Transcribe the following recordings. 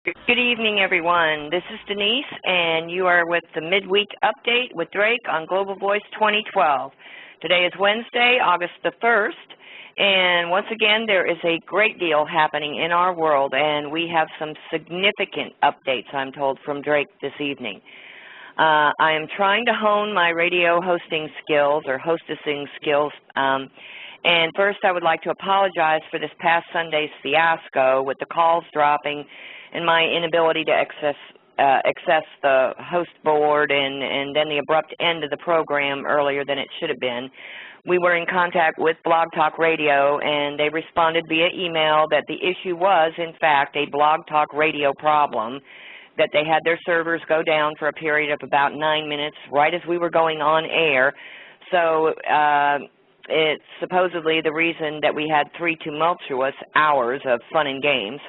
Good evening, everyone. This is Denise, and you are with the Midweek Update with Drake on Global Voice 2012. Today is Wednesday, August the 1st, and once again, there is a great deal happening in our world, and we have some significant updates, I'm told, from Drake this evening. I am trying to hone my radio hosting skills or hostessing skills, and first I would like to apologize for this past Sunday's fiasco with the calls dropping and my inability to access the host board and then the abrupt end of the program earlier than it should have been. We were in contact with Blog Talk Radio, and they responded via email that the issue was, in fact, a Blog Talk Radio problem, that they had their servers go down for a period of about 9 minutes right as we were going on air. So it's supposedly the reason that we had 3 tumultuous hours of fun and games.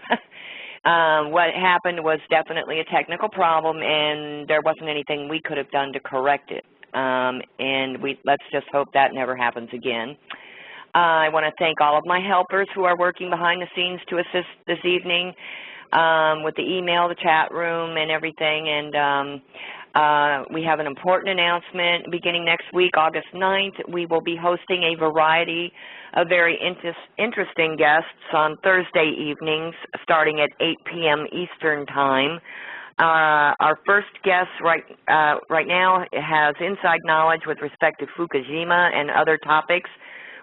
What happened was definitely a technical problem, and there wasn't anything we could have done to correct it. And let's just hope that never happens again. I want to thank all of my helpers who are working behind the scenes to assist this evening with the email, the chat room, and everything. And we have an important announcement beginning next week, August 9th. We will be hosting a variety of very interesting guests on Thursday evenings starting at 8 p.m. Eastern Time. Our first guest right now has inside knowledge with respect to Fukushima and other topics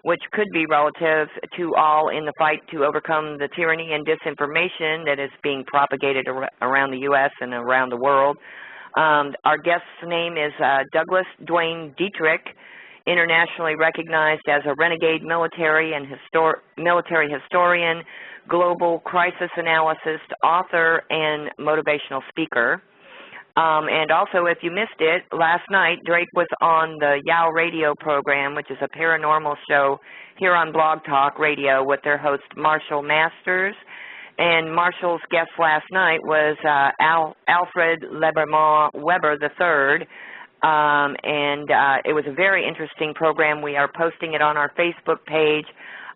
which could be relative to all in the fight to overcome the tyranny and disinformation that is being propagated around the U.S. and around the world. Our guest's name is Douglas Dwayne Dietrich, internationally recognized as a renegade military historian, global crisis analyst, author, and motivational speaker. And also, if you missed it, last night Drake was on the YOW Radio program, which is a paranormal show here on Blog Talk Radio with their host Marshall Masters. And Marshall's guest last night was Alfred Lebermont Weber III. And it was a very interesting program. We are posting it on our Facebook page.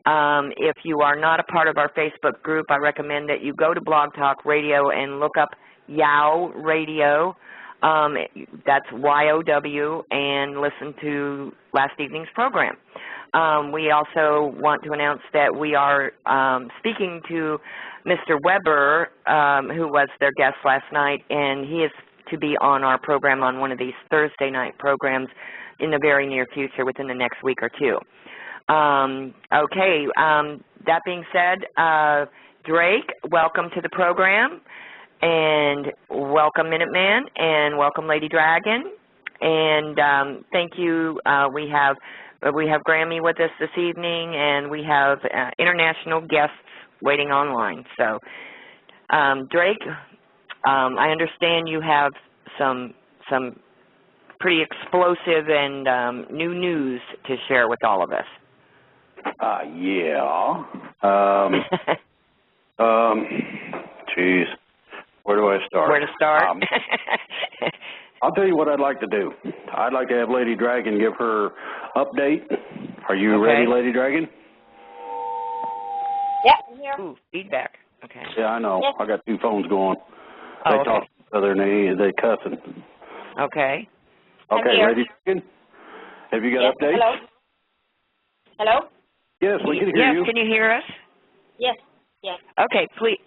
If you are not a part of our Facebook group, I recommend that you go to Blog Talk Radio and look up YOW Radio. That's Y-O-W, and listen to last evening's program. We also want to announce that we are speaking to Mr. Weber, who was their guest last night, and he is to be on our program on one of these Thursday night programs in the very near future, within the next week or two. That being said, Drake, welcome to the program, and welcome Minuteman, and welcome Lady Dragon, and thank you. We have Grammy with us this evening, and we have international guests waiting online. So, Drake, I understand you have some pretty explosive and new news to share with all of us. Yeah. Geez, where do I start? Where to start? I'll tell you what I'd like to do. I'd like to have Lady Dragon give her update. Are you ready, Lady Dragon? Yeah, I'm here. Ooh, feedback. Okay. Yeah, I know. Yes. I got 2 phones going. They talk to each other and they cussing. Okay. Okay, Lady Dragon, have you got updates? Hello? Hello? Yes, we can hear you. Yes, can you hear us? Yes, yes. Okay, please,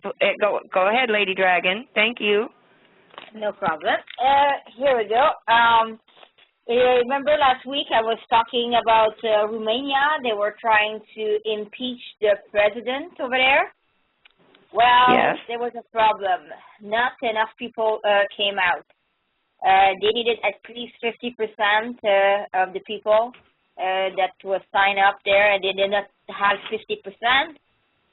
go ahead, Lady Dragon. Thank you. No problem. Here we go. Remember last week I was talking about Romania. They were trying to impeach the president over there. Well, yes. There was a problem. Not enough people came out. They needed at least 50% of the people that was signed up there, and they did not have 50%,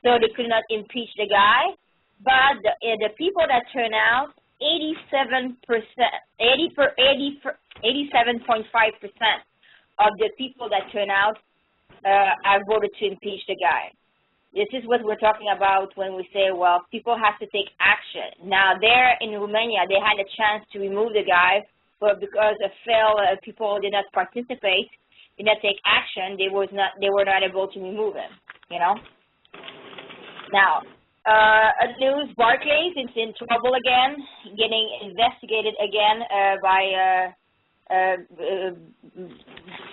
so they could not impeach the guy. But the people that turned out, 87.5% of the people that turned out are voted to impeach the guy. This is what we're talking about when we say, well, people have to take action. Now, there in Romania, they had a chance to remove the guy, but because people did not participate, did not take action, they were not able to remove him, you know? Now, News, Barclays is in trouble again, getting investigated again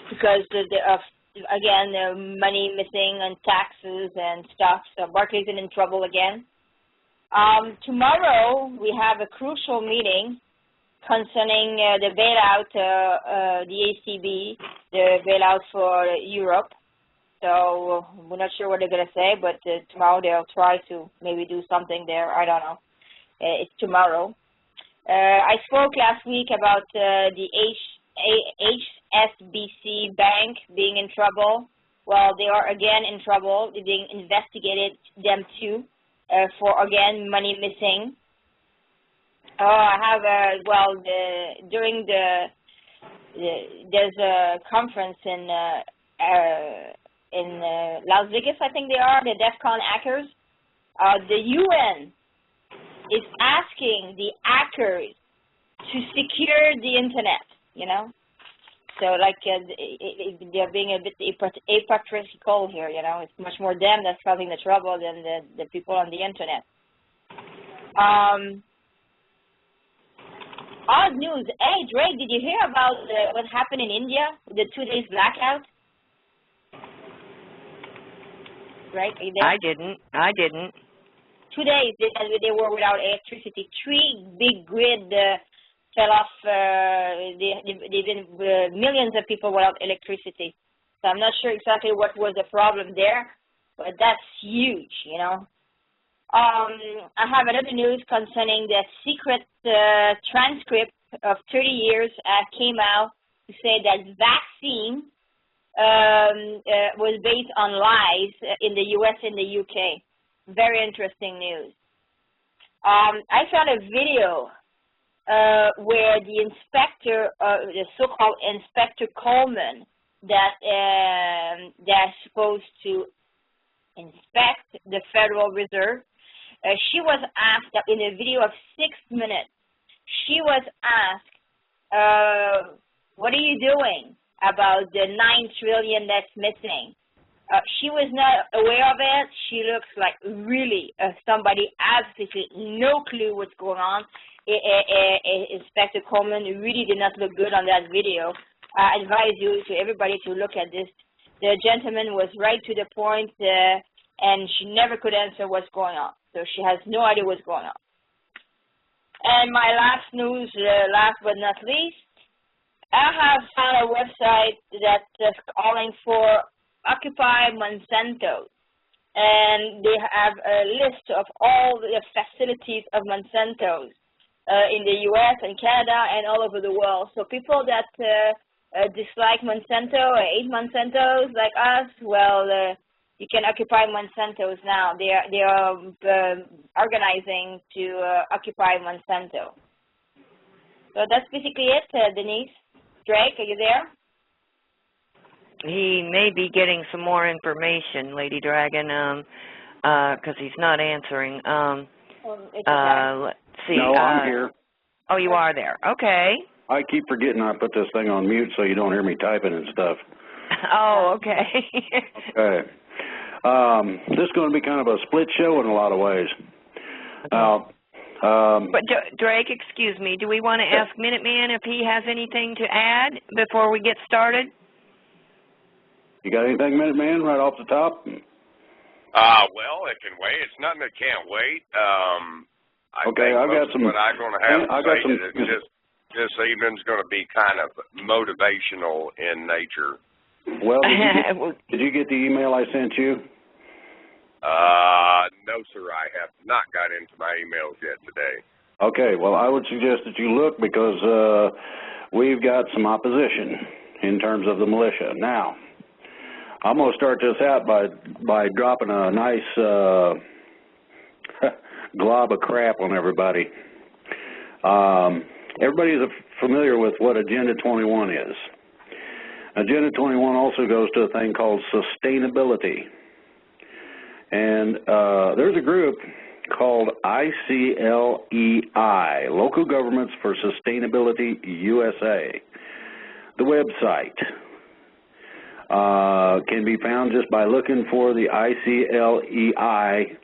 because of again, money missing and taxes and stuff. So Barclays is in trouble again. Tomorrow we have a crucial meeting concerning the bailout, the ACB, the bailout for Europe. So we're not sure what they're going to say, but tomorrow they'll try to maybe do something there. I don't know. It's tomorrow. I spoke last week about the HSBC Bank being in trouble. Well, they are again in trouble. They're being investigated, them too, for, again, money missing. I have, there's a conference in Las Vegas, I think they are, the DEFCON hackers. The UN is asking the hackers to secure the internet, you know. So, like, they're being a bit hypocritical here, you know. It's much more them that's causing the trouble than the people on the internet. Odd news. Hey, Drake, did you hear about what happened in India, the 2 days blackout? Right? Are you there? I didn't. 2 days they were without electricity. 3 big grid fell off. They've been millions of people without electricity. So I'm not sure exactly what was the problem there, but that's huge, you know. I have another news concerning the secret transcript of 30 years came out to say that vaccine was based on lies in the U.S. and the U.K. Very interesting news. I found a video where the inspector, the so-called Inspector Coleman, that's supposed to inspect the Federal Reserve, she was asked in a video of 6 minutes, she was asked, what are you doing about the $9 trillion that's missing? She was not aware of it. She looks like really somebody absolutely no clue what's going on. Inspector Coleman really did not look good on that video. I advise you to everybody to look at this. The gentleman was right to the point, and she never could answer what's going on. So she has no idea what's going on. And my last news, last but not least, I have found a website that's calling for Occupy Monsanto. And they have a list of all the facilities of Monsanto's in the U.S. and Canada and all over the world. So people that dislike Monsanto or hate Monsanto's like us, well, you can occupy Monsanto's now. They are organizing to occupy Monsanto. So that's basically it, Denise. Drake, are you there? He may be getting some more information, Lady Dragon, because he's not answering. Let's see. No, I'm here. Oh, you are there. Okay. I keep forgetting I put this thing on mute so you don't hear me typing and stuff. Oh, okay. Okay. This is going to be kind of a split show in a lot of ways. But Drake, excuse me, do we want to ask Minuteman if he has anything to add before we get started? You got anything, Minuteman, right off the top? Well, it can wait. It's nothing that can't wait. I think I've got some. What I'm going to have to say is this evening's going to be kind of motivational in nature. Well, did you get the email I sent you? No, sir. I have not got into my emails yet today. Okay. Well, I would suggest that you look because we've got some opposition in terms of the militia. Now, I'm going to start this out by dropping a nice glob of crap on everybody. Everybody is familiar with what Agenda 21 is. Agenda 21 also goes to a thing called sustainability. And there's a group called ICLEI, Local Governments for Sustainability USA. The website can be found just by looking for the ICLEI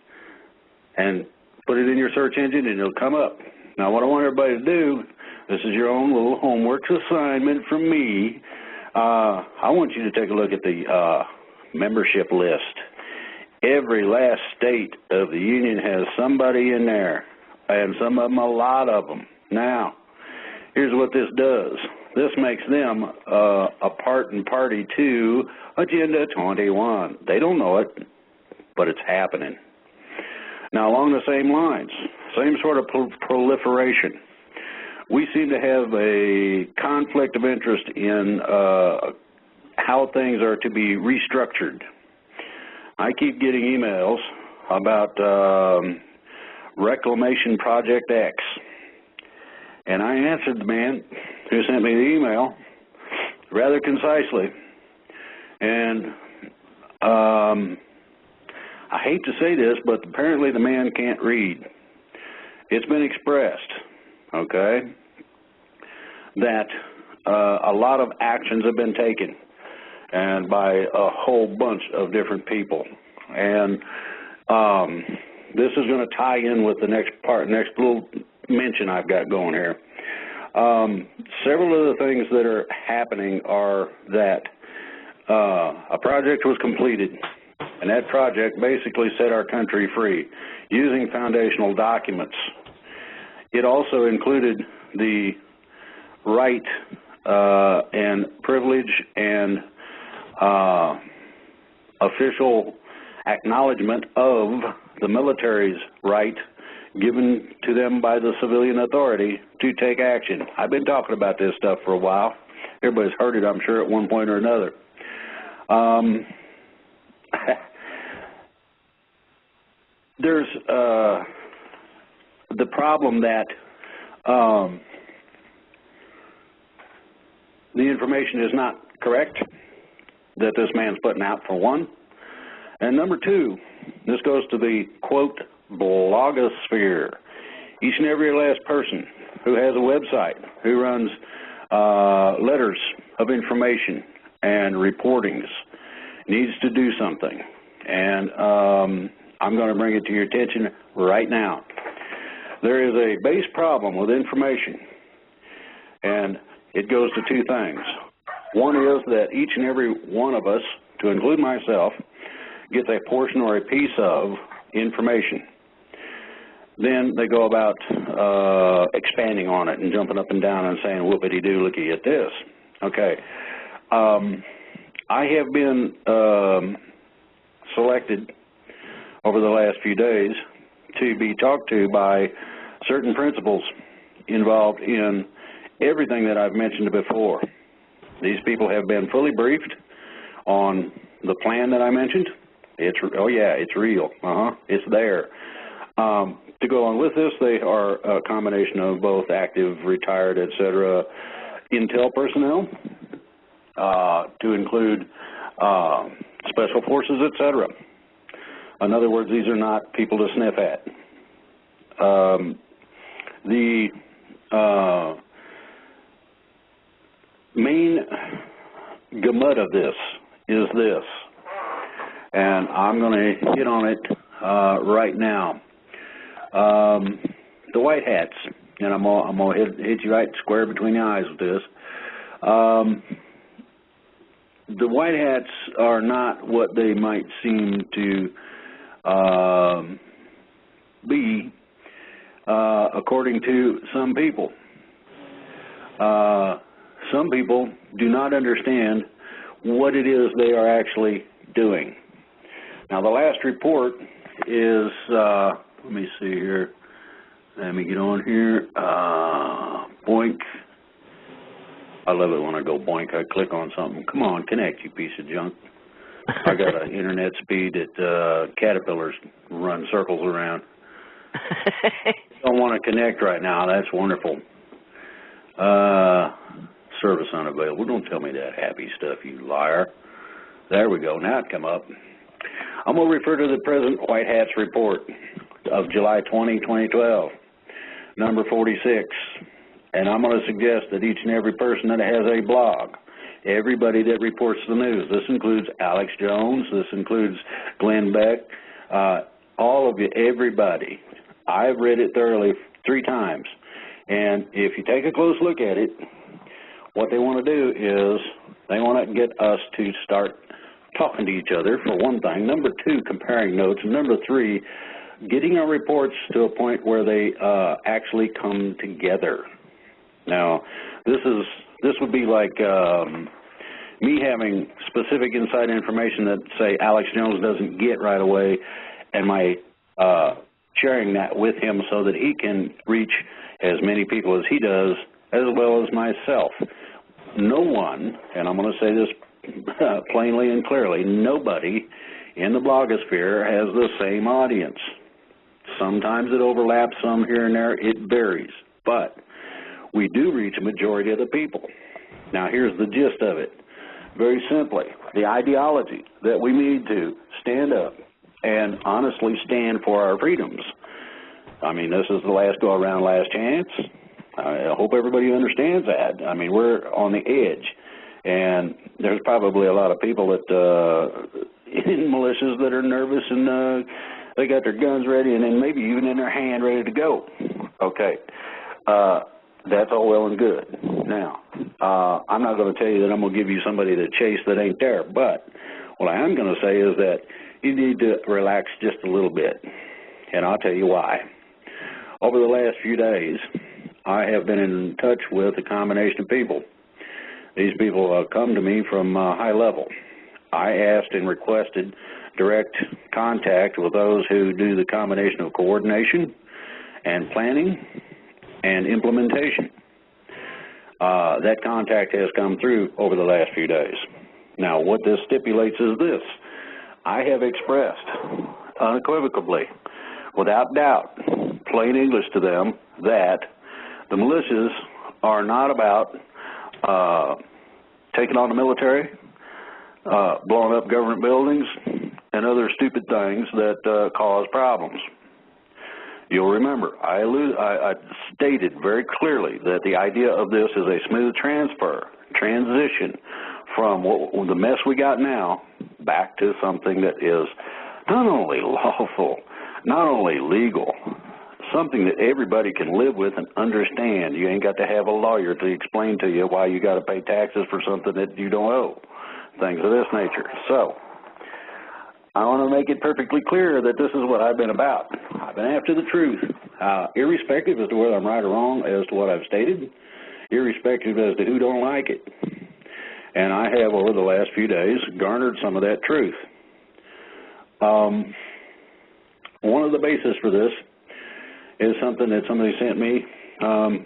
and put it in your search engine, and it'll come up. Now, what I want everybody to do, this is your own little homework assignment from me. I want you to take a look at the membership list. Every last state of the Union has somebody in there, and some of them, a lot of them. Now, here's what this does. This makes them a part and party to Agenda 21. They don't know it, but it's happening. Now, along the same lines, same sort of proliferation, we seem to have a conflict of interest in how things are to be restructured. I keep getting emails about Reclamation Project X, and I answered the man who sent me the email rather concisely, and I hate to say this, but apparently the man can't read. It's been expressed, okay, that a lot of actions have been taken, and by a whole bunch of different people. And this is going to tie in with the next little mention I've got going here. Several of the things that are happening are that a project was completed, and that project basically set our country free using foundational documents. It also included the right and privilege and official acknowledgement of the military's right given to them by the civilian authority to take action. I've been talking about this stuff for a while. Everybody's heard it, I'm sure, at one point or another. There's the problem that the information is not correct that this man's putting out, for one. And number two, this goes to the, quote, blogosphere. Each and every last person who has a website, who runs letters of information and reportings, needs to do something. And I'm going to bring it to your attention right now. There is a base problem with information, and it goes to two things. One is that each and every one of us, to include myself, gets a portion or a piece of information. Then they go about expanding on it and jumping up and down and saying, whoopity-doo, looky at this. Okay. I have been selected over the last few days to be talked to by certain principals involved in everything that I've mentioned before. These people have been fully briefed on the plan that I mentioned. Oh yeah, it's real. It's there. To go along with this, they are a combination of both active, retired, etc., intel personnel, to include special forces, etc. In other words, these are not people to sniff at. The main gamut of this is this, and I'm going to hit on it right now. The white hats, and I'm going to hit you right square between the eyes with this. The white hats are not what they might seem to be, according to some people. Some people do not understand what it is they are actually doing. Now, the last report is, let me see here. Let me get on here. Boink. I love it when I go boink. I click on something. Come on, connect, you piece of junk. I got an internet speed that caterpillars run circles around. Don't want to connect right now. That's wonderful. Service unavailable. Don't tell me that happy stuff, you liar. There we go. Now it come up. I'm going to refer to the President White Hats report of July 20, 2012, number 46. And I'm going to suggest that each and every person that has a blog, everybody that reports the news, this includes Alex Jones, this includes Glenn Beck, all of you, everybody, I've read it thoroughly 3 times, and if you take a close look at it, what they want to do is they want to get us to start talking to each other, for one thing. Number 2, comparing notes. And number 3, getting our reports to a point where they actually come together. Now, this would be like me having specific inside information that, say, Alex Jones doesn't get right away, and my sharing that with him so that he can reach as many people as he does, as well as myself. No one, and I'm going to say this plainly and clearly, nobody in the blogosphere has the same audience. Sometimes it overlaps, some here and there, it varies, but we do reach a majority of the people. Now, here's the gist of it. Very simply, the ideology that we need to stand up and honestly stand for our freedoms. I mean, this is the last go-around, last chance. I hope everybody understands that. I mean, we're on the edge, and there's probably a lot of people that in militias that are nervous, and they got their guns ready, and then maybe even in their hand ready to go. Okay, that's all well and good. Now, I'm not going to tell you that I'm going to give you somebody to chase that ain't there, but what I am going to say is that you need to relax just a little bit, and I'll tell you why. Over the last few days, I have been in touch with a combination of people. These people come to me from high level. I asked and requested direct contact with those who do the combination of coordination and planning and implementation. That contact has come through over the last few days. Now, what this stipulates is this. I have expressed unequivocally, without doubt, plain English to them, that the militias are not about taking on the military, blowing up government buildings, and other stupid things that cause problems. You'll remember, I stated very clearly that the idea of this is a smooth transition from the mess we got now back to something that is not only lawful, not only legal, something that everybody can live with and understand. You ain't got to have a lawyer to explain to you why you got to pay taxes for something that you don't owe, things of this nature. So I want to make it perfectly clear that this is what I've been about. I've been after the truth, irrespective as to whether I'm right or wrong as to what I've stated, irrespective as to who don't like it. And I have, over the last few days, garnered some of that truth. One of the bases for this is something that somebody sent me. I'm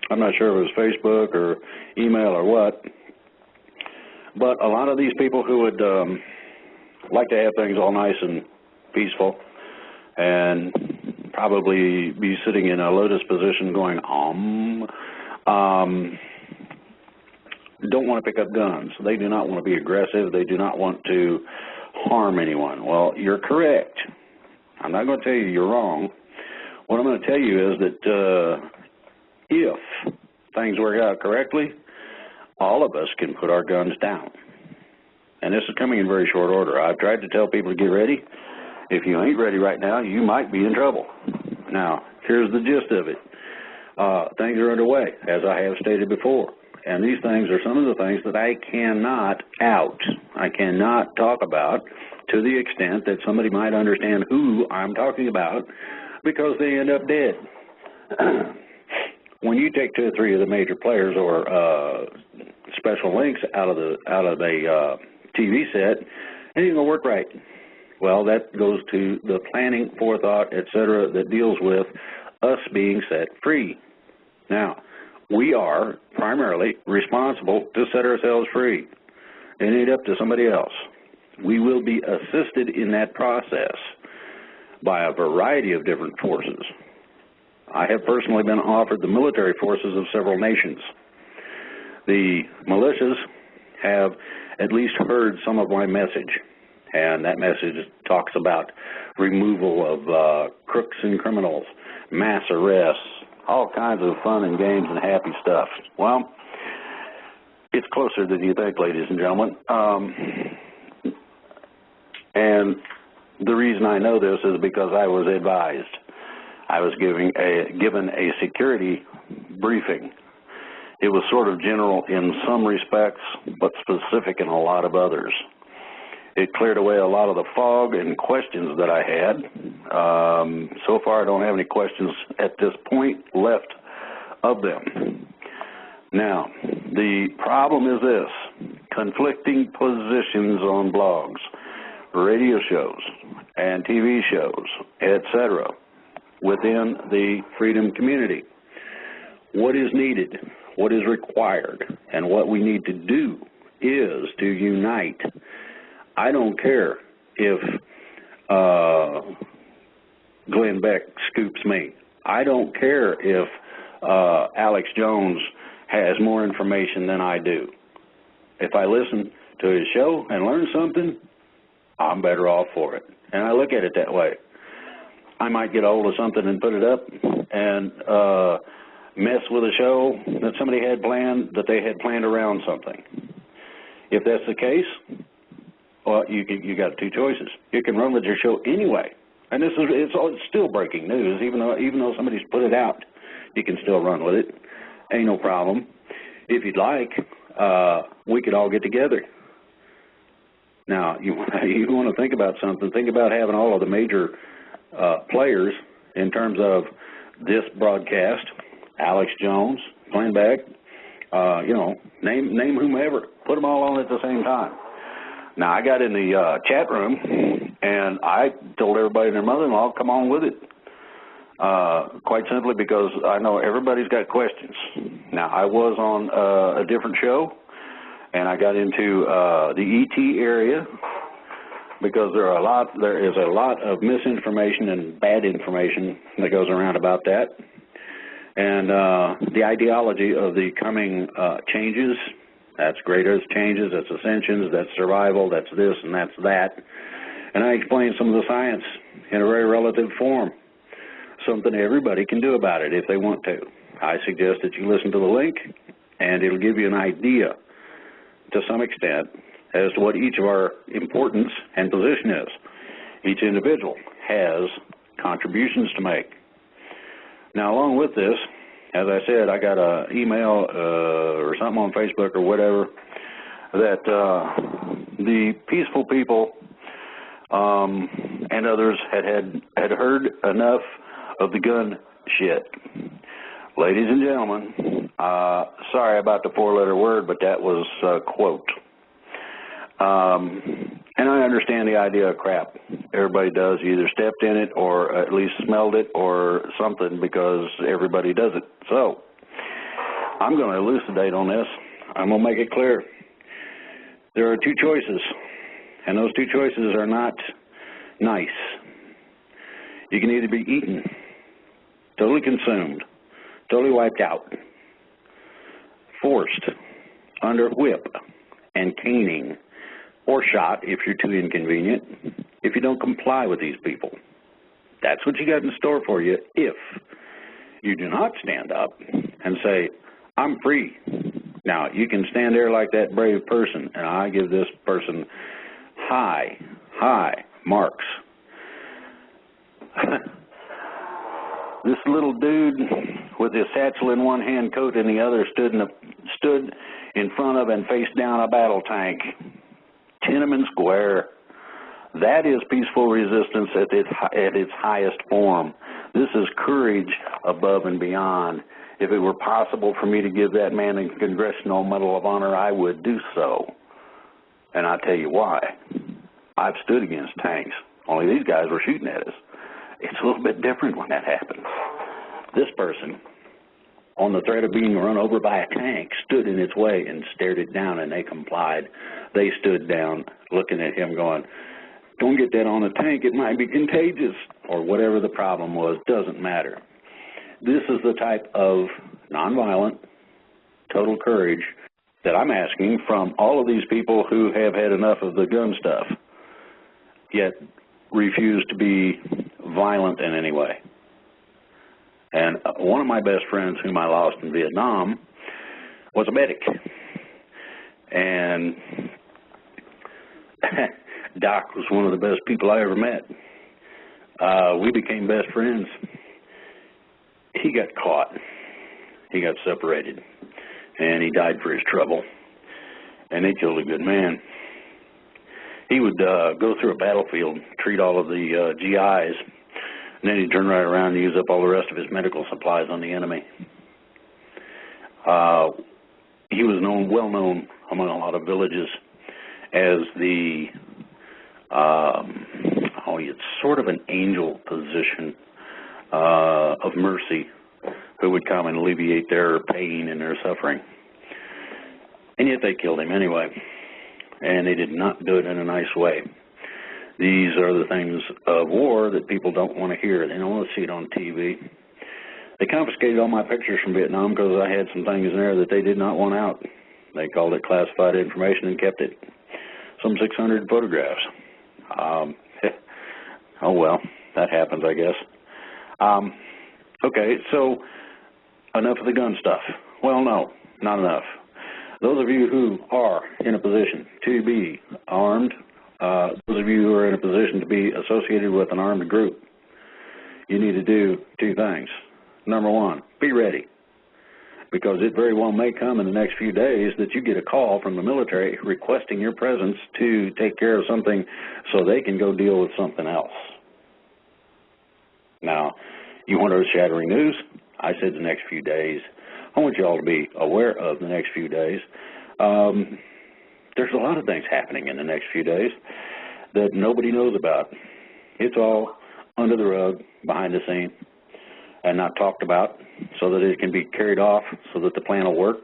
not sure if it was Facebook or email or what, but a lot of these people who would like to have things all nice and peaceful and probably be sitting in a lotus position going, don't want to pick up guns. They do not want to be aggressive. They do not want to harm anyone. Well, you're correct. I'm not going to tell you you're wrong. What I'm going to tell you is that if things work out correctly, all of us can put our guns down. And this is coming in very short order. I've tried to tell people to get ready. If you ain't ready right now, you might be in trouble. Now, here's the gist of it. Things are underway, as I have stated before. And these things are some of the things that I cannot out. I cannot talk about to the extent that somebody might understand who I'm talking about, because they end up dead. When you take 2 or 3 of the major players or special links out of a TV set, it ain't gonna work right. Well, that goes to the planning, forethought, etc., that deals with us being set free. Now, we are primarily responsible to set ourselves free. It ain't up to somebody else. We will be assisted in that process by a variety of different forces. I have personally been offered the military forces of several nations. The militias have at least heard some of my message, and that message talks about removal of crooks and criminals, mass arrests, all kinds of fun and games and happy stuff. Well, it's closer than you think, ladies and gentlemen. And the reason I know this is because I was advised. I was given a security briefing. It was sort of general in some respects, but specific in a lot of others. It cleared away a lot of the fog and questions that I had. So far, I don't have any questions at this point left of them. Now, the problem is this: conflicting positions on blogs, radio shows, and TV shows, etc., within the freedom community. What is needed, what is required, and what we need to do is to unite. I don't care if Glenn Beck scoops me. I don't care if Alex Jones has more information than I do. If I listen to his show and learn something, I'm better off for it. And I look at it that way. I might get a hold of something and put it up and mess with a show that somebody had planned, that they had planned around something. If that's the case, well, you got two choices. You can run with your show anyway, and it's still breaking news. Even though somebody's put it out, you can still run with it. Ain't no problem. If you'd like, we could all get together. Now, you want to think about something. Think about having all of the major players in terms of this broadcast: Alex Jones, Glenn Beck, name whomever. Put them all on at the same time. Now, I got in the chat room, and I told everybody and their mother-in-law, come on with it. Quite simply because I know everybody's got questions. Now, I was on a different show, and I got into the ET area because there is a lot of misinformation and bad information that goes around about that. And the ideology of the coming changes, that's greater changes, that's ascensions, that's survival, that's this and that's that. And I explained some of the science in a very relative form, something everybody can do about it if they want to. I suggest that you listen to the link, and it'll give you an idea to some extent as to what each of our importance and position is. Each individual has contributions to make. Now, along with this, as I said, I got an email or something on Facebook or whatever that the peaceful people and others had heard enough of the gun shit. Ladies and gentlemen, sorry about the four-letter word, but that was a quote. And I understand the idea of crap. Everybody does. You either stepped in it or at least smelled it or something, because everybody does it. So I'm going to elucidate on this. I'm going to make it clear. There are two choices, and those two choices are not nice. You can either be eaten, totally consumed, totally wiped out, forced, under whip and caning, or shot if you're too inconvenient, if you don't comply with these people. That's what you got in store for you if you do not stand up and say, I'm free. Now, you can stand there like that brave person, and I give this person high marks. This little dude with his satchel in one hand, coat in the other, stood in front of and faced down a battle tank. Tiananmen Square. That is peaceful resistance at its highest form. This is courage above and beyond. If it were possible for me to give that man a Congressional Medal of Honor, I would do so. And I'll tell you why. I've stood against tanks. Only these guys were shooting at us. It's a little bit different when that happens. This person, on the threat of being run over by a tank, stood in its way and stared it down, and they complied. They stood down looking at him going, don't get that on a tank, it might be contagious, or whatever the problem was, doesn't matter. This is the type of nonviolent, total courage that I'm asking from all of these people who have had enough of the gun stuff, yet refuse to be violent in any way. And one of my best friends, whom I lost in Vietnam, was a medic. And Doc was one of the best people I ever met. We became best friends. He got caught. He got separated, and he died for his trouble, and they killed a good man. He would go through a battlefield, treat all of the GIs, and then he'd turn right around and use up all the rest of his medical supplies on the enemy. He was well known among a lot of villages as the, it's sort of an angel position of mercy who would come and alleviate their pain and their suffering. And yet they killed him anyway, and they did not do it in a nice way. These are the things of war that people don't want to hear. They don't want to see it on TV. They confiscated all my pictures from Vietnam because I had some things in there that they did not want out. They called it classified information and kept it. Some 600 photographs. Oh, well, that happens, I guess. Okay, so enough of the gun stuff. Well, no, not enough. Those of you who are in a position to be armed, those of you who are in a position to be associated with an armed group, you need to do two things. Number one, be ready, because it very well may come in the next few days that you get a call from the military requesting your presence to take care of something so they can go deal with something else. Now, you want earth-shattering news? I said the next few days. I want you all to be aware of the next few days. There's a lot of things happening in the next few days that nobody knows about. It's all under the rug, behind the scene, and not talked about so that it can be carried off, so that the plan will work,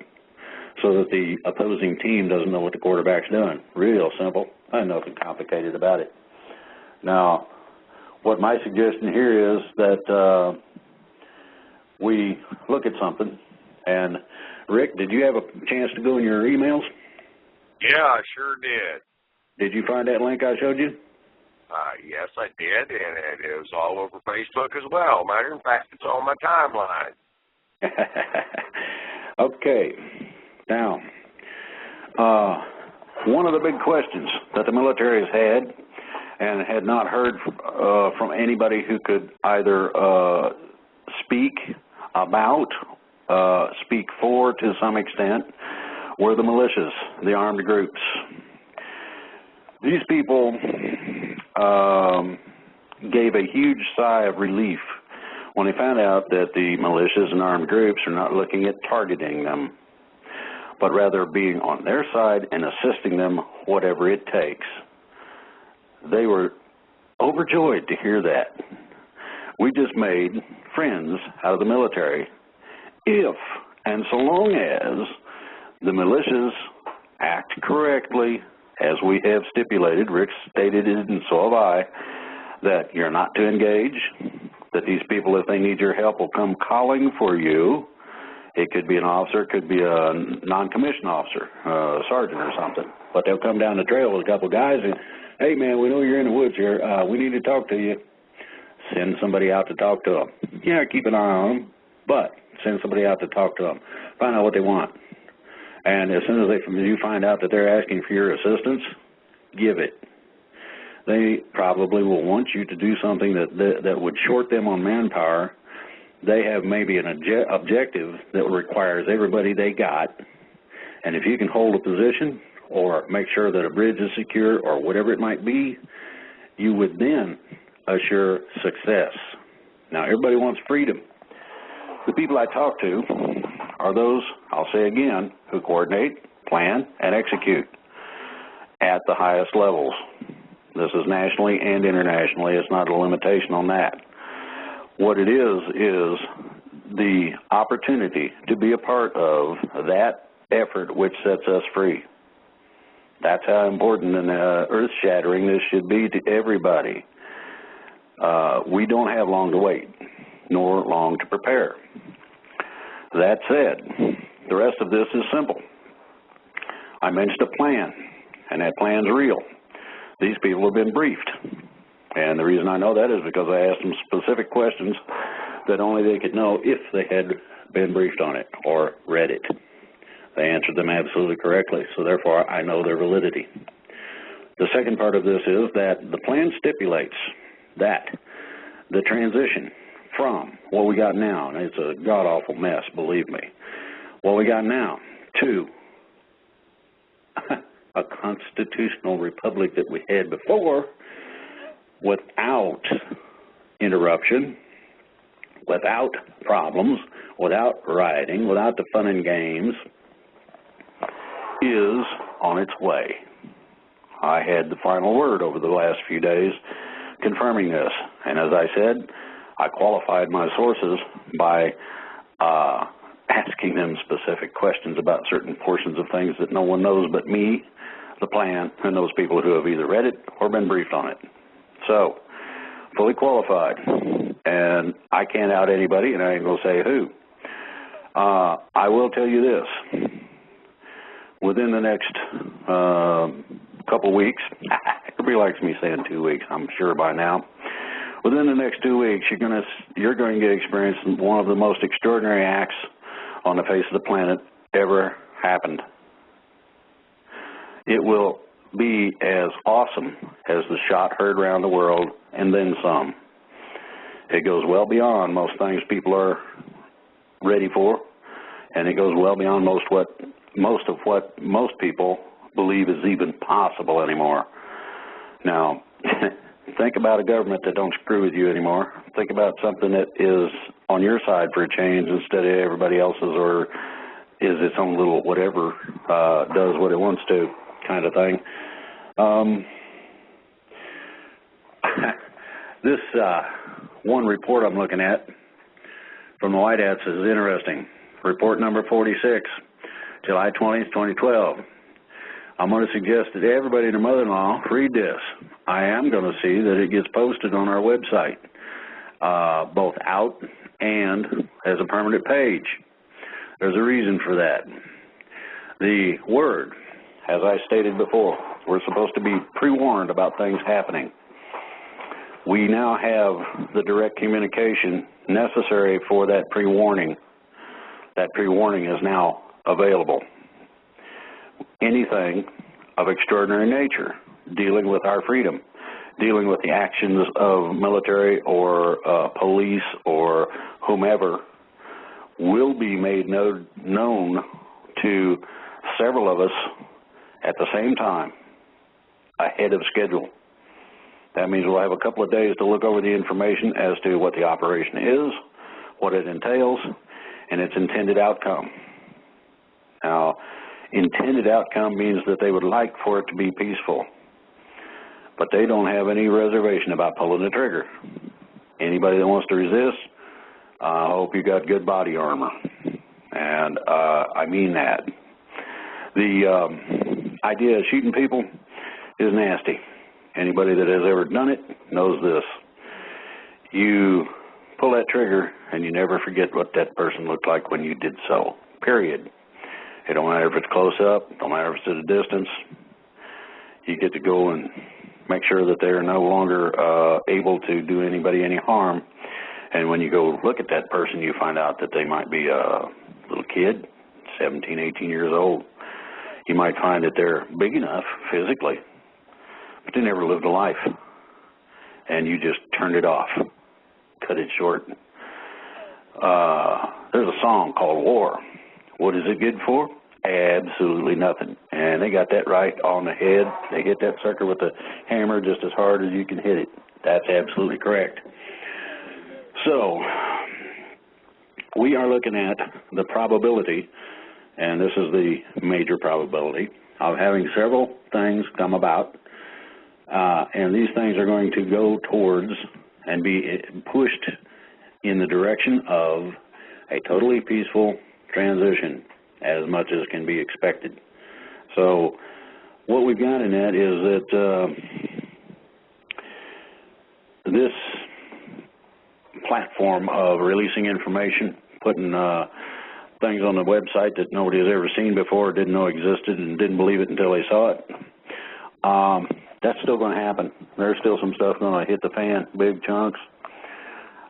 so that the opposing team doesn't know what the quarterback's doing. Real simple. There's nothing complicated about it. Now, what my suggestion here is that we look at something. And, Rick, did you have a chance to go in your emails? Yeah, I sure did. Did you find that link I showed you? Yes, I did, and it was all over Facebook as well. Matter of fact, it's on my timeline. Okay. Now, one of the big questions that the military has had and had not heard from anybody who could either speak about, speak for to some extent, were the militias, the armed groups. These people gave a huge sigh of relief when they found out that the militias and armed groups are not looking at targeting them, but rather being on their side and assisting them whatever it takes. They were overjoyed to hear that. We just made friends out of the military if and so long as the militias act correctly, as we have stipulated. Rick stated it, and so have I, that you're not to engage, that these people, if they need your help, will come calling for you. It could be an officer, it could be a non-commissioned officer, a sergeant or something, but they'll come down the trail with a couple of guys and, hey, man, we know you're in the woods here. We need to talk to you. Send somebody out to talk to them. Yeah, keep an eye on them, but send somebody out to talk to them. Find out what they want. And as soon as you find out that they're asking for your assistance, give it. They probably will want you to do something that would short them on manpower. They have maybe an objective that requires everybody they got. And if you can hold a position or make sure that a bridge is secure or whatever it might be, you would then assure success. Now, everybody wants freedom. The people I talk to are those, I'll say again, who coordinate, plan, and execute at the highest levels. This is nationally and internationally. It's not a limitation on that. What it is the opportunity to be a part of that effort which sets us free. That's how important and earth-shattering this should be to everybody. We don't have long to wait, nor long to prepare. That said, the rest of this is simple. I mentioned a plan, and that plan's real. These people have been briefed. And the reason I know that is because I asked them specific questions that only they could know if they had been briefed on it or read it. They answered them absolutely correctly, so therefore I know their validity. The second part of this is that the plan stipulates that the transition from what we got now, and it's a god-awful mess, believe me, what we got now to a constitutional republic that we had before, without interruption, without problems, without rioting, without the fun and games, is on its way. I had the final word over the last few days confirming this, and as I said, I qualified my sources by asking them specific questions about certain portions of things that no one knows but me, the plan, and those people who have either read it or been briefed on it. So, fully qualified, and I can't out anybody, and I ain't going to say who. I will tell you this. Within the next couple weeks, everybody likes me saying 2 weeks, I'm sure by now. Within the next 2 weeks, you're going to experience one of the most extraordinary acts on the face of the planet ever happened. It will be as awesome as the shot heard around the world, and then some. It goes well beyond most things people are ready for, and it goes well beyond most of what most people believe is even possible anymore. Now, think about a government that don't screw with you anymore. Think about something that is on your side for a change instead of everybody else's, or is its own little whatever, does what it wants to kind of thing. This one report I'm looking at from the White Hats is interesting. Report number 46, July 20th, 2012. I'm going to suggest that everybody and their mother-in-law read this. I am going to see that it gets posted on our website, both out and as a permanent page. There's a reason for that. The word, as I stated before, we're supposed to be pre-warned about things happening. We now have the direct communication necessary for that pre-warning. That pre-warning is now available. Anything of extraordinary nature, dealing with our freedom, dealing with the actions of military or police or whomever, will be made known to several of us at the same time, ahead of schedule. That means we'll have a couple of days to look over the information as to what the operation is, what it entails, and its intended outcome. Now, intended outcome means that they would like for it to be peaceful, but they don't have any reservation about pulling the trigger. Anybody that wants to resist, I hope you got good body armor, and I mean that. The idea of shooting people is nasty. Anybody that has ever done it knows this. You pull that trigger and you never forget what that person looked like when you did so, period. It don't matter if it's close up, don't matter if it's at a distance. You get to go and make sure that they're no longer able to do anybody any harm. And when you go look at that person, you find out that they might be a little kid, 17, 18 years old. You might find that they're big enough physically, but they never lived a life. And you just turned it off, cut it short. There's a song called War. What is it good for? Absolutely nothing. And they got that right on the head. They hit that sucker with a hammer just as hard as you can hit it. That's absolutely correct. So, we are looking at the probability, and this is the major probability, of having several things come about, and these things are going to go towards and be pushed in the direction of a totally peaceful transition, as much as can be expected. So what we've got in that is that this platform of releasing information, putting things on the website that nobody has ever seen before, didn't know existed, and didn't believe it until they saw it, that's still going to happen. There's still some stuff going to hit the fan, big chunks.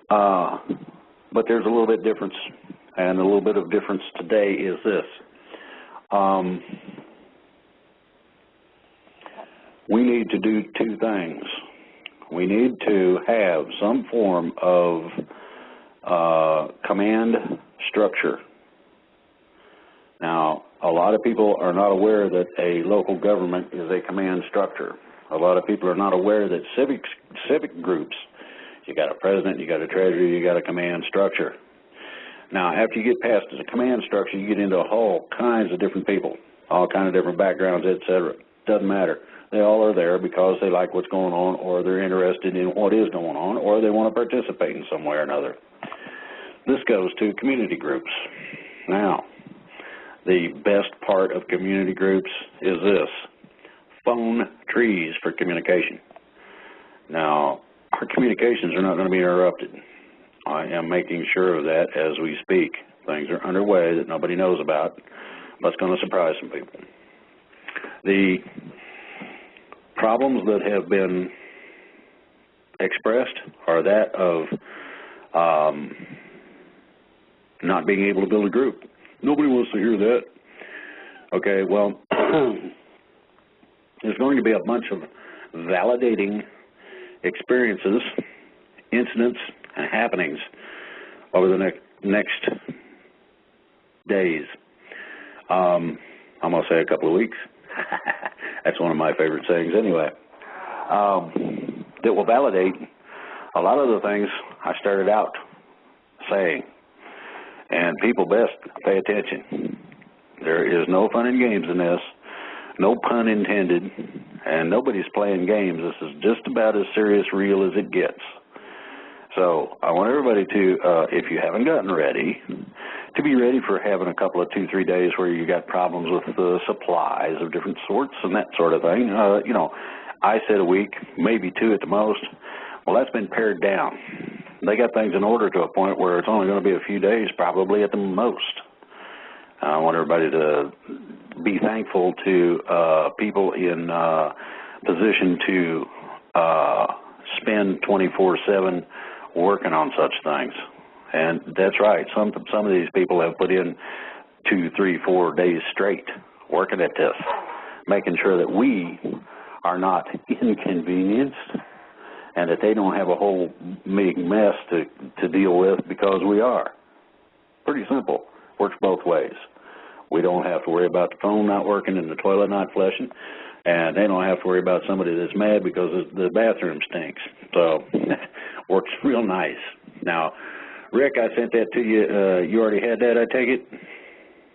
But there's a little bit difference, and a little bit of difference today is this. we need to do two things. We need to have some form of command structure. Now, a lot of people are not aware that a local government is a command structure. A lot of people are not aware that civic groups, you got a president, you got a treasurer, you got a command structure. Now, after you get past the command structure, you get into all kinds of different people, all kinds of different backgrounds, etc. Doesn't matter. They all are there because they like what's going on, or they're interested in what is going on, or they want to participate in some way or another. This goes to community groups. Now, the best part of community groups is this: phone trees for communication. Now, our communications are not going to be interrupted. I am making sure of that as we speak. Things are underway that nobody knows about, but it's going to surprise some people. The problems that have been expressed are that of not being able to build a group. Nobody wants to hear that. Okay, well, there's going to be a bunch of validating experiences, incidents, and happenings over the next days. I'm going to say a couple of weeks. That's one of my favorite sayings anyway. That will validate a lot of the things I started out saying. And people best pay attention. There is no fun and games in this, no pun intended, and nobody's playing games. This is just about as serious real as it gets. So I want everybody to, if you haven't gotten ready, to be ready for having a couple of 2-3 days where you got problems with supplies of different sorts and that sort of thing. You know, I said a week, maybe 2 at the most. Well, that's been pared down. They got things in order to a point where it's only going to be a few days, probably at the most. I want everybody to be thankful to people in position to spend 24/7 working on such things. And that's right. Some of these people have put in 2, 3, 4 days straight working at this, making sure that we are not inconvenienced and that they don't have a whole big mess to deal with because we are. Pretty simple. Works both ways. We don't have to worry about the phone not working and the toilet not flushing, and they don't have to worry about somebody that's mad because the bathroom stinks. So, works real nice. Now, Rick, I sent that to you. You already had that, I take it?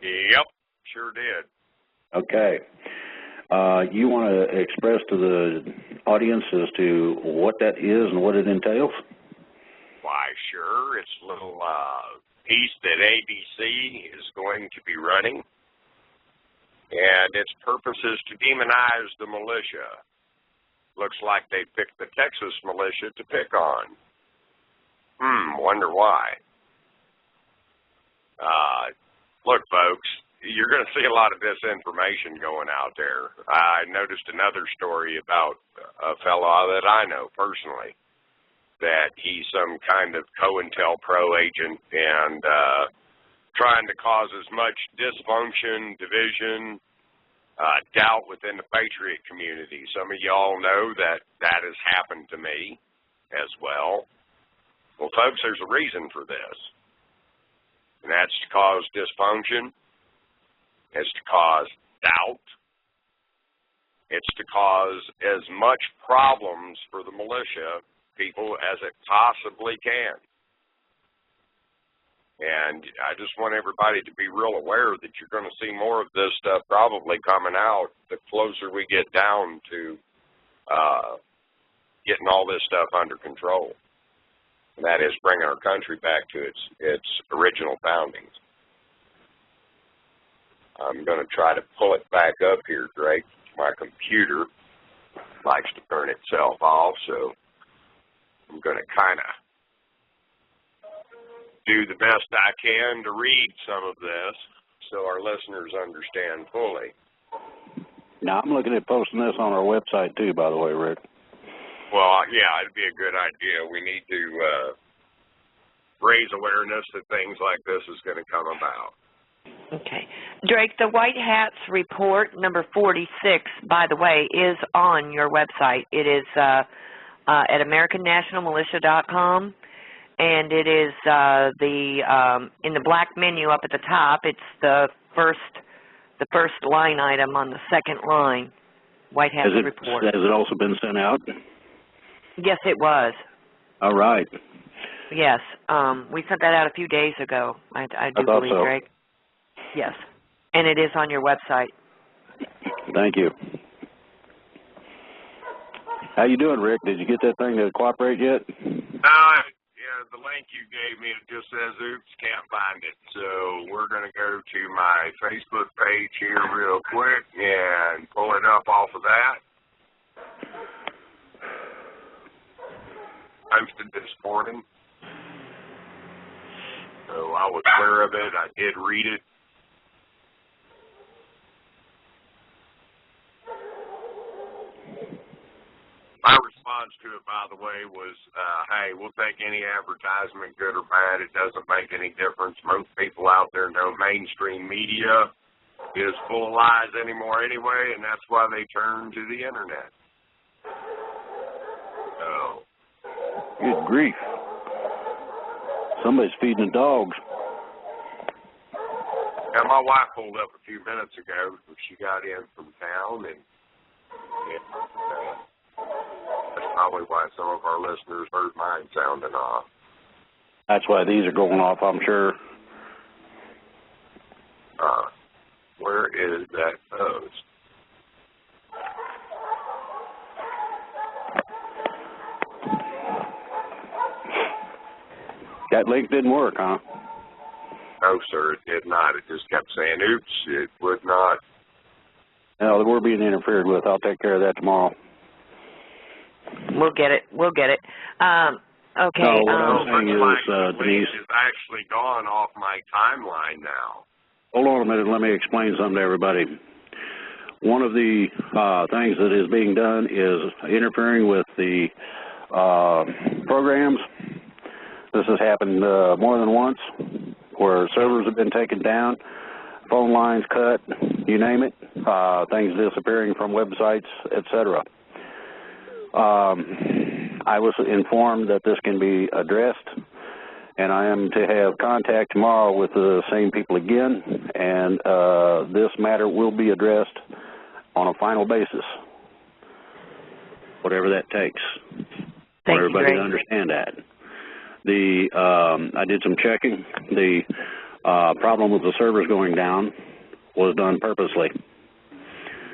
Yep, sure did. Okay. You want to express to the audience as to what that is and what it entails? Why, sure. It's a little piece that ABC is going to be running, and its purpose is to demonize the militia. Looks like they picked the Texas militia to pick on. Wonder why. Look, folks, you're going to see a lot of disinformation going out there. I noticed another story about a fellow that I know personally, that he's some kind of COINTELPRO agent and trying to cause as much dysfunction, division, doubt within the Patriot community. Some of y'all know that that has happened to me as well. Well, folks, there's a reason for this, and that's to cause dysfunction. It's to cause doubt. It's to cause as much problems for the militia people as it possibly can. And I just want everybody to be real aware that you're going to see more of this stuff probably coming out the closer we get down to getting all this stuff under control. And that is bringing our country back to its original foundings. I'm going to try to pull it back up here, Drake. My computer likes to turn itself off, so I'm going to kind of do the best I can to read some of this so our listeners understand fully. Now, I'm looking at posting this on our website, too, by the way, Rick. Well, yeah, it'd be a good idea. We need to raise awareness that things like this is going to come about. Okay. Drake, the White Hats report, number 46, by the way, is on your website. It is at AmericanNationalMilitia.com, and it is in the black menu up at the top. It's the first line item on the second line, White Hats report. Has it also been sent out? Yes, it was. All right. Yes, we sent that out a few days ago. I do believe, so. Drake. Yes, and it is on your website. Thank you. How you doing, Rick? Did you get that thing to cooperate yet? Yeah, the link you gave me, it just says, oops, can't find it. So we're going to go to my Facebook page here real quick and pull it up off of that. Posted this morning. So I was aware of it. I did read it. My response to it, by the way, was, hey, we'll take any advertisement, good or bad. It doesn't make any difference. Most people out there know mainstream media is full of lies anymore anyway, and that's why they turn to the Internet. So. Good grief. Somebody's feeding the dogs. Yeah, my wife pulled up a few minutes ago. She got in from town, and that's probably why some of our listeners heard mine sounding off. That's why these are going off, I'm sure. Where is that post? That link didn't work, huh? No, sir, it did not. It just kept saying, oops, it would not. No, we're being interfered with. I'll take care of that tomorrow. We'll get it. We'll get it. Okay. No, what I'm saying is, Denise, it's actually gone off my timeline now. Hold on a minute. Let me explain something to everybody. One of the things that is being done is interfering with the programs. This has happened more than once, where servers have been taken down, phone lines cut, you name it, things disappearing from websites, etc. I was informed that this can be addressed, and I am to have contact tomorrow with the same people again, and this matter will be addressed on a final basis, whatever that takes. I want everybody to understand that. I did some checking. The problem with the servers going down was done purposely.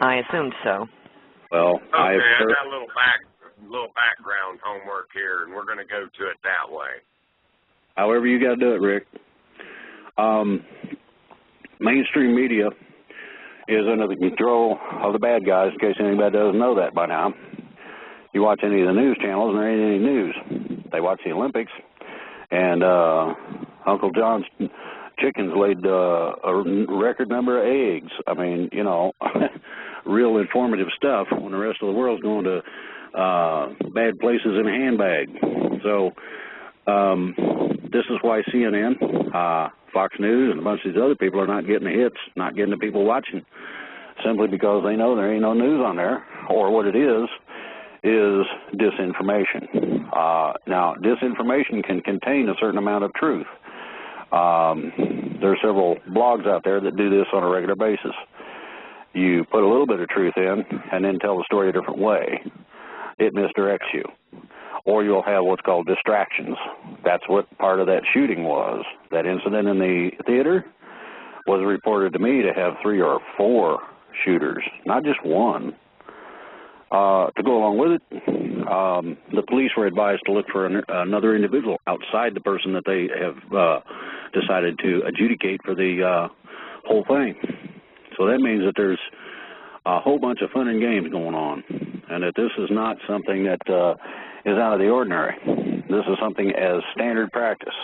I assumed so. Well, okay, I got a little background homework here, and we're going to go to it that way. However you got to do it, Rick. Mainstream media is under the control of the bad guys, in case anybody doesn't know that by now. You watch any of the news channels, and there ain't any news. They watch the Olympics, and Uncle John's chickens laid a record number of eggs. I mean, you know, real informative stuff when the rest of the world's going to bad places in a handbag. So this is why CNN, Fox News, and a bunch of these other people are not getting the hits, not getting the people watching, simply because they know there ain't no news on there, or what it is disinformation. Now, disinformation can contain a certain amount of truth. There are several blogs out there that do this on a regular basis. You put a little bit of truth in and then tell the story a different way. It misdirects you. Or you'll have what's called distractions. That's what part of that shooting was. That incident in the theater was reported to me to have 3 or 4 shooters, not just one. To go along with it, the police were advised to look for another individual outside the person that they have decided to adjudicate for the whole thing. So that means that there's a whole bunch of fun and games going on, and that this is not something that is out of the ordinary. This is something as standard practice.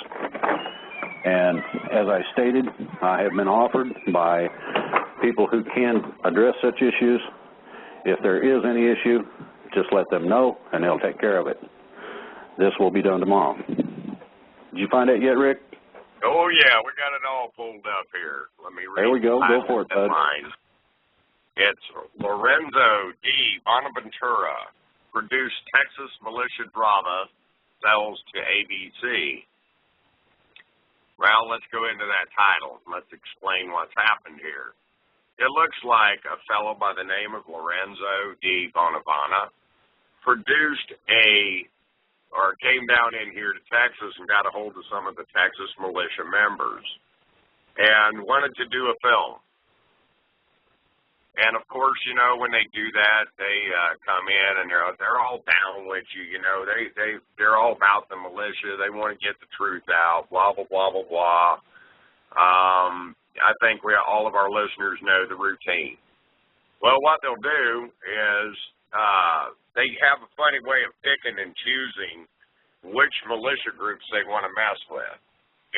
And as I stated, I have been offered by people who can address such issues. If there is any issue, just let them know, and they'll take care of it. This will be done tomorrow. Did you find that yet, Rick? Oh, yeah, we got it all pulled up here. Let me read. There we go. Go for it, bud. It's Lorenzo D. Bonaventura, produced Texas militia drama, sells to ABC. Well, let's go into that title. Let's explain what's happened here. It looks like a fellow by the name of Lorenzo D. Bonavana came down in here to Texas and got a hold of some of the Texas militia members and wanted to do a film. And of course, you know, when they do that, they come in and they're all down with you. You know, they're all about the militia. They want to get the truth out. Blah blah blah blah blah. I think all of our listeners know the routine. Well, what they'll do is they have a funny way of picking and choosing which militia groups they want to mess with.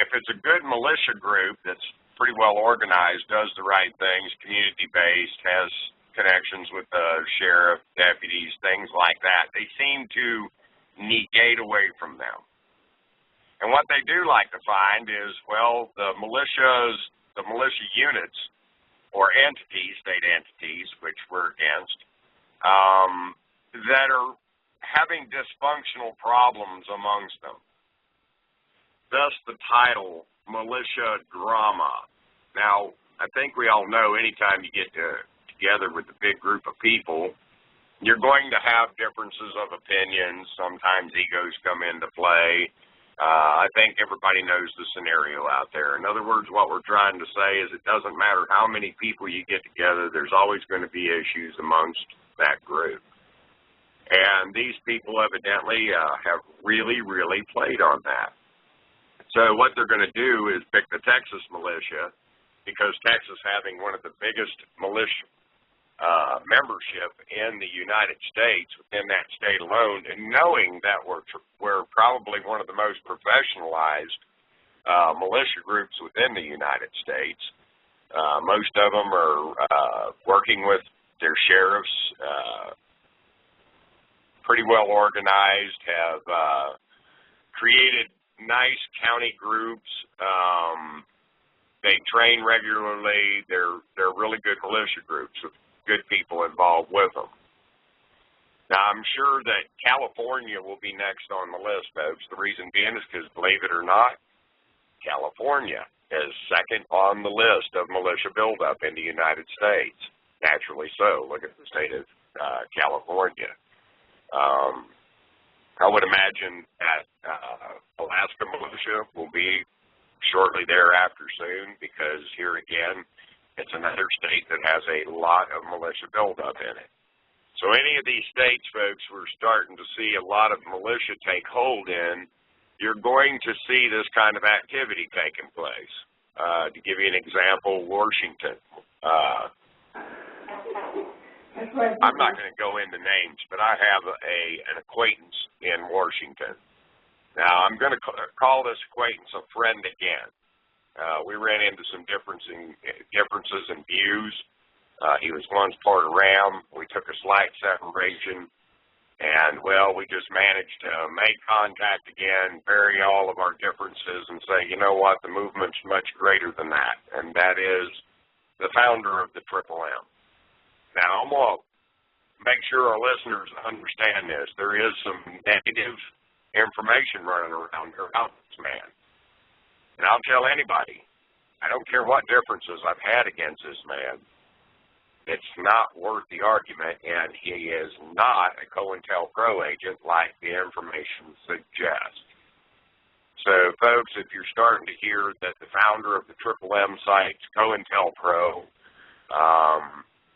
If it's a good militia group that's pretty well organized, does the right things, community-based, has connections with the sheriff, deputies, things like that, they seem to negate away from them. And what they do like to find is, well, the militia units or entities, state entities, which we're against, that are having dysfunctional problems amongst them. Thus the title, Militia Drama. Now, I think we all know anytime you get together with a big group of people, you're going to have differences of opinions. Sometimes egos come into play. I think everybody knows the scenario out there. In other words, what we're trying to say is it doesn't matter how many people you get together, there's always going to be issues amongst that group. And these people evidently have really, really played on that. So what they're going to do is pick the Texas militia, because Texas having one of the biggest militia membership in the United States, within that state alone, and knowing that we're probably one of the most professionalized militia groups within the United States. Most of them are working with their sheriffs, pretty well organized, have created nice county groups. They train regularly. They're really good militia groups with good people involved with them. Now, I'm sure that California will be next on the list, folks. The reason being is because, believe it or not, California is second on the list of militia buildup in the United States. Naturally so. Look at the state of California. I would imagine that Alaska militia will be shortly thereafter soon, because here again, it's another state that has a lot of militia buildup in it. So any of these states, folks, we're starting to see a lot of militia take hold in. You're going to see this kind of activity taking place. To give you an example, Washington. I'm not going to go into names, but I have an acquaintance in Washington. Now, I'm going to call this acquaintance a friend again. We ran into some differences in views. He was once part of RAM. We took a slight separation, and, well, we just managed to make contact again, bury all of our differences, and say, you know what, the movement's much greater than that, and that is the founder of the Triple M. Now, I'm going to make sure our listeners understand this. There is some negative information running around here about this man. And I'll tell anybody, I don't care what differences I've had against this man, it's not worth the argument, and he is not a COINTELPRO agent like the information suggests. So, folks, if you're starting to hear that the founder of the Triple M site's COINTELPRO,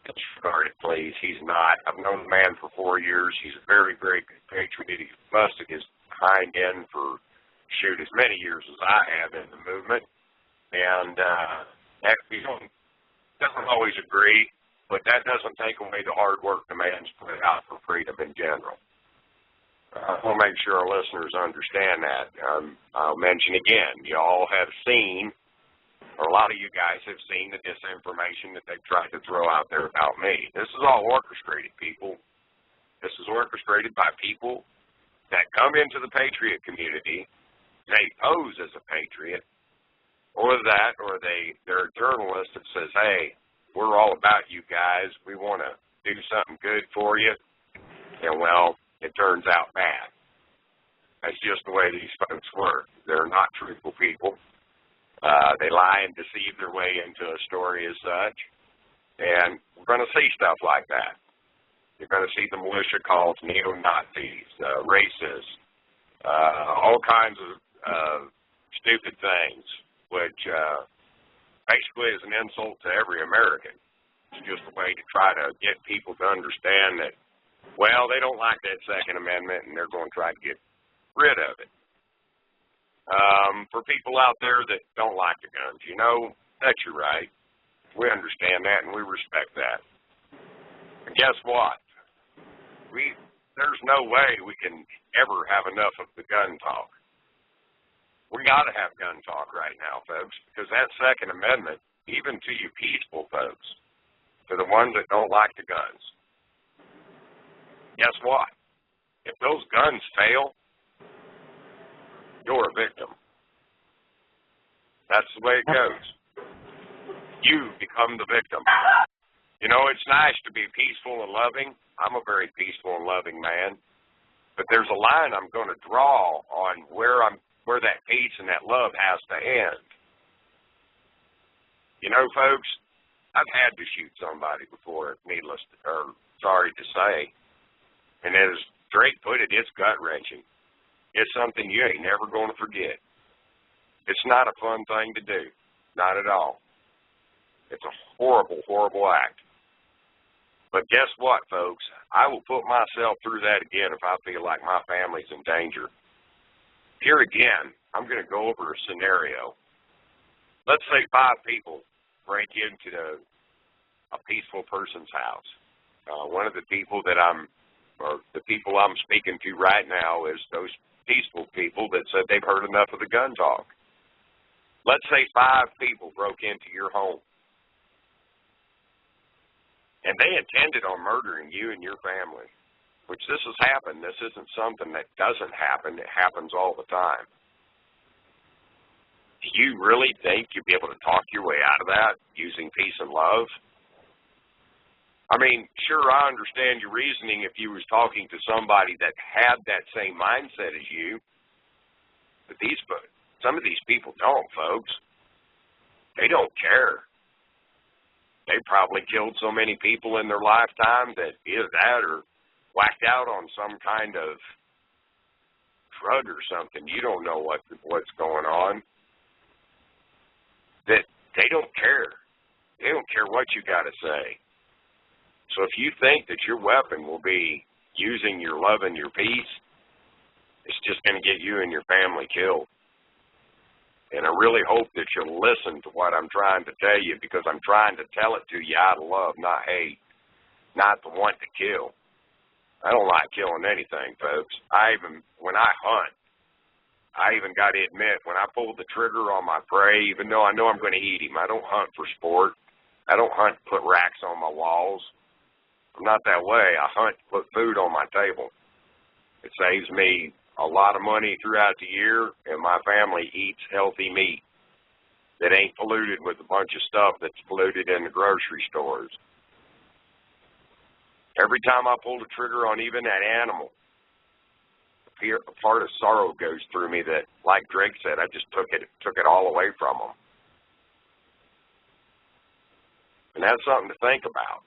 disregard it, please. He's not. I've known the man for 4 years. He's a very, very good patriot. He's busted his hind end for, shoot, as many years as I have in the movement. And heck, we doesn't always agree, but that doesn't take away the hard work the man's put out for freedom in general. I want to make sure our listeners understand that. I'll mention again, you all have seen, or a lot of you guys have seen, the disinformation that they've tried to throw out there about me. This is all orchestrated, people. This is orchestrated by people that come into the patriot community. They pose as a patriot, Or that, or they're a journalist that says, hey, we're all about you guys. We want to do something good for you. And, well, it turns out bad. That's just the way these folks work. They're not truthful people. They lie and deceive their way into a story as such. And we're going to see stuff like that. You're going to see the militia called neo-Nazis, racists, all kinds of stupid things, which basically is an insult to every American. It's just a way to try to get people to understand that, well, they don't like that Second Amendment, and they're going to try to get rid of it. For people out there that don't like the guns, you know, that's your right. We understand that, and we respect that. And guess what? There's no way we can ever have enough of the gun talk. We got to have gun talk right now, folks, because that Second Amendment, even to you peaceful folks, to the ones that don't like the guns, guess what? If those guns fail, you're a victim. That's the way it goes. You become the victim. You know, it's nice to be peaceful and loving. I'm a very peaceful and loving man. But there's a line I'm going to draw on where that peace and that love has to end. You know, folks, I've had to shoot somebody before, sorry to say. And as Drake put it, it's gut-wrenching. It's something you ain't never going to forget. It's not a fun thing to do. Not at all. It's a horrible, horrible act. But guess what, folks? I will put myself through that again if I feel like my family's in danger. Here again, I'm going to go over a scenario. Let's say 5 people break into a peaceful person's house. One of the people I'm speaking to right now is those peaceful people that said they've heard enough of the gun talk. Let's say 5 people broke into your home, and they intended on murdering you and your family, which this has happened. This isn't something that doesn't happen. It happens all the time. Do you really think you'll be able to talk your way out of that using peace and love? I mean, sure, I understand your reasoning if you was talking to somebody that had that same mindset as you, but some of these people don't, folks. They don't care. They probably killed so many people in their lifetime that either that or whacked out on some kind of drug or something. You don't know what's going on. That they don't care. They don't care what you got to say. So if you think that your weapon will be using your love and your peace, it's just going to get you and your family killed. And I really hope that you'll listen to what I'm trying to tell you, because I'm trying to tell it to you out of love, not hate, not the want to kill. I don't like killing anything, folks. When I hunt, I even got to admit, when I pull the trigger on my prey, even though I know I'm going to eat him, I don't hunt for sport. I don't hunt to put racks on my walls. I'm not that way. I hunt to put food on my table. It saves me a lot of money throughout the year, and my family eats healthy meat that ain't polluted with a bunch of stuff that's polluted in the grocery stores. Every time I pull the trigger on even that animal, a part of sorrow goes through me that, like Drake said, I just took it all away from them. And that's something to think about.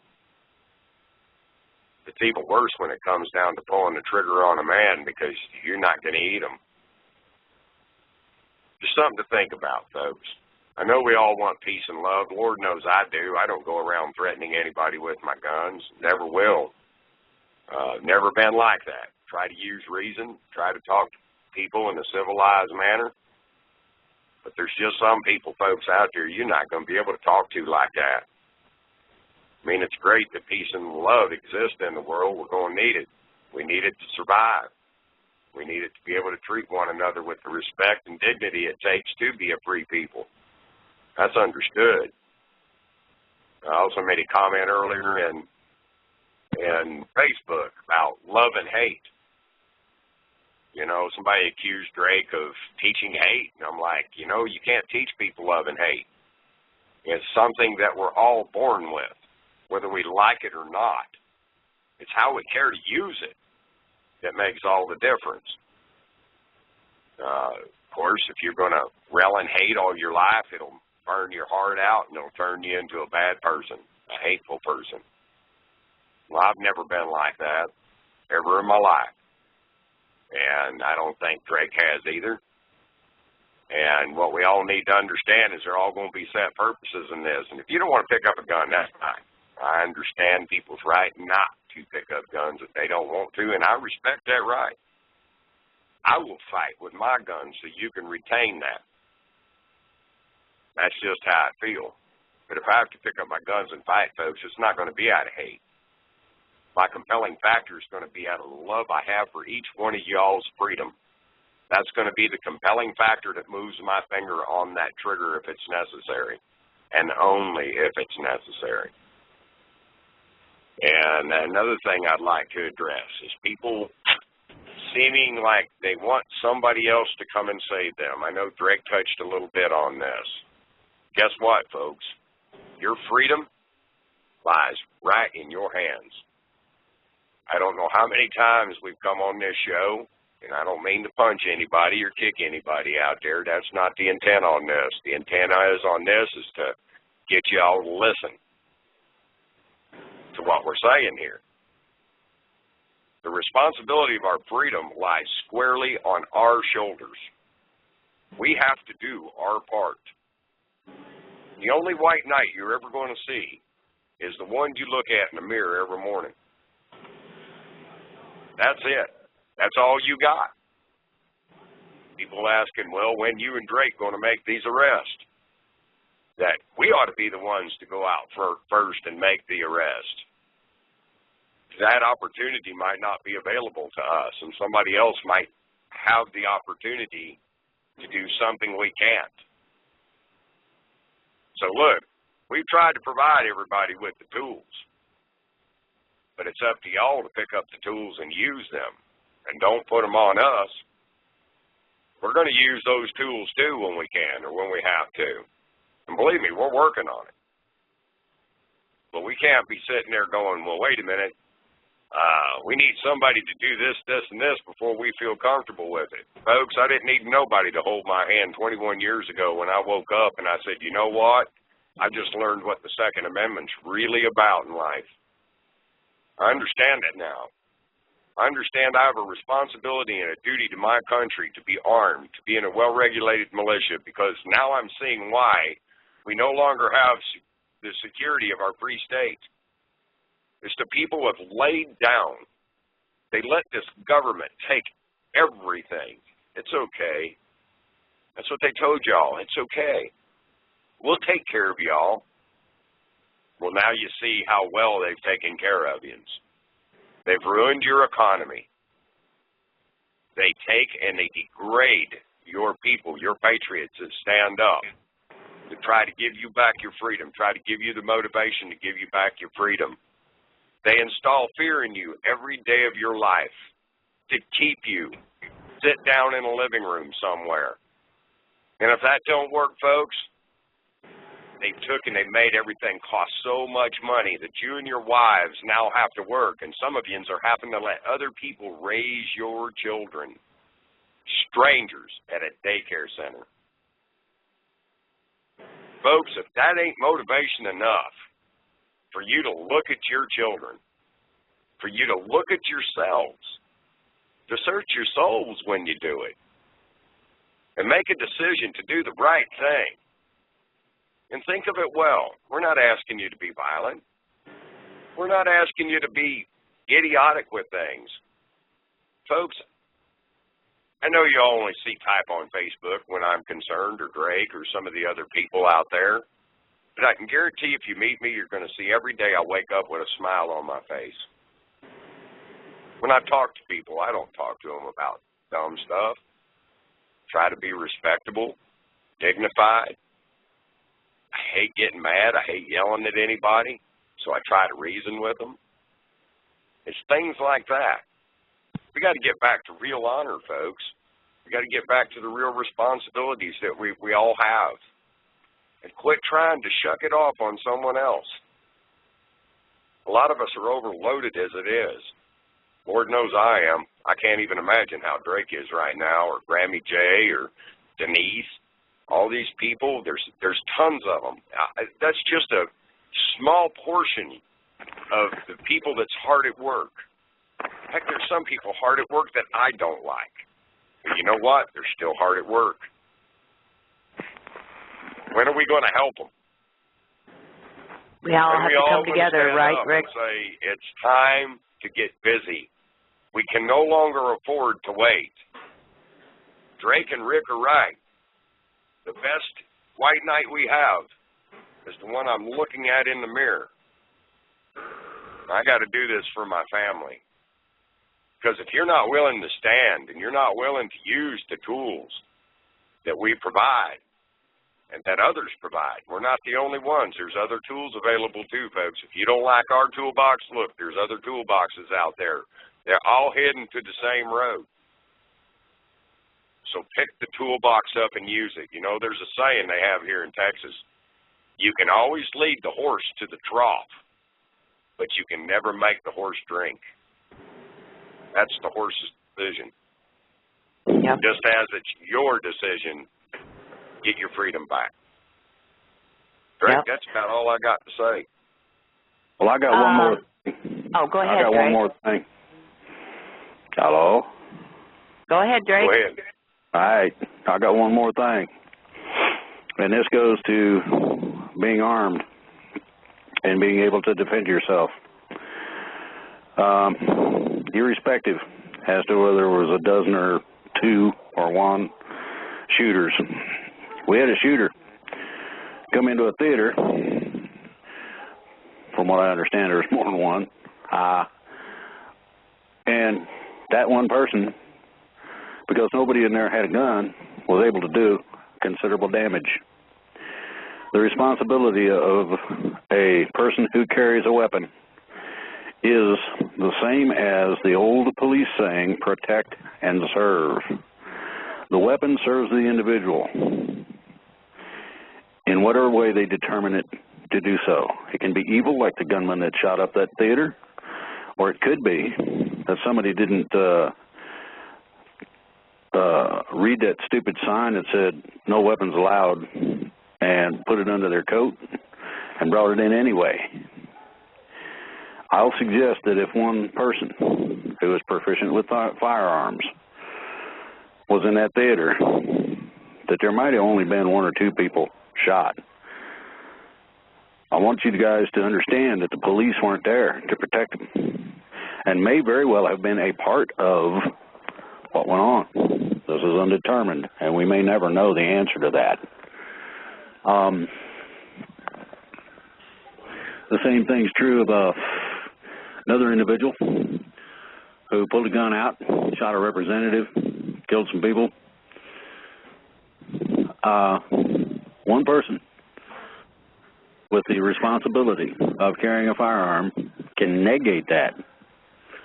It's even worse when it comes down to pulling the trigger on a man, because you're not going to eat them. Just something to think about, folks. I know we all want peace and love. Lord knows I do. I don't go around threatening anybody with my guns. Never will. Never been like that. Try to use reason. Try to talk to people in a civilized manner. But there's just some people, folks, out there you're not going to be able to talk to like that. I mean, it's great that peace and love exist in the world. We're going to need it. We need it to survive. We need it to be able to treat one another with the respect and dignity it takes to be a free people. That's understood. I also made a comment earlier in Facebook about love and hate. You know, somebody accused Drake of teaching hate, and I'm like, you know, you can't teach people love and hate. It's something that we're all born with, whether we like it or not. It's how we care to use it that makes all the difference. Of course, if you're going to rail and hate all your life, it'll burn your heart out and it'll turn you into a bad person, a hateful person. Well, I've never been like that ever in my life. And I don't think Drake has either. And what we all need to understand is there are all going to be set purposes in this. And if you don't want to pick up a gun, that's fine. I understand people's right not to pick up guns if they don't want to, and I respect that right. I will fight with my gun so you can retain that. That's just how I feel. But if I have to pick up my guns and fight, folks, it's not going to be out of hate. My compelling factor is going to be out of the love I have for each one of y'all's freedom. That's going to be the compelling factor that moves my finger on that trigger if it's necessary, and only if it's necessary. And another thing I'd like to address is people seeming like they want somebody else to come and save them. I know Drake touched a little bit on this. Guess what, folks? Your freedom lies right in your hands. I don't know how many times we've come on this show, and I don't mean to punch anybody or kick anybody out there. That's not the intent on this. The intent is on this is to get you all to listen to what we're saying here. The responsibility of our freedom lies squarely on our shoulders. We have to do our part. The only white knight you're ever going to see is the one you look at in the mirror every morning. That's it. That's all you got. People asking, well, when you and Drake going to make these arrests? That we ought to be the ones to go out first and make the arrest. That opportunity might not be available to us, and somebody else might have the opportunity to do something we can't. So look, we've tried to provide everybody with the tools, but it's up to y'all to pick up the tools and use them, and don't put them on us. We're going to use those tools too when we can or when we have to. And believe me, we're working on it. But we can't be sitting there going, well, wait a minute, we need somebody to do this, this, and this before we feel comfortable with it. Folks, I didn't need nobody to hold my hand 21 years ago when I woke up and I said, you know what? I just learned what the Second Amendment's really about in life. I understand it now. I understand I have a responsibility and a duty to my country to be armed, to be in a well-regulated militia, because now I'm seeing why we no longer have the security of our free state. It's the people who have laid down. They let this government take everything. It's okay. That's what they told y'all. It's okay. We'll take care of y'all. Well, now you see how well they've taken care of you. They've ruined your economy. They take and they degrade your people, your patriots that stand up to try to give you back your freedom, try to give you the motivation to give you back your freedom. They install fear in you every day of your life to keep you sit down in a living room somewhere. And if that don't work, folks, they took and they made everything cost so much money that you and your wives now have to work, and some of you are having to let other people raise your children, strangers at a daycare center. Folks, if that ain't motivation enough for you to look at your children, for you to look at yourselves, to search your souls when you do it, and make a decision to do the right thing. And think of it well. We're not asking you to be violent. We're not asking you to be idiotic with things. Folks, I know you all only see type on Facebook when I'm concerned, or Drake, or some of the other people out there. But I can guarantee if you meet me, you're going to see every day I wake up with a smile on my face. When I talk to people, I don't talk to them about dumb stuff. Try to be respectable, dignified. I hate getting mad. I hate yelling at anybody, so I try to reason with them. It's things like that. We got to get back to real honor, folks. We got to get back to the real responsibilities that we all have, and quit trying to shuck it off on someone else. A lot of us are overloaded as it is. Lord knows I am. I can't even imagine how Drake is right now, or Grammy J, or Denise. All these people, there's tons of them. That's just a small portion of the people that's hard at work. Heck, there's some people hard at work that I don't like. But you know what? They're still hard at work. When are we going to help them? We all have to come together, right, Rick? And say, it's time to get busy. We can no longer afford to wait. Drake and Rick are right. The best white knight we have is the one I'm looking at in the mirror. I got to do this for my family. Because if you're not willing to stand and you're not willing to use the tools that we provide and that others provide, we're not the only ones. There's other tools available too, folks. If you don't like our toolbox, look, there's other toolboxes out there. They're all heading to the same road. So pick the toolbox up and use it. You know, there's a saying they have here in Texas. You can always lead the horse to the trough, but you can never make the horse drink. That's the horse's decision. Yep. Just as it's your decision, get your freedom back. Drake, That's about all I got to say. Well, I got one more. Oh, go ahead, I got Drake. one more thing. Hello? Go ahead, Drake. Go ahead. All right. I got one more thing. And this goes to being armed and being able to defend yourself. Irrespective as to whether it was a dozen or two or one shooters. We had a shooter come into a theater. From what I understand, there's more than one. And that one person, because nobody in there had a gun, was able to do considerable damage. The responsibility of a person who carries a weapon is the same as the old police saying, protect and serve. The weapon serves the individual in whatever way they determine it to do so. It can be evil, like the gunman that shot up that theater, or it could be that somebody didn't read that stupid sign that said no weapons allowed and put it under their coat and brought it in anyway. I'll suggest that if one person who is proficient with firearms was in that theater, that there might have only been one or two people shot. I want you guys to understand that the police weren't there to protect them and may very well have been a part of what went on. This is undetermined, and we may never know the answer to that. The same thing's true of another individual who pulled a gun out, shot a representative, killed some people. One person with the responsibility of carrying a firearm can negate that.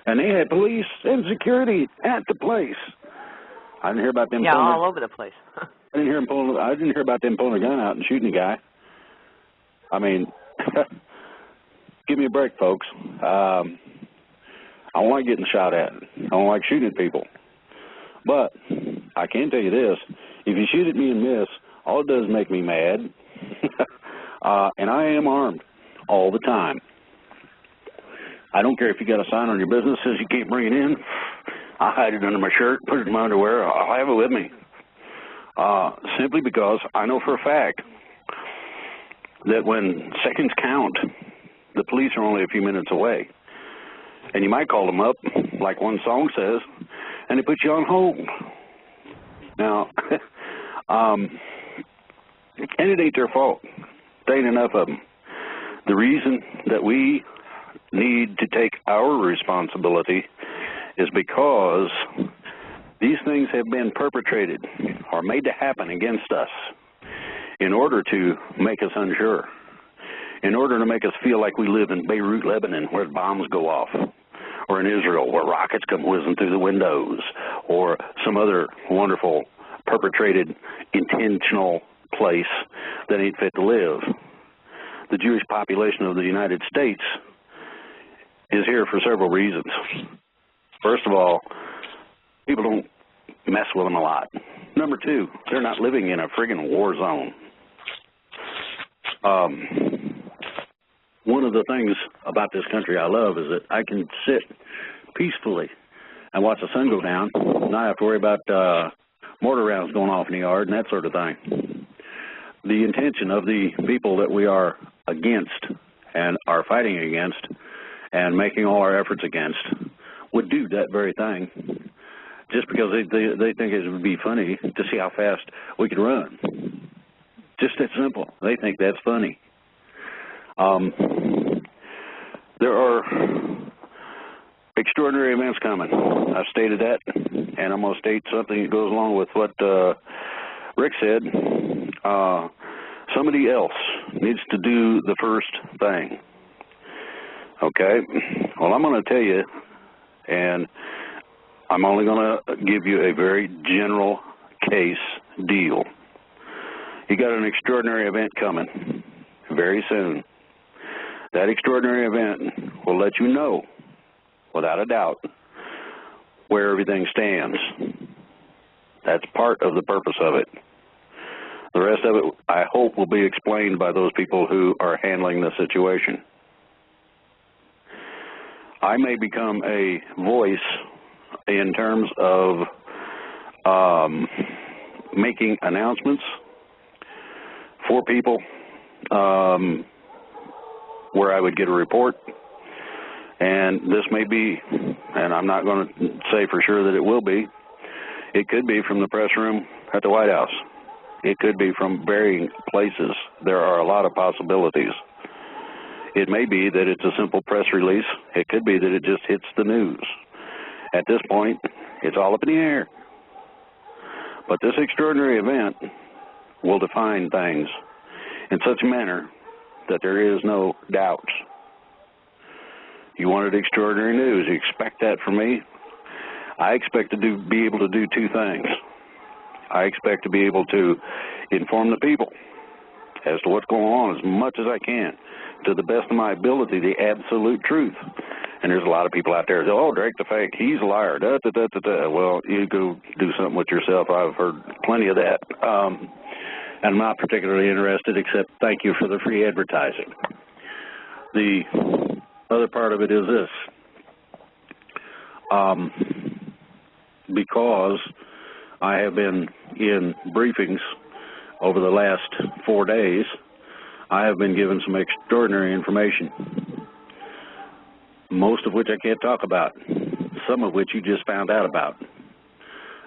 And they had police and security at the place. I didn't hear about them. Yeah, all over the place. I didn't hear about them pulling a gun out and shooting a guy. I mean, give me a break, folks. I don't like getting shot at. I don't like shooting at people. But I can tell you this: if you shoot at me and miss, all it does is make me mad. And I am armed all the time. I don't care if you got a sign on your business that says you can't bring it in. I hide it under my shirt, put it in my underwear. I'll have it with me. Simply because I know for a fact that when seconds count, the police are only a few minutes away. And you might call them up, like one song says, and they put you on hold. Now, and it ain't their fault. There ain't enough of them. The reason that we need to take our responsibility is because these things have been perpetrated or made to happen against us in order to make us unsure, in order to make us feel like we live in Beirut, Lebanon, where the bombs go off, or in Israel where rockets come whizzing through the windows, or some other wonderful perpetrated intentional place that ain't fit to live. The Jewish population of the United States is here for several reasons. First of all, people don't mess with them a lot. Number two, they're not living in a friggin' war zone. One of the things about this country I love is that I can sit peacefully and watch the sun go down, and I have to worry about mortar rounds going off in the yard and that sort of thing. The intention of the people that we are against and are fighting against and making all our efforts against would do that very thing just because they think it would be funny to see how fast we could run. Just that simple. They think that's funny. There are extraordinary events coming. I've stated that, and I'm going to state something that goes along with what Rick said. Somebody else needs to do the first thing. Okay? Well, I'm going to tell you, and I'm only going to give you a very general case deal. You got an extraordinary event coming very soon. That extraordinary event will let you know, without a doubt, where everything stands. That's part of the purpose of it. The rest of it, I hope, will be explained by those people who are handling the situation. I may become a voice in terms of making announcements for people where I would get a report. And this may be, and I'm not going to say for sure that it will be, it could be from the press room at the White House. It could be from varying places. There are a lot of possibilities. It may be that it's a simple press release. It could be that it just hits the news. At this point, it's all up in the air. But this extraordinary event will define things in such a manner that there is no doubt. You wanted extraordinary news. You expect that from me. I expect to be able to do two things. I expect to be able to inform the people as to what's going on as much as I can, to the best of my ability, the absolute truth. And there's a lot of people out there that say, oh, Drake the fake, he's a liar, da, da, da, da, da. Well, you go do something with yourself. I've heard plenty of that. And I'm not particularly interested, except thank you for the free advertising. The other part of it is this. Because I have been in briefings over the last 4 days, I have been given some extraordinary information, most of which I can't talk about, some of which you just found out about.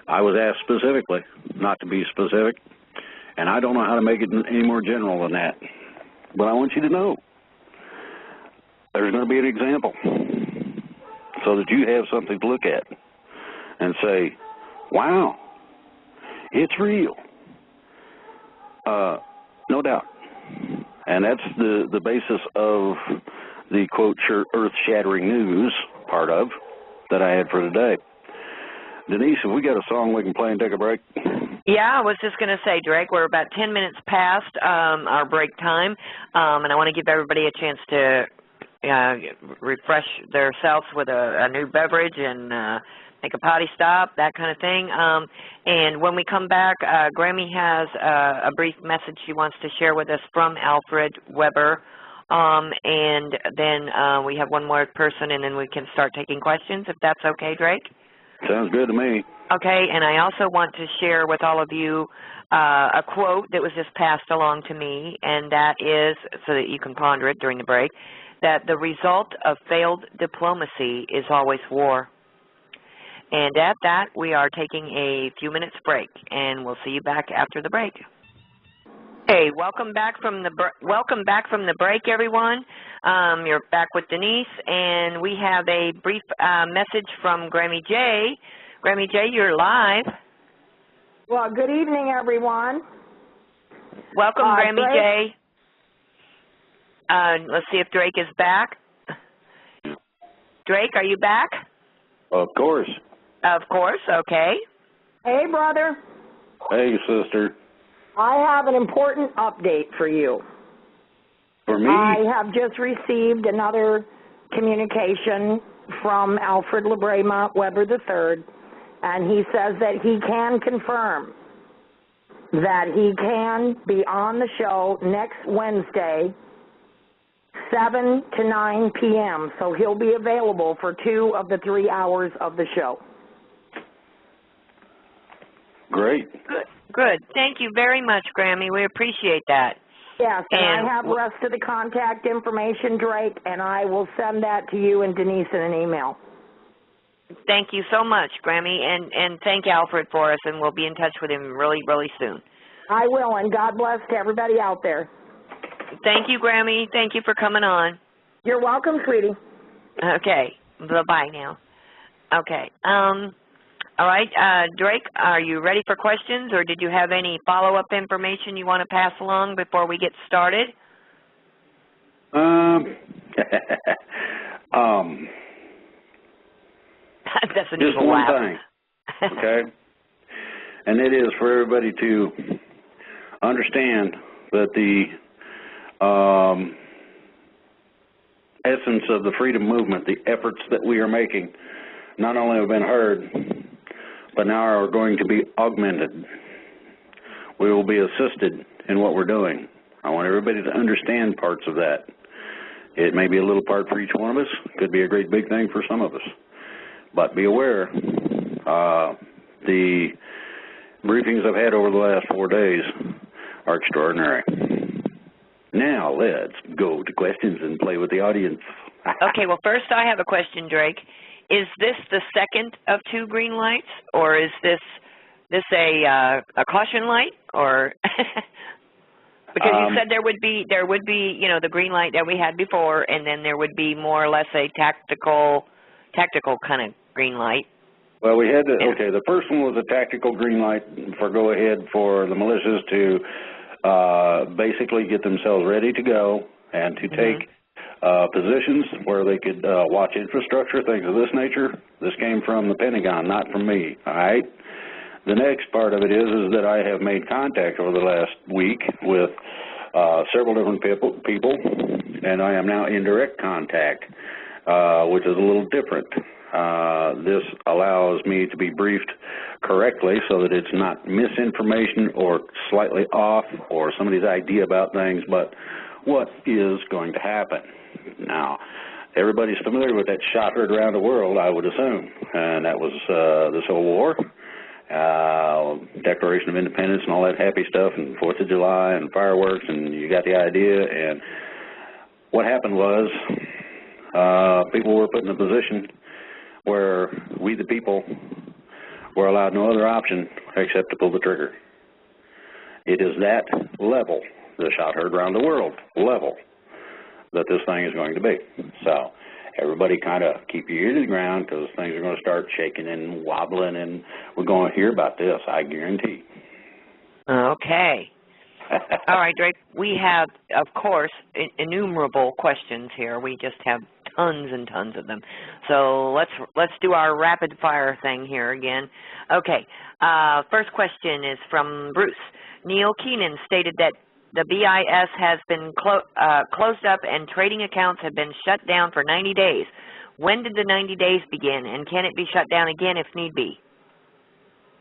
I was asked specifically not to be specific, and I don't know how to make it any more general than that. But I want you to know there's going to be an example so that you have something to look at and say, wow, it's real. No doubt. And that's the basis of the, quote, earth-shattering news part of that I had for today. Denise, have we got a song we can play and take a break? Yeah, I was just going to say, Drake, we're about 10 minutes past our break time, and I want to give everybody a chance to refresh themselves with a new beverage and make a potty stop, that kind of thing. And when we come back, Grammy has a brief message she wants to share with us from Alfred Weber. And then we have one more person, and then we can start taking questions, if that's okay, Drake? Sounds good to me. Okay, and I also want to share with all of you a quote that was just passed along to me, and that is, so that you can ponder it during the break, that the result of failed diplomacy is always war. And at that, we are taking a few minutes break, and we'll see you back after the break. Hey, welcome back from the break, everyone. You're back with Denise, and we have a brief message from Grammy J. Grammy J, you're live. Well, good evening, everyone. Welcome, Grammy Drake. J. Let's see if Drake is back. Drake, are you back? Of course. Of course, okay. Hey, brother. Hey, sister. I have an important update for you. For me? I have just received another communication from Alfred LaBrema Weber III, and he says that he can confirm that he can be on the show next Wednesday, 7 to 9 p.m., so he'll be available for 2 of the 3 hours of the show. Great. Good. Thank you very much, Grammy. We appreciate that. Yes, and And I have the rest of the contact information, Drake, and I will send that to you and Denise in an email. thank you so much, Grammy, and thank Alfred for us, and we'll be in touch with him really, really soon. I will, and God bless to everybody out there. Thank you, Grammy. Thank you for coming on. You're welcome, sweetie. Okay. Bye-bye now. Okay. All right. Drake, are you ready for questions, or did you have any follow-up information you want to pass along before we get started? That's a just little one loud. thing, okay? And it is for everybody to understand that the essence of the freedom movement, the efforts that we are making, not only have been heard, but now are going to be augmented. We will be assisted in what we're doing. I want everybody to understand parts of that. It may be a little part for each one of us. It could be a great big thing for some of us. But be aware, the briefings I've had over the last 4 days are extraordinary. Now let's go to questions and play with the audience. Okay, well, first I have a question, Drake. Is this the second of 2 green lights, or is this a caution light, or because you said there would be the green light that we had before, and then there would be more or less a tactical kind of green light. Well, we had okay, the first one was a tactical green light for go ahead for the militias to basically get themselves ready to go and to take positions where they could watch infrastructure, things of this nature. This came from the Pentagon, not from me, all right? The next part of it is that I have made contact over the last week with several different people, and I am now in direct contact, which is a little different. This allows me to be briefed correctly so that it's not misinformation or slightly off or somebody's idea about things, but what is going to happen. Now, everybody's familiar with that shot heard around the world, I would assume, and that was the Civil War, Declaration of Independence and all that happy stuff, and 4th of July and fireworks, and you got the idea. And what happened was people were put in a position where we, the people, were allowed no other option except to pull the trigger. It is that level, the shot heard around the world level, that this thing is going to be. So everybody kind of keep your ear to the ground, because things are going to start shaking and wobbling, and we're going to hear about this, I guarantee. Okay. All right, Drake, we have, of course, innumerable questions here. We just have tons and tons of them. So let's do our rapid fire thing here again. Okay. First question is from Bruce. Neil Keenan stated that the BIS has been closed up and trading accounts have been shut down for 90 days. When did the 90 days begin, and can it be shut down again if need be?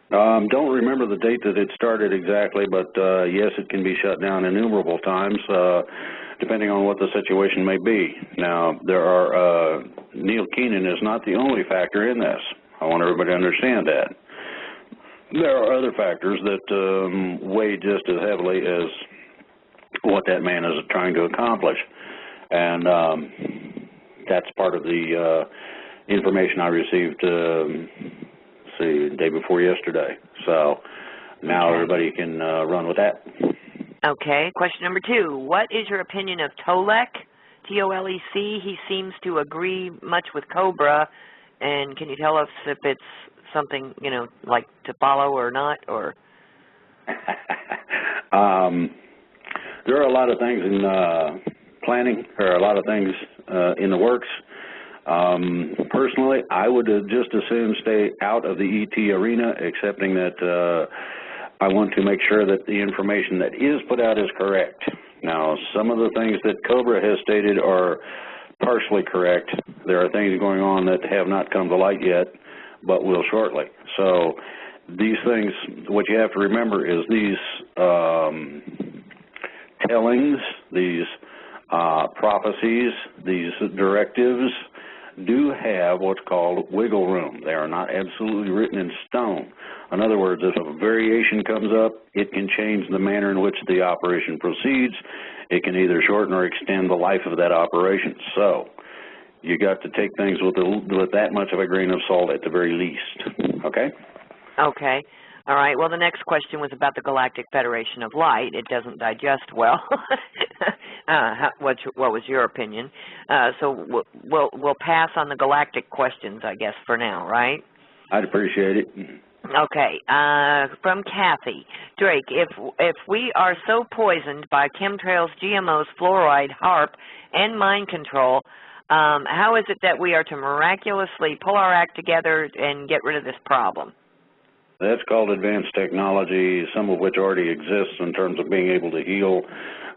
Don't remember the date that it started exactly, but yes, it can be shut down innumerable times, depending on what the situation may be. Now, there are Neil Keenan is not the only factor in this. I want everybody to understand that. There are other factors that weigh just as heavily as what that man is trying to accomplish, and that's part of the information I received the day before yesterday. So now everybody can run with that. Okay. Question number 2. What is your opinion of Tolec, T-O-L-E-C? He seems to agree much with Cobra, and can you tell us if it's something, like to follow or not, or? There are a lot of things in planning. There are a lot of things in the works. Personally, I would just as soon stay out of the ET arena, excepting that I want to make sure that the information that is put out is correct. Now, some of the things that Cobra has stated are partially correct. There are things going on that have not come to light yet, but will shortly. So these things, what you have to remember is these tellings, these prophecies, these directives do have what's called wiggle room. They are not absolutely written in stone. In other words, if a variation comes up, it can change the manner in which the operation proceeds. It can either shorten or extend the life of that operation. So you got to take things with that much of a grain of salt at the very least. Okay? Okay. All right. Well, the next question was about the Galactic Federation of Light. It doesn't digest well. What was your opinion? So we'll pass on the galactic questions, I guess, for now, right? I'd appreciate it. Okay. From Kathy. Drake, if we are so poisoned by chemtrails, GMOs, fluoride, HARP, and mind control, how is it that we are to miraculously pull our act together and get rid of this problem? That's called advanced technology, some of which already exists in terms of being able to heal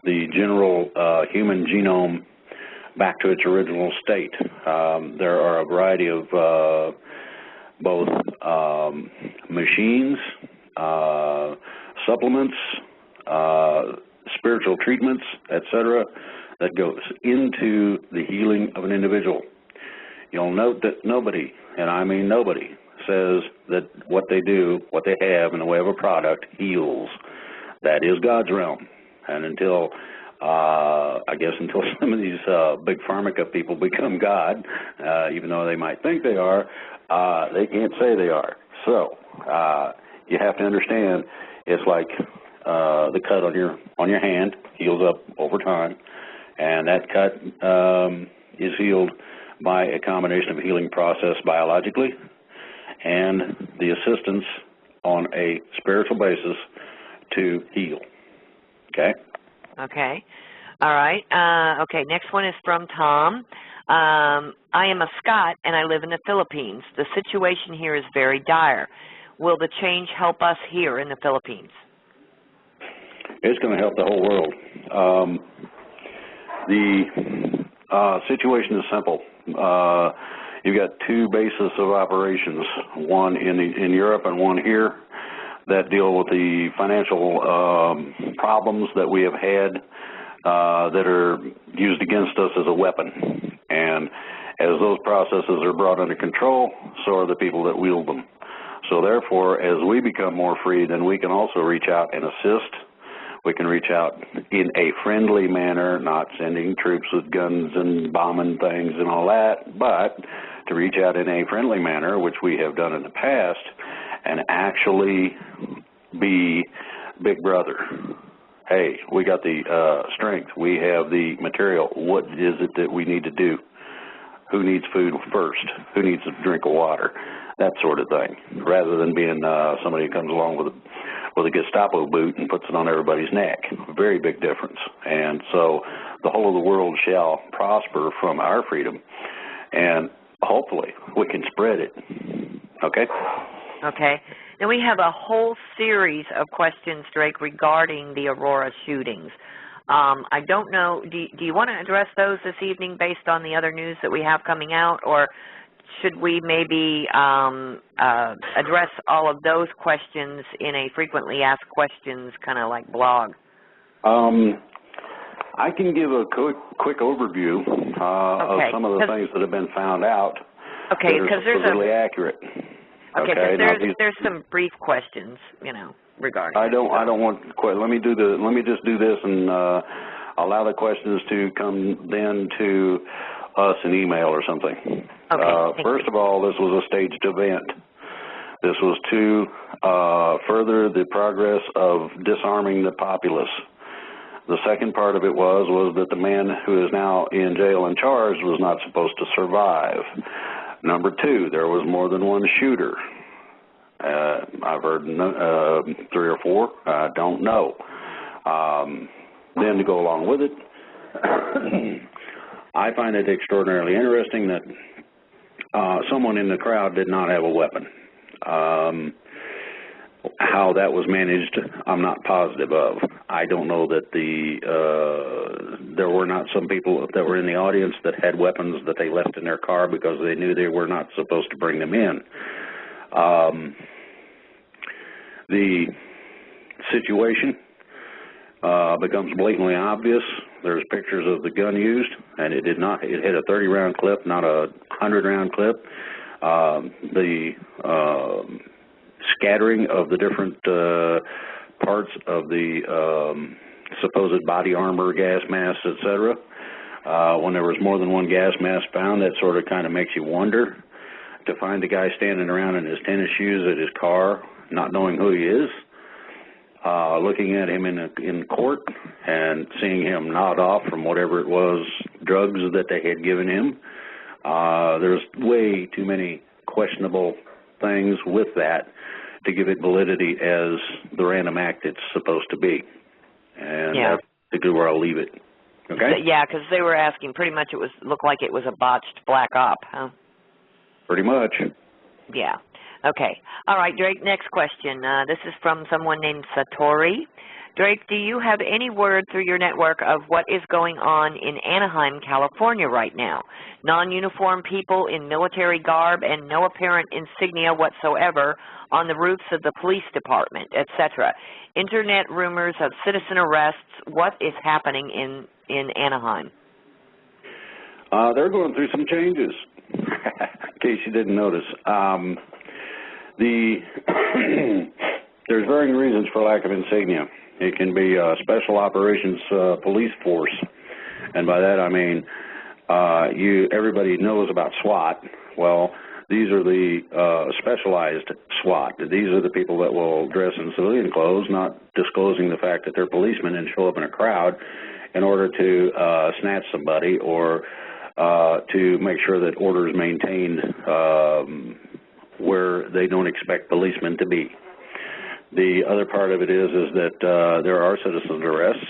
the general human genome back to its original state. There are a variety of both machines, supplements, spiritual treatments, etc., that goes into the healing of an individual. You'll note that nobody, and I mean nobody, says that what they do, what they have in the way of a product heals. That is God's realm. And until, I guess until some of these big pharmaca people become God, even though they might think they are, they can't say they are. So you have to understand it's like the cut on your hand heals up over time, and that cut is healed by a combination of healing process biologically and the assistance on a spiritual basis to heal. Okay? Okay. All right. Okay, next one is from Tom. I am a Scot, and I live in the Philippines. The situation here is very dire. Will the change help us here in the Philippines? It's going to help the whole world. The situation is simple. You've got two bases of operations, one in Europe and one here, that deal with the financial problems that we have had that are used against us as a weapon. And as those processes are brought under control, so are the people that wield them. So therefore, as we become more free, then we can also reach out and assist. We can reach out in a friendly manner, not sending troops with guns and bombing things and all that, but to reach out in a friendly manner, which we have done in the past, and actually be big brother. Hey, we got the strength. We have the material. What is it that we need to do? Who needs food first? Who needs a drink of water? That sort of thing, rather than being somebody who comes along with a Gestapo boot and puts it on everybody's neck. Very big difference. And so the whole of the world shall prosper from our freedom, and hopefully we can spread it. Okay? Okay. Now we have a whole series of questions, Drake, regarding the Aurora shootings. I don't know, do you want to address those this evening based on the other news that we have coming out, or should we maybe address all of those questions in a frequently asked questions kind of like blog? I can give a quick overview of some of the things that have been found out. Okay, because there's really accurate. Okay, because there's some brief questions, you know, regarding. I don't want. Let me just do this and allow the questions to come then to us in email or something. Okay. First of all, this was a staged event. This was to further the progress of disarming the populace. The second part of it was that the man who is now in jail and charged was not supposed to survive. Number two, there was more than one shooter. I've heard 3 or 4. I don't know. Then to go along with it, I find it extraordinarily interesting that someone in the crowd did not have a weapon. How that was managed, I'm not positive of. I don't know that there were not some people that were in the audience that had weapons that they left in their car because they knew they were not supposed to bring them in. The situation becomes blatantly obvious. There's pictures of the gun used, and it hit a 30-round clip, not a 100-round clip. The scattering of the different parts of the supposed body armor, gas masks, etc. When there was more than one gas mask found, that sort of kind of makes you wonder. To find the guy standing around in his tennis shoes at his car, not knowing who he is, looking at him in court and seeing him nod off from whatever it was, drugs that they had given him. There's way too many questionable things with that to give it validity as the random act it's supposed to be. And that's basically where I'll leave it. Okay? Yeah, because they were asking, pretty much looked like it was a botched black op, huh? Pretty much. Yeah. Okay. All right, Drake, next question. This is from someone named Satori. Drake, do you have any word through your network of what is going on in Anaheim, California right now? Non-uniformed people in military garb and no apparent insignia whatsoever on the roofs of the police department, etc. Internet rumors of citizen arrests. What is happening in Anaheim? They're going through some changes, in case you didn't notice. There's varying reasons for lack of insignia. It can be Special Operations Police Force, and by that I mean everybody knows about SWAT. Well, these are the specialized SWAT. These are the people that will dress in civilian clothes, not disclosing the fact that they're policemen and show up in a crowd in order to snatch somebody or to make sure that order is maintained where they don't expect policemen to be. The other part of it is that there are citizen arrests.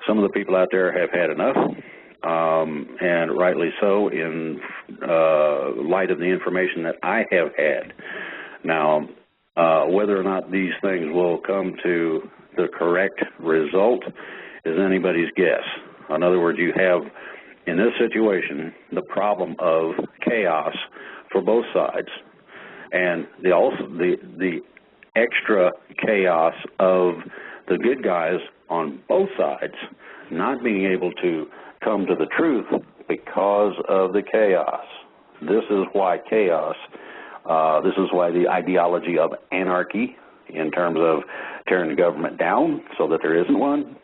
Some of the people out there have had enough, and rightly so in light of the information that I have had. Now, whether or not these things will come to the correct result is anybody's guess. In other words, you have, in this situation, the problem of chaos for both sides, and the extra chaos of the good guys on both sides not being able to come to the truth because of the chaos. This is why chaos, this is why the ideology of anarchy in terms of tearing the government down so that there isn't one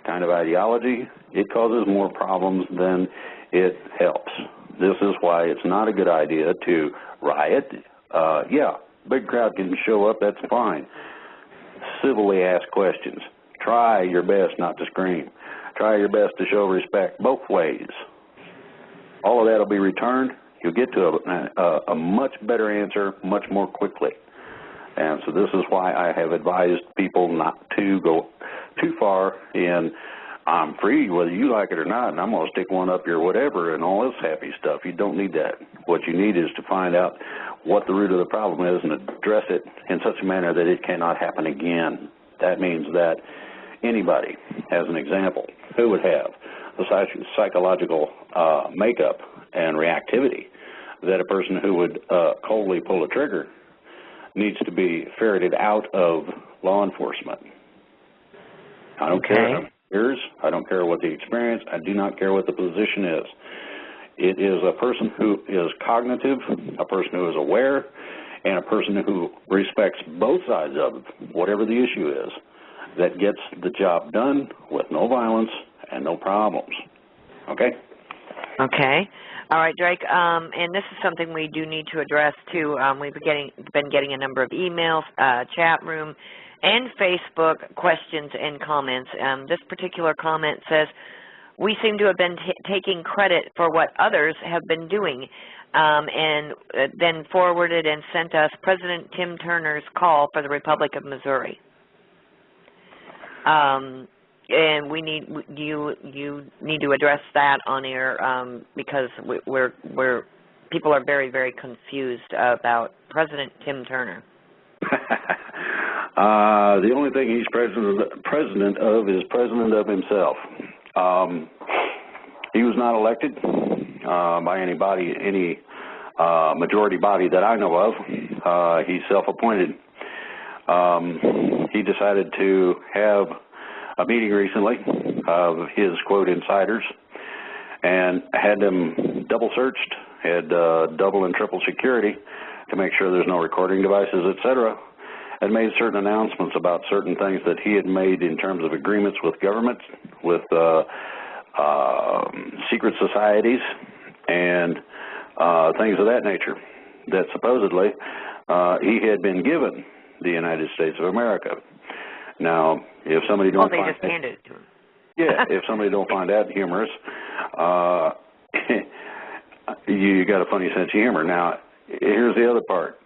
kind of ideology, it causes more problems than it helps. This is why it's not a good idea to riot. Yeah, big crowd can show up, that's fine. Civilly ask questions. Try your best not to scream. Try your best to show respect both ways. All of that will be returned. You'll get to a much better answer much more quickly. And so this is why I have advised people not to go too far in, I'm free whether you like it or not, and I'm going to stick one up your whatever and all this happy stuff. You don't need that. What you need is to find out what the root of the problem is and address it in such a manner that it cannot happen again. That means that anybody, as an example, who would have the psychological makeup and reactivity that a person who would coldly pull a trigger needs to be ferreted out of law enforcement. I don't care. I don't care what the experience. I do not care what the position is. It is a person who is cognitive, a person who is aware, and a person who respects both sides of whatever the issue is that gets the job done with no violence and no problems. Okay? Okay. All right, Drake, and this is something we do need to address, too. We've been getting a number of emails, chat room, and Facebook questions and comments. This particular comment says, we seem to have been taking credit for what others have been doing, and then forwarded and sent us President Tim Turner's call for the Republic of Missouri. And we need you need to address that on air because we're people are very, very confused about President Tim Turner. The only thing he's president of is president of himself. He was not elected by anybody, any majority body that I know of. He's self-appointed. He decided to have a meeting recently of his, quote, insiders, and had them double searched, had double and triple security to make sure there's no recording devices, etc., and made certain announcements about certain things that he had made in terms of agreements with governments, with secret societies, and things of that nature, that supposedly he had been given the United States of America. Now, if somebody don't they just handed it to him. Yeah, if somebody don't find that humorous, you got a funny sense of humor. Now, here's the other part.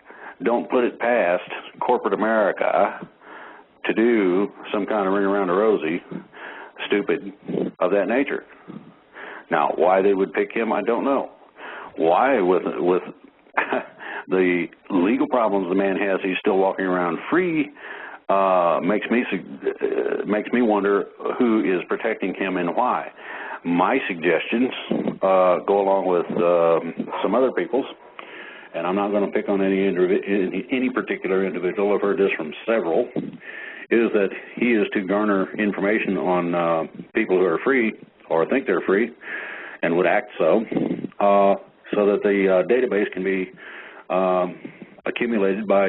Don't put it past corporate America to do some kind of ring around the rosy, stupid of that nature. Now, why they would pick him, I don't know. Why, with the legal problems the man has, he's still walking around free. Makes me wonder who is protecting him and why. My suggestions go along with some other people's, and I'm not going to pick on any particular individual. I've heard this from several, is that he is to garner information on people who are free or think they're free and would act so that the database can be accumulated by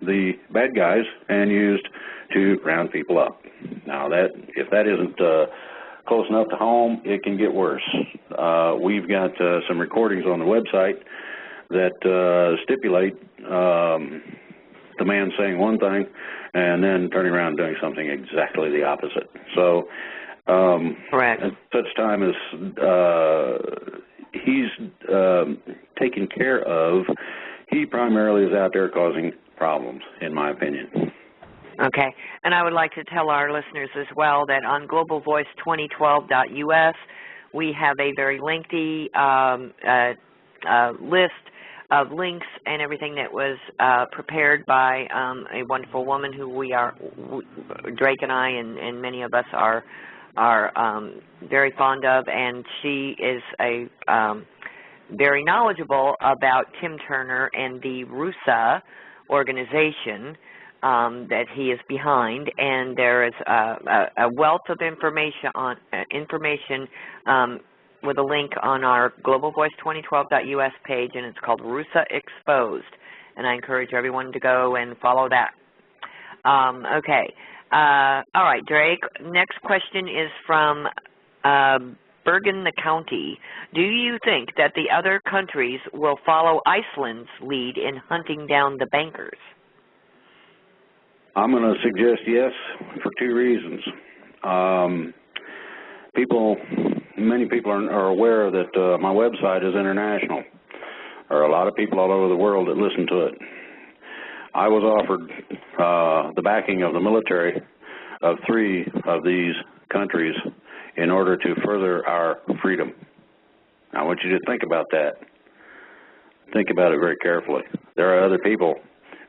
the bad guys and used to round people up. Now, if that isn't close enough to home, it can get worse. We've got some recordings on the website that stipulate the man saying one thing and then turning around and doing something exactly the opposite. So correct. At such time as he's taken care of, he primarily is out there causing problems, in my opinion. Okay, and I would like to tell our listeners as well that on globalvoice2012.us we have a very lengthy list of links and everything that was prepared by a wonderful woman who Drake and I and many of us are very fond of, and she is very knowledgeable about Tim Turner and the RUSA organization that he is behind, and there is a wealth of information with a link on our globalvoice2012.us page, and it's called RUSA Exposed, and I encourage everyone to go and follow that. Okay. All right, Drake, next question is from Bergen the County. Do you think that the other countries will follow Iceland's lead in hunting down the bankers? I'm going to suggest yes for two reasons. Many people are aware that my website is international. There are a lot of people all over the world that listen to it. I was offered the backing of the military of 3 of these countries in order to further our freedom. I want you to think about that. Think about it very carefully. There are other people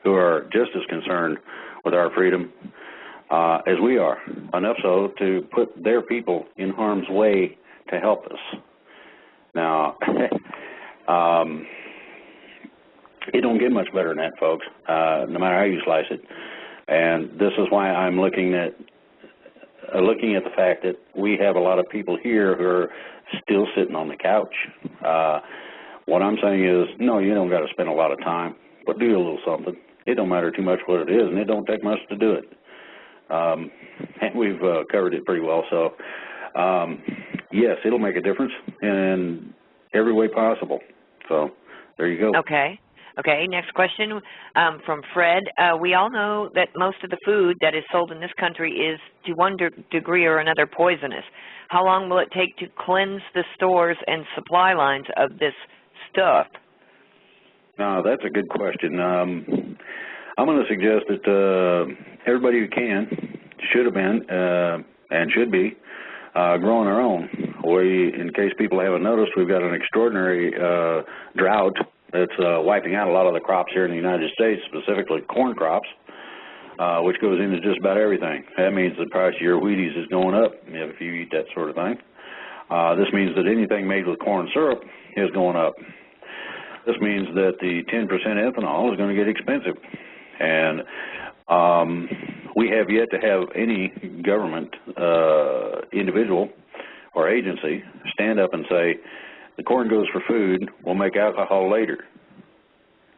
who are just as concerned with our freedom as we are, enough so to put their people in harm's way to help us. Now, it don't get much better than that, folks, no matter how you slice it. And this is why I'm looking at the fact that we have a lot of people here who are still sitting on the couch. What I'm saying is, no, you don't got to spend a lot of time, but do a little something. It don't matter too much what it is, and it don't take much to do it. And we've covered it pretty well. So, yes, it'll make a difference in every way possible. So, there you go. Okay. Okay, next question from Fred. We all know that most of the food that is sold in this country is, to one degree or another, poisonous. How long will it take to cleanse the stores and supply lines of this stuff? That's a good question. I'm going to suggest that everybody who can should have been and should be growing our own. in case people haven't noticed, we've got an extraordinary drought that's wiping out a lot of the crops here in the United States, specifically corn crops, which goes into just about everything. That means the price of your Wheaties is going up if you eat that sort of thing. This means that anything made with corn syrup is going up. This means that the 10% ethanol is going to get expensive. And we have yet to have any government, individual, or agency stand up and say, the corn goes for food, we'll make alcohol later.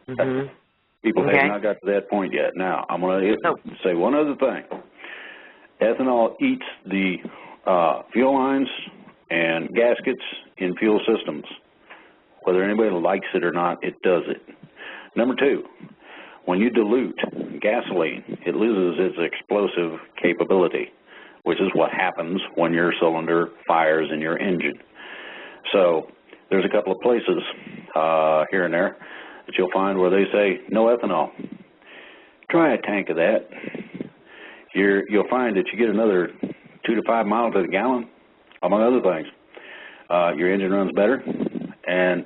Mm-hmm. People have not got to that point yet. Now, I'm going to say one other thing. Ethanol eats the fuel lines and gaskets in fuel systems. Whether anybody likes it or not, it does it. Number two, when you dilute gasoline, it loses its explosive capability, which is what happens when your cylinder fires in your engine. So there's a couple of places here and there that you'll find where they say no ethanol. Try a tank of that. You'll find that you get another 2 to 5 miles to the gallon, among other things. Your engine runs better, and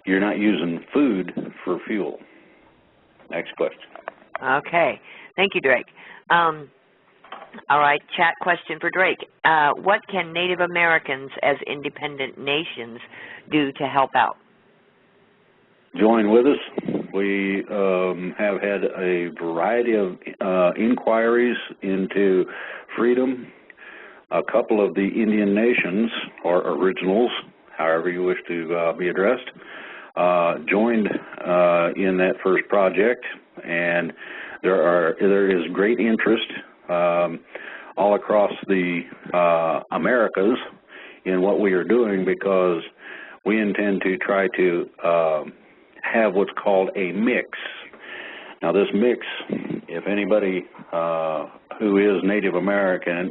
you're not using food for fuel. Next question. Okay. Thank you, Drake. All right, chat question for Drake. What can Native Americans as independent nations do to help out? Join with us. We have had a variety of inquiries into freedom. A couple of the Indian nations, or originals, however you wish to be addressed, joined in that first project, and there is great interest all across the Americas in what we are doing, because we intend to try to have what's called a mix. Now this mix, if anybody who is Native American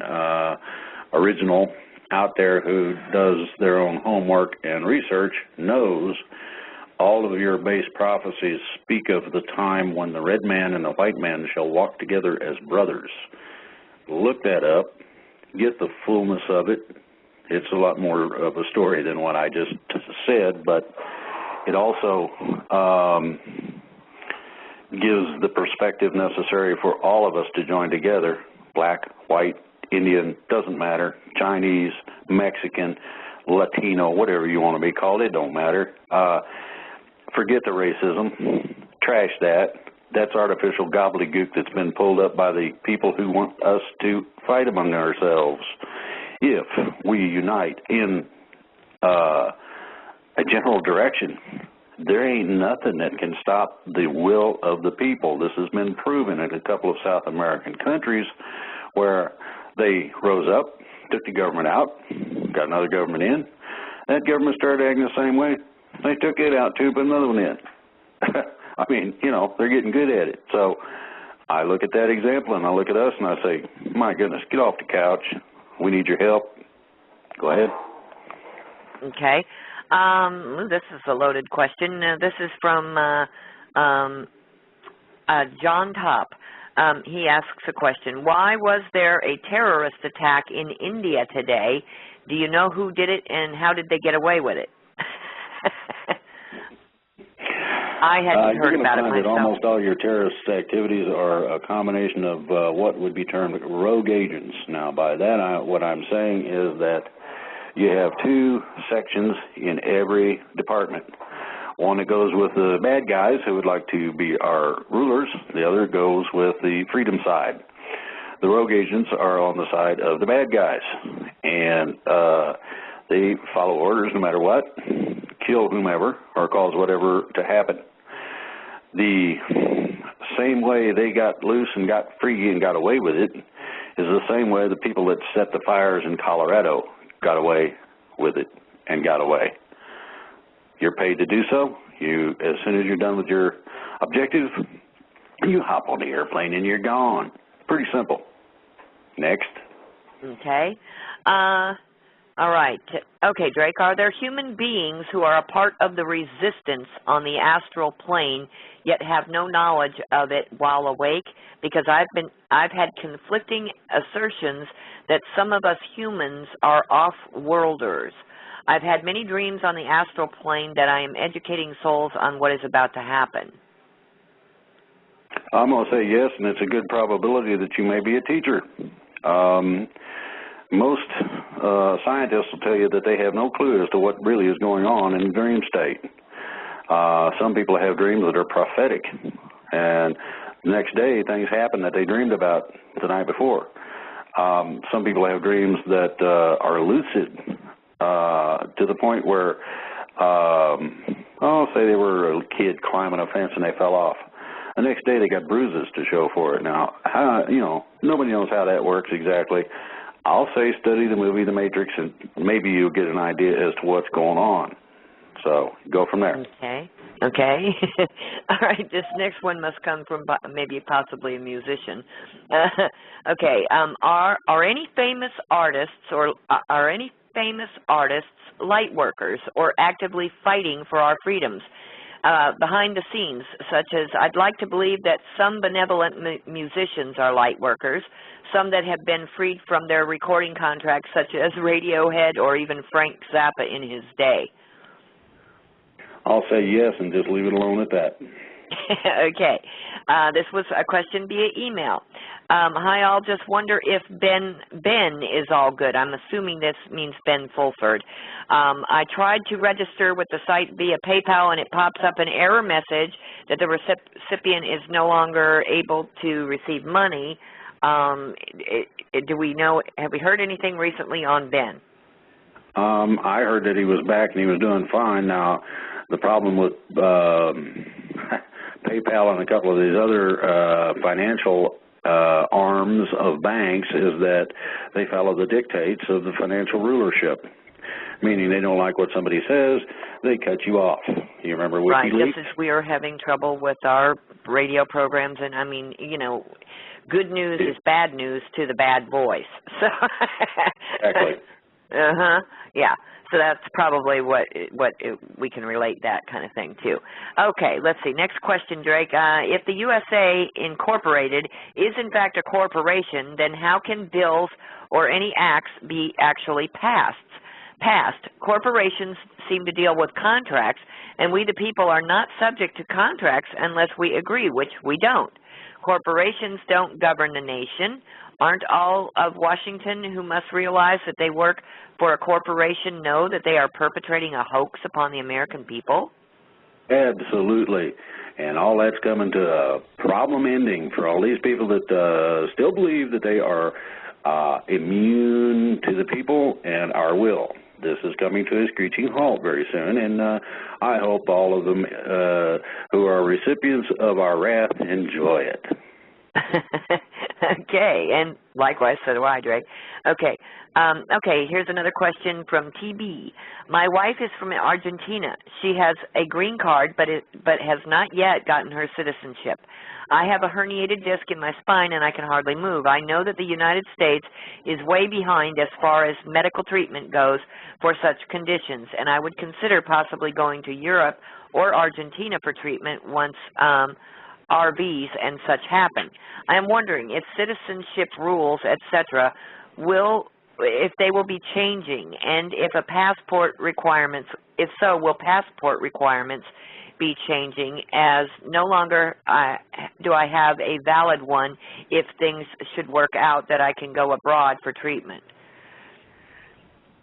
original out there who does their own homework and research knows, all of your base prophecies speak of the time when the red man and the white man shall walk together as brothers. Look that up, get the fullness of it. It's a lot more of a story than what I just said, but it also gives the perspective necessary for all of us to join together. Black, white, Indian, doesn't matter, Chinese, Mexican, Latino, whatever you want to be called, it don't matter. Forget the racism, trash that. That's artificial gobbledygook that's been pulled up by the people who want us to fight among ourselves. If we unite in a general direction, there ain't nothing that can stop the will of the people. This has been proven in a couple of South American countries where they rose up, took the government out, got another government in. That government started acting the same way. They took it out too, put another one in. I mean, you know, they're getting good at it. So I look at that example and I look at us and I say, my goodness, get off the couch. We need your help. Go ahead. Okay. This is a loaded question. This is from John Top. He asks a question. Why was there a terrorist attack in India today? Do you know who did it and how did they get away with it? I hadn't heard about it myself. That almost all your terrorist activities are a combination of what would be termed rogue agents. Now, by that, what I'm saying is that you have two sections in every department. One that goes with the bad guys who would like to be our rulers. The other goes with the freedom side. The rogue agents are on the side of the bad guys, and they follow orders no matter what, kill whomever, or cause whatever to happen. The same way they got loose and got free and got away with it is the same way the people that set the fires in Colorado got away with it and got away. You're paid to do so. As soon as you're done with your objective, you hop on the airplane and you're gone. Pretty simple. Next. Okay. All right. Okay, Drake, are there human beings who are a part of the resistance on the astral plane yet have no knowledge of it while awake? Because I've had conflicting assertions that some of us humans are off-worlders. I've had many dreams on the astral plane that I am educating souls on what is about to happen. I'm going to say yes, and it's a good probability that you may be a teacher. Most scientists will tell you that they have no clue as to what really is going on in the dream state. Some people have dreams that are prophetic, and the next day things happen that they dreamed about the night before. Some people have dreams that are lucid to the point where, say they were a kid climbing a fence and they fell off. The next day they got bruises to show for it. Now, nobody knows how that works exactly. I'll say study the movie The Matrix, and maybe you'll get an idea as to what's going on. So go from there. Okay. All right, this next one must come from maybe possibly a musician. Okay, are any famous artists light workers or actively fighting for our freedoms? Behind the scenes, such as I'd like to believe that some benevolent musicians are light workers, some that have been freed from their recording contracts, such as Radiohead or even Frank Zappa in his day. I'll say yes and just leave it alone at that. Okay. This was a question via email. Hi, I'll just wonder if Ben is all good. I'm assuming this means Ben Fulford. I tried to register with the site via PayPal, and it pops up an error message that the recipient is no longer able to receive money. Do we know, have we heard anything recently on Ben? I heard that he was back and he was doing fine. Now, the problem with PayPal and a couple of these other financial arms of banks is that they follow the dictates of the financial rulership, meaning they don't like what somebody says, they cut you off. You remember WikiLeaks? Right, just as we are having trouble with our radio programs, and I mean, good news is bad news to the bad voice. So exactly. Yeah. So that's probably what we can relate that kind of thing to. Okay, let's see. Next question, Drake. If the USA Incorporated is in fact a corporation, then how can bills or any acts be actually passed? Corporations seem to deal with contracts, and we the people are not subject to contracts unless we agree, which we don't. Corporations don't govern the nation. Aren't all of Washington who must realize that they work for a corporation know that they are perpetrating a hoax upon the American people? Absolutely. And all that's coming to a problem ending for all these people that still believe that they are immune to the people and our will. This is coming to a screeching halt very soon, and I hope all of them who are recipients of our wrath enjoy it. Okay, and likewise, so do I, Drake. Okay, here's another question from TB. My wife is from Argentina. She has a green card, but has not yet gotten her citizenship. I have a herniated disc in my spine, and I can hardly move. I know that the United States is way behind as far as medical treatment goes for such conditions, and I would consider possibly going to Europe or Argentina for treatment once RVs and such happen. I am wondering if citizenship rules, etc., will be changing, and if passport requirements be changing, as no longer do I have a valid one if things should work out that I can go abroad for treatment.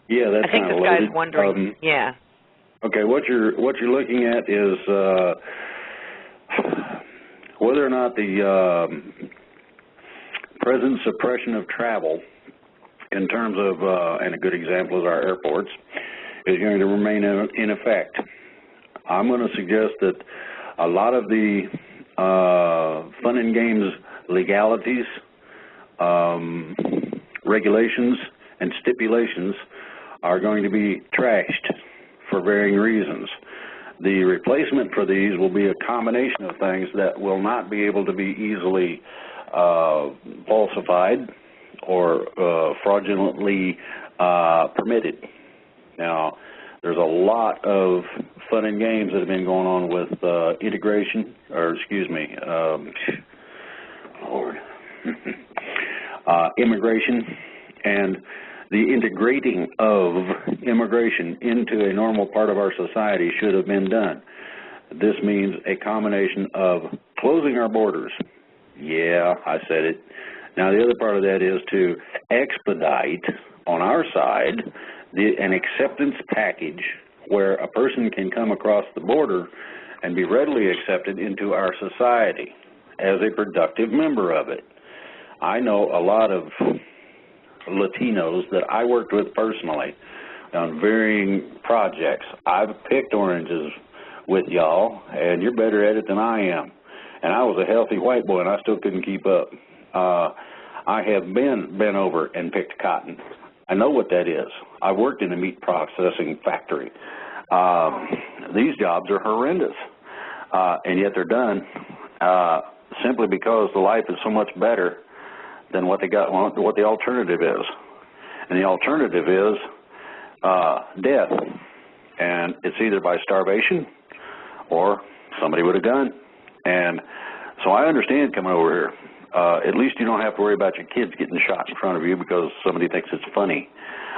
Yeah, that's I think this guy's wondering. Yeah. Okay, what you're looking at is whether or not the present suppression of travel in terms of, and a good example is our airports, is going to remain in effect. I'm going to suggest that a lot of the fun and games legalities, regulations, and stipulations are going to be trashed for varying reasons. The replacement for these will be a combination of things that will not be able to be easily falsified or fraudulently permitted. Now, there's a lot of fun and games that have been going on with integration, or excuse me, Lord, immigration, and the integrating of immigration into a normal part of our society should have been done. This means a combination of closing our borders. Yeah, I said it. Now, the other part of that is to expedite on our side an acceptance package where a person can come across the border and be readily accepted into our society as a productive member of it. I know a lot of Latinos that I worked with personally on varying projects. I've picked oranges with y'all, and you're better at it than I am. And I was a healthy white boy, and I still couldn't keep up. I have been over and picked cotton. I know what that is. I worked in a meat processing factory. These jobs are horrendous, and yet they're done simply because the life is so much better than what the alternative is. And the alternative is death. And it's either by starvation or somebody with a gun. And so I understand coming over here. At least you don't have to worry about your kids getting shot in front of you because somebody thinks it's funny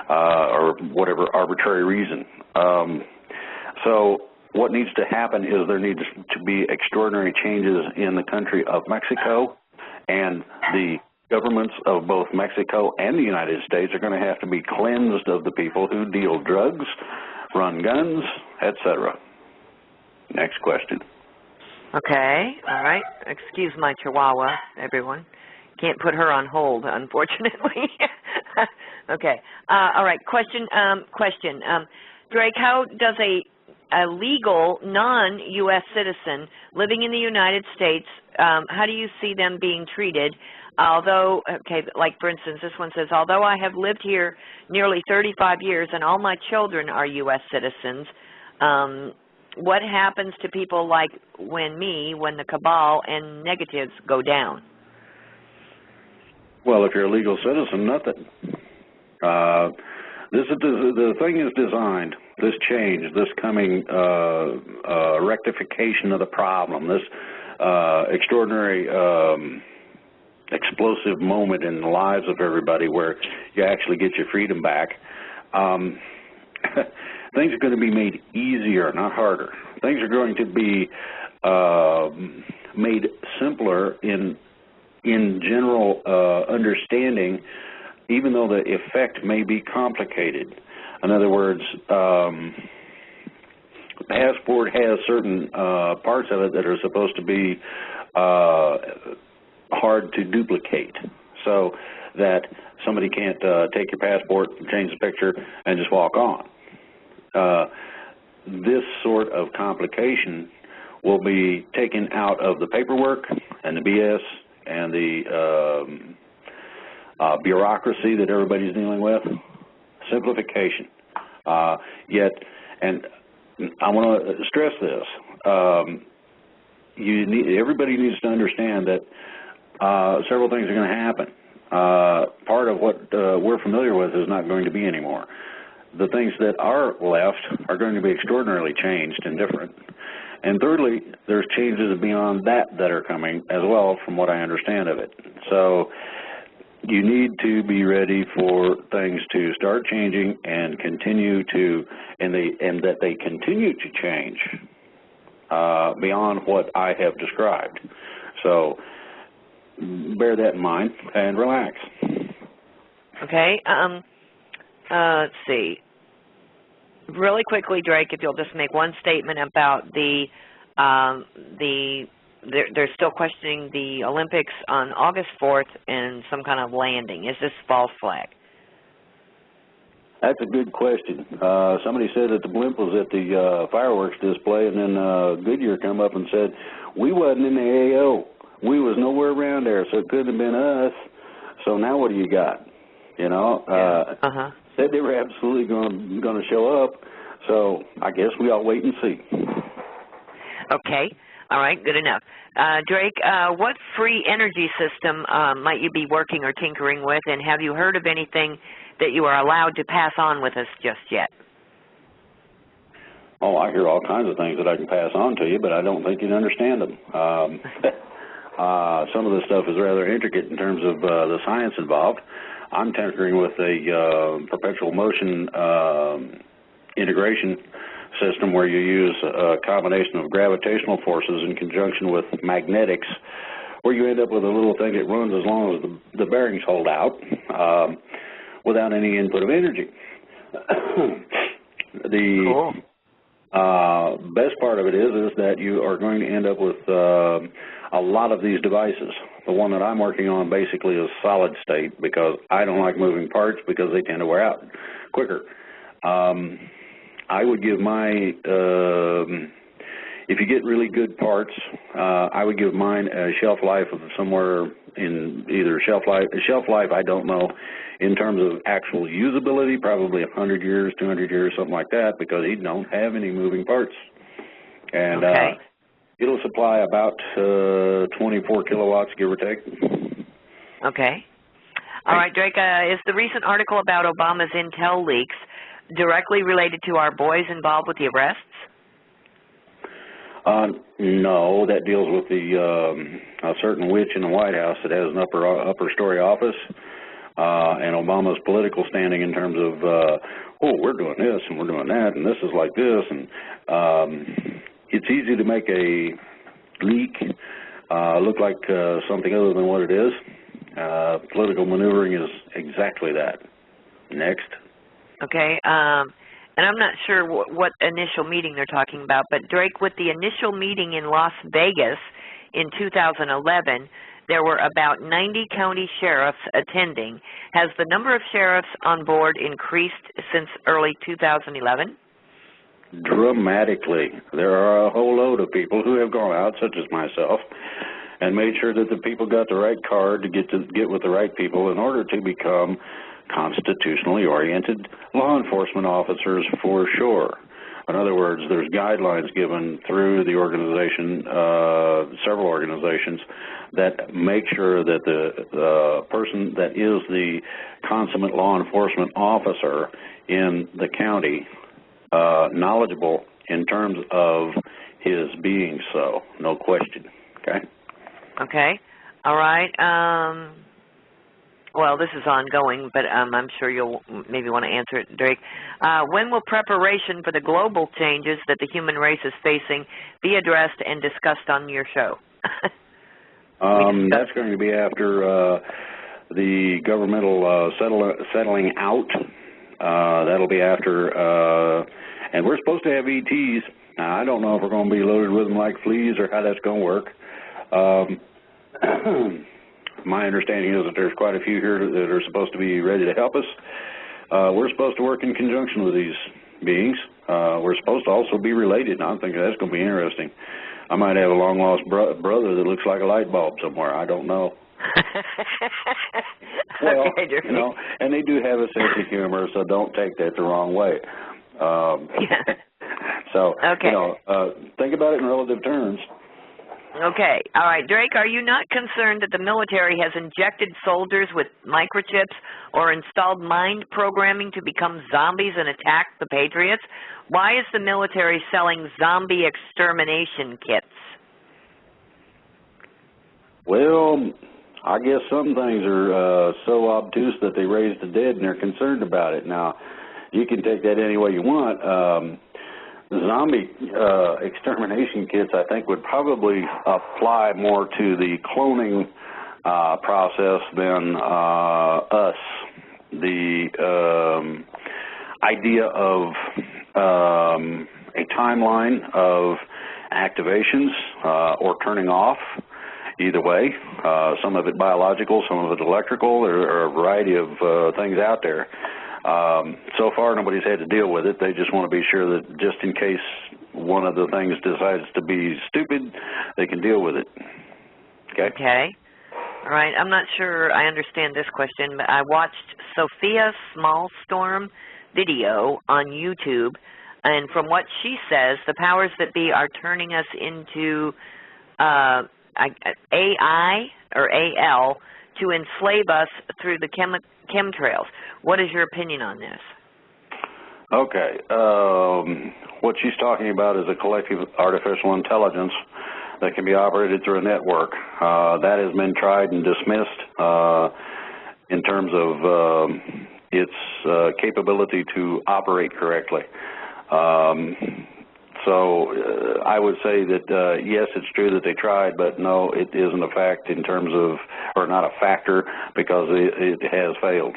or whatever arbitrary reason. So what needs to happen is there needs to be extraordinary changes in the country of Mexico, and the governments of both Mexico and the United States are going to have to be cleansed of the people who deal drugs, run guns, etc. Next question. Okay, all right. Excuse my chihuahua, everyone. Can't put her on hold, unfortunately. Okay. All right. Question. Drake, how does a legal non-U.S. citizen living in the United States, how do you see them being treated? Although, okay, like for instance, this one says, although I have lived here nearly 35 years and all my children are U.S. citizens, what happens to people like when the cabal and negatives go down? Well, if you're a legal citizen, nothing. The thing is designed, this change, this coming rectification of the problem, this extraordinary explosive moment in the lives of everybody where you actually get your freedom back. Things are going to be made easier, not harder. Things are going to be made simpler in general understanding, even though the effect may be complicated. In other words, the passport has certain parts of it that are supposed to be hard to duplicate, so that somebody can't take your passport, change the picture, and just walk on. This sort of complication will be taken out of the paperwork and the BS and the bureaucracy that everybody's dealing with. Simplification. Yet, and I want to stress this, everybody needs to understand that several things are going to happen. Part of what we're familiar with is not going to be anymore. The things that are left are going to be extraordinarily changed and different. And thirdly, there's changes beyond that are coming as well, from what I understand of it. So you need to be ready for things to start changing and continue to, and that they continue to change beyond what I have described. So bear that in mind and relax. Okay. Let's see. Really quickly, Drake, if you'll just make one statement about they're still questioning the Olympics on August 4th and some kind of landing. Is this false flag? That's a good question. Somebody said that the blimp was at the fireworks display, and then Goodyear come up and said, we wasn't in the AO. We was nowhere around there, so it couldn't have been us. So now what do you got? You know? Said they were absolutely going to show up, so I guess we all wait and see. Okay. All right, good enough. Drake, what free energy system might you be working or tinkering with, and have you heard of anything that you are allowed to pass on with us just yet? Oh, I hear all kinds of things that I can pass on to you, but I don't think you'd understand them. Some of the stuff is rather intricate in terms of the science involved. I'm tinkering with a perpetual motion integration system where you use a combination of gravitational forces in conjunction with magnetics, where you end up with a little thing that runs as long as the bearings hold out without any input of energy. Cool. Best part of it is that you are going to end up with a lot of these devices. The one that I'm working on basically is solid state because I don't like moving parts because they tend to wear out quicker. I would give my, if you get really good parts, I would give mine a shelf life of somewhere in either shelf life I don't know, in terms of actual usability, probably 100 years, 200 years, something like that, because he don't have any moving parts. And it'll supply about 24 kilowatts, give or take. Okay. All right, Drake, is the recent article about Obama's intel leaks directly related to our boys involved with the arrests? No, that deals with a certain witch in the White House that has an upper story office, and Obama's political standing in terms of, oh, we're doing this and we're doing that and this is like this, and it's easy to make a leak look like something other than what it is. Political maneuvering is exactly that. Next. Okay. And I'm not sure what initial meeting they're talking about, but Drake, with the initial meeting in Las Vegas in 2011, there were about 90 county sheriffs attending. Has the number of sheriffs on board increased since early 2011? Dramatically. There are a whole load of people who have gone out, such as myself, and made sure that the people got the right card to get with the right people in order to become constitutionally oriented law enforcement officers for sure. In other words, there's guidelines given through the organization, several organizations, that make sure that the person that is the consummate law enforcement officer in the county knowledgeable in terms of his being so, no question. Okay? Okay. All right. Well, this is ongoing, but I'm sure you'll maybe want to answer it, Drake. When will preparation for the global changes that the human race is facing be addressed and discussed on your show? That's going to be after the governmental settling out. That'll be after, and we're supposed to have ETs. Now, I don't know if we're going to be loaded with them like fleas or how that's going to work. My understanding is that there's quite a few here that are supposed to be ready to help us. We're supposed to work in conjunction with these beings. We're supposed to also be related, and I'm thinking that's going to be interesting. I might have a long-lost brother that looks like a light bulb somewhere. I don't know. Well, okay, you know, and they do have a sense of humor, so don't take that the wrong way. So, okay. You know, think about it in relative terms. Okay. All right. Drake, are you not concerned that the military has injected soldiers with microchips or installed mind programming to become zombies and attack the patriots? Why is the military selling zombie extermination kits? Well, I guess some things are so obtuse that they raise the dead and they're concerned about it. Now, you can take that any way you want. Zombie extermination kits, I think, would probably apply more to the cloning process than us. The idea of a timeline of activations or turning off, either way, some of it biological, some of it electrical. There are a variety of things out there. So far, nobody's had to deal with it. They just want to be sure that just in case one of the things decides to be stupid, they can deal with it. Okay? Okay. All right. I'm not sure I understand this question, but I watched Sophia Smallstorm video on YouTube, and from what she says, the powers that be are turning us into AI or AL to enslave us through the chemtrails. What is your opinion on this? Okay. What she's talking about is a collective artificial intelligence that can be operated through a network. That has been tried and dismissed in terms of its capability to operate correctly. So I would say that, yes, it's true that they tried, but no, it isn't a fact in terms of, or not a factor, because it has failed.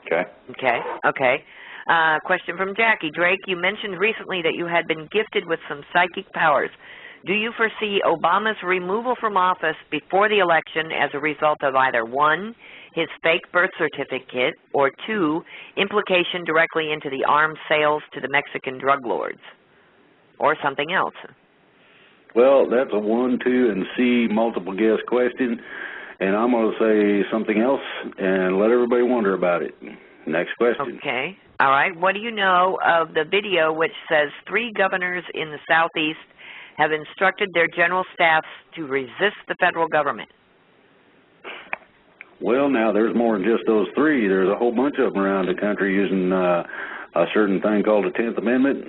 Okay? Okay. Question from Jackie. Drake, you mentioned recently that you had been gifted with some psychic powers. Do you foresee Obama's removal from office before the election as a result of either 1, his fake birth certificate, or 2, implication directly into the arms sales to the Mexican drug lords, or something else? Well, that's a 1, 2, and C multiple guess question, and I'm going to say something else and let everybody wonder about it. Next question. Okay. All right. What do you know of the video which says 3 governors in the Southeast have instructed their general staffs to resist the federal government? Well, now, there's more than just those 3. There's a whole bunch of them around the country using a certain thing called the 10th Amendment.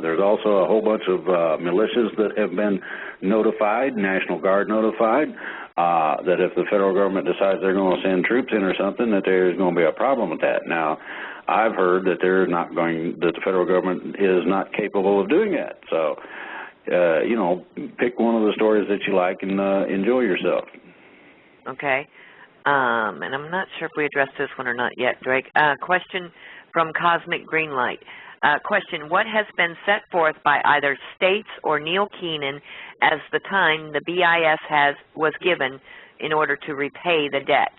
There's also a whole bunch of militias that have been notified, National Guard notified, that if the federal government decides they're going to send troops in or something, that there's going to be a problem with that. Now, I've heard that that the federal government is not capable of doing that. So, pick one of the stories that you like and enjoy yourself. Okay. And I'm not sure if we addressed this one or not yet, Drake. Question from Cosmic Greenlight. Question, what has been set forth by either States or Neil Keenan as the time the BIS was given in order to repay the debt?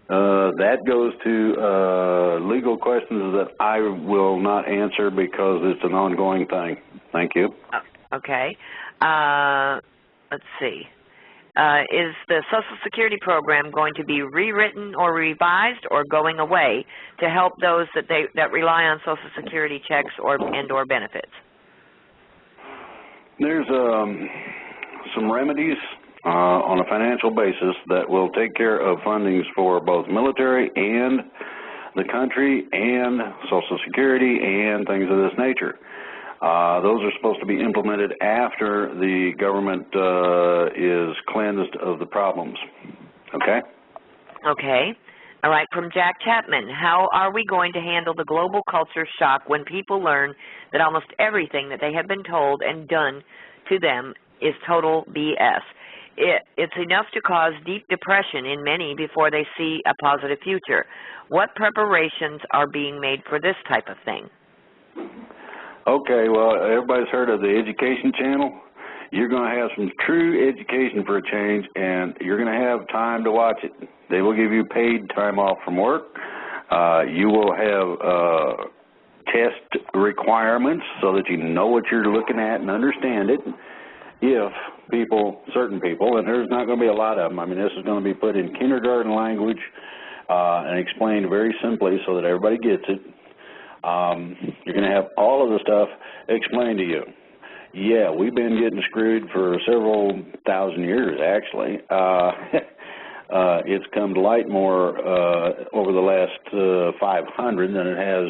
That goes to legal questions that I will not answer because it's an ongoing thing. Thank you. Okay. Let's see. Is the Social Security program going to be rewritten or revised or going away to help those that rely on Social Security checks or benefits? There's some remedies on a financial basis that will take care of fundings for both military and the country and Social Security and things of this nature. Those are supposed to be implemented after the government is cleansed of the problems. Okay? Okay. All right. From Jack Chapman, how are we going to handle the global culture shock when people learn that almost everything that they have been told and done to them is total BS? It's enough to cause deep depression in many before they see a positive future. What preparations are being made for this type of thing? Okay, well, everybody's heard of the Education Channel. You're going to have some true education for a change, and you're going to have time to watch it. They will give you paid time off from work. You will have test requirements so that you know what you're looking at and understand it. If certain people, and there's not going to be a lot of them, I mean, this is going to be put in kindergarten language and explained very simply so that everybody gets it. You're going to have all of the stuff explained to you. Yeah, we've been getting screwed for several thousand years, actually. It's come to light more over the last 500 than it has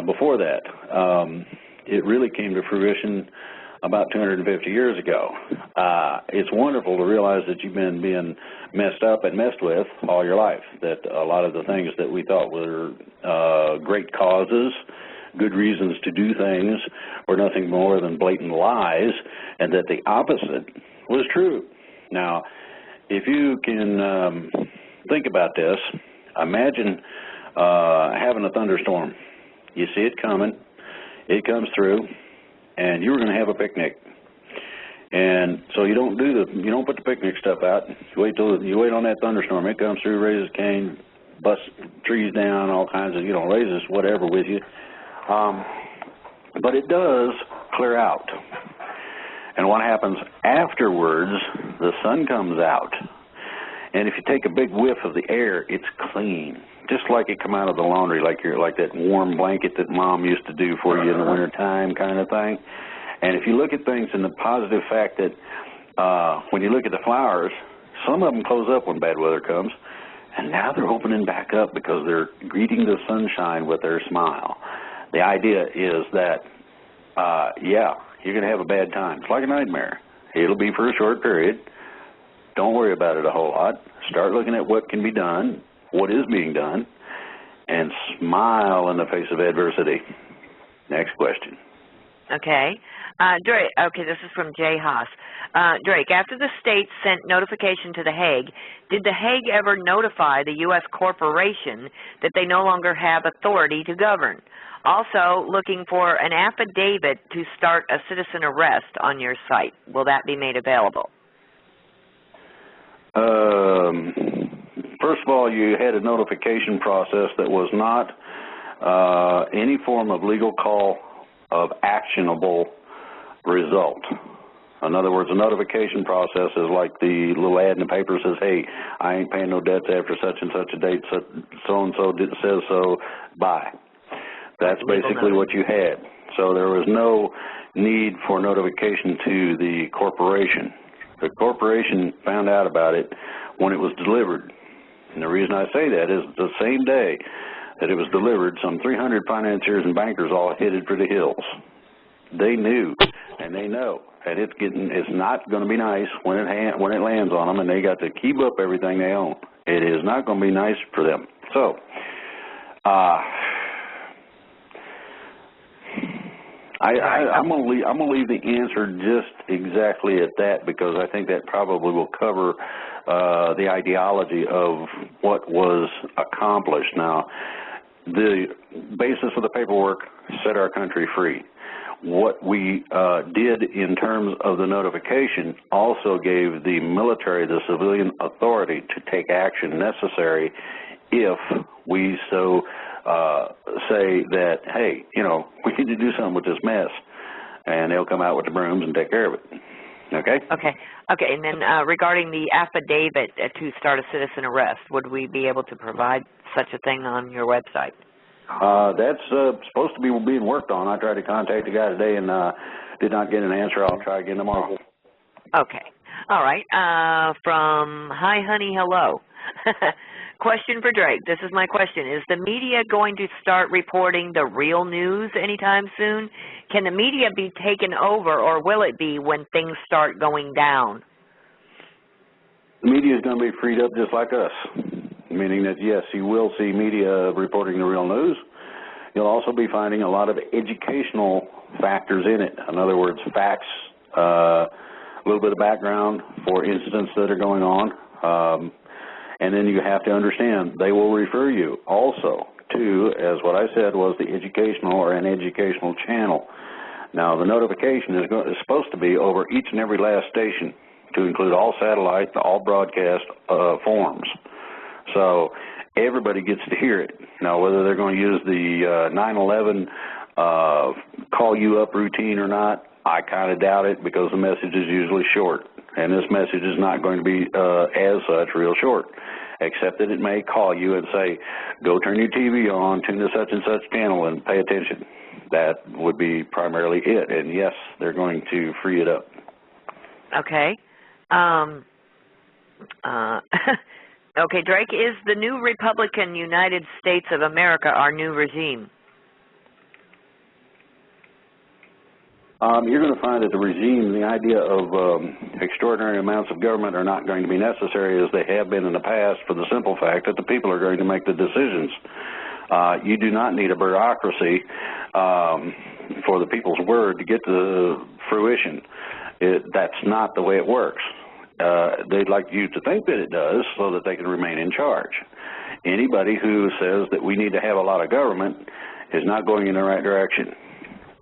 before that. It really came to fruition about 250 years ago. It's wonderful to realize that you've been being messed up and messed with all your life, that a lot of the things that we thought were great causes, good reasons to do things, were nothing more than blatant lies, and that the opposite was true. Now, if you can think about this, imagine having a thunderstorm. You see it coming, it comes through, and you were going to have a picnic. And so you don't put the picnic stuff out. You wait on that thunderstorm. It comes through, raises cane, busts trees down, all kinds of, raises whatever with you. But it does clear out. And what happens afterwards, the sun comes out. And if you take a big whiff of the air, it's clean. Just like it come out of the laundry, like that warm blanket that Mom used to do for you in the wintertime kind of thing. And if you look at things in the positive fact that when you look at the flowers, some of them close up when bad weather comes, and now they're opening back up because they're greeting the sunshine with their smile. The idea is that, yeah, you're going to have a bad time. It's like a nightmare. It'll be for a short period. Don't worry about it a whole lot. Start looking at what can be done, what is being done, and smile in the face of adversity. Next question. Okay. Drake, okay, this is from Jay Haas. Drake, after the states sent notification to The Hague, did The Hague ever notify the U.S. corporation that they no longer have authority to govern? Also, looking for an affidavit to start a citizen arrest on your site. Will that be made available? First of all, you had a notification process that was not any form of legal call of actionable result. In other words, a notification process is like the little ad in the paper says, hey, I ain't paying no debts after such and such a date, so-and-so says so, bye. That's basically what you had. So there was no need for notification to the corporation. The corporation found out about it when it was delivered. And the reason I say that is the same day that it was delivered, some 300 financiers and bankers all headed for the hills. They knew, and they know, and it's not going to be nice when it lands on them, and they got to keep up everything they own. It is not going to be nice for them. So, I'm going to leave the answer just exactly at that, because I think that probably will cover the ideology of what was accomplished. Now, the basis of the paperwork set our country free. What we did in terms of the notification also gave the military the civilian authority to take action necessary if we so say that, hey, you know, we need to do something with this mess, and they'll come out with the brooms and take care of it. Okay? Okay, and then regarding the affidavit to start a citizen arrest, would we be able to provide such a thing on your website? That's supposed to be being worked on. I tried to contact the guy today and did not get an answer. I'll try again tomorrow. Okay. All right. From Hi Honey Hello. Question for Drake. This is my question. Is the media going to start reporting the real news anytime soon? Can the media be taken over, or will it be when things start going down? The media is going to be freed up just like us, meaning that, yes, you will see media reporting the real news. You'll also be finding a lot of educational factors in it. In other words, facts, a little bit of background for incidents that are going on. And then you have to understand, they will refer you also to, as what I said, was the educational or an educational channel. Now, the notification is supposed to be over each and every last station to include all satellite, all broadcast forms. So everybody gets to hear it. Now, whether they're going to use the 9/11 call you up routine or not, I kind of doubt it, because the message is usually short. And this message is not going to be, as such, real short, except that it may call you and say, go turn your TV on, tune to such and such channel, and pay attention. That would be primarily it. And, yes, they're going to free it up. Okay. Okay, Drake, is the new Republican United States of America our new regime? You're going to find that the regime, the idea of extraordinary amounts of government are not going to be necessary as they have been in the past, for the simple fact that the people are going to make the decisions. You do not need a bureaucracy for the people's word to get to fruition. That's not the way it works. They'd like you to think that it does so that they can remain in charge. Anybody who says that we need to have a lot of government is not going in the right direction.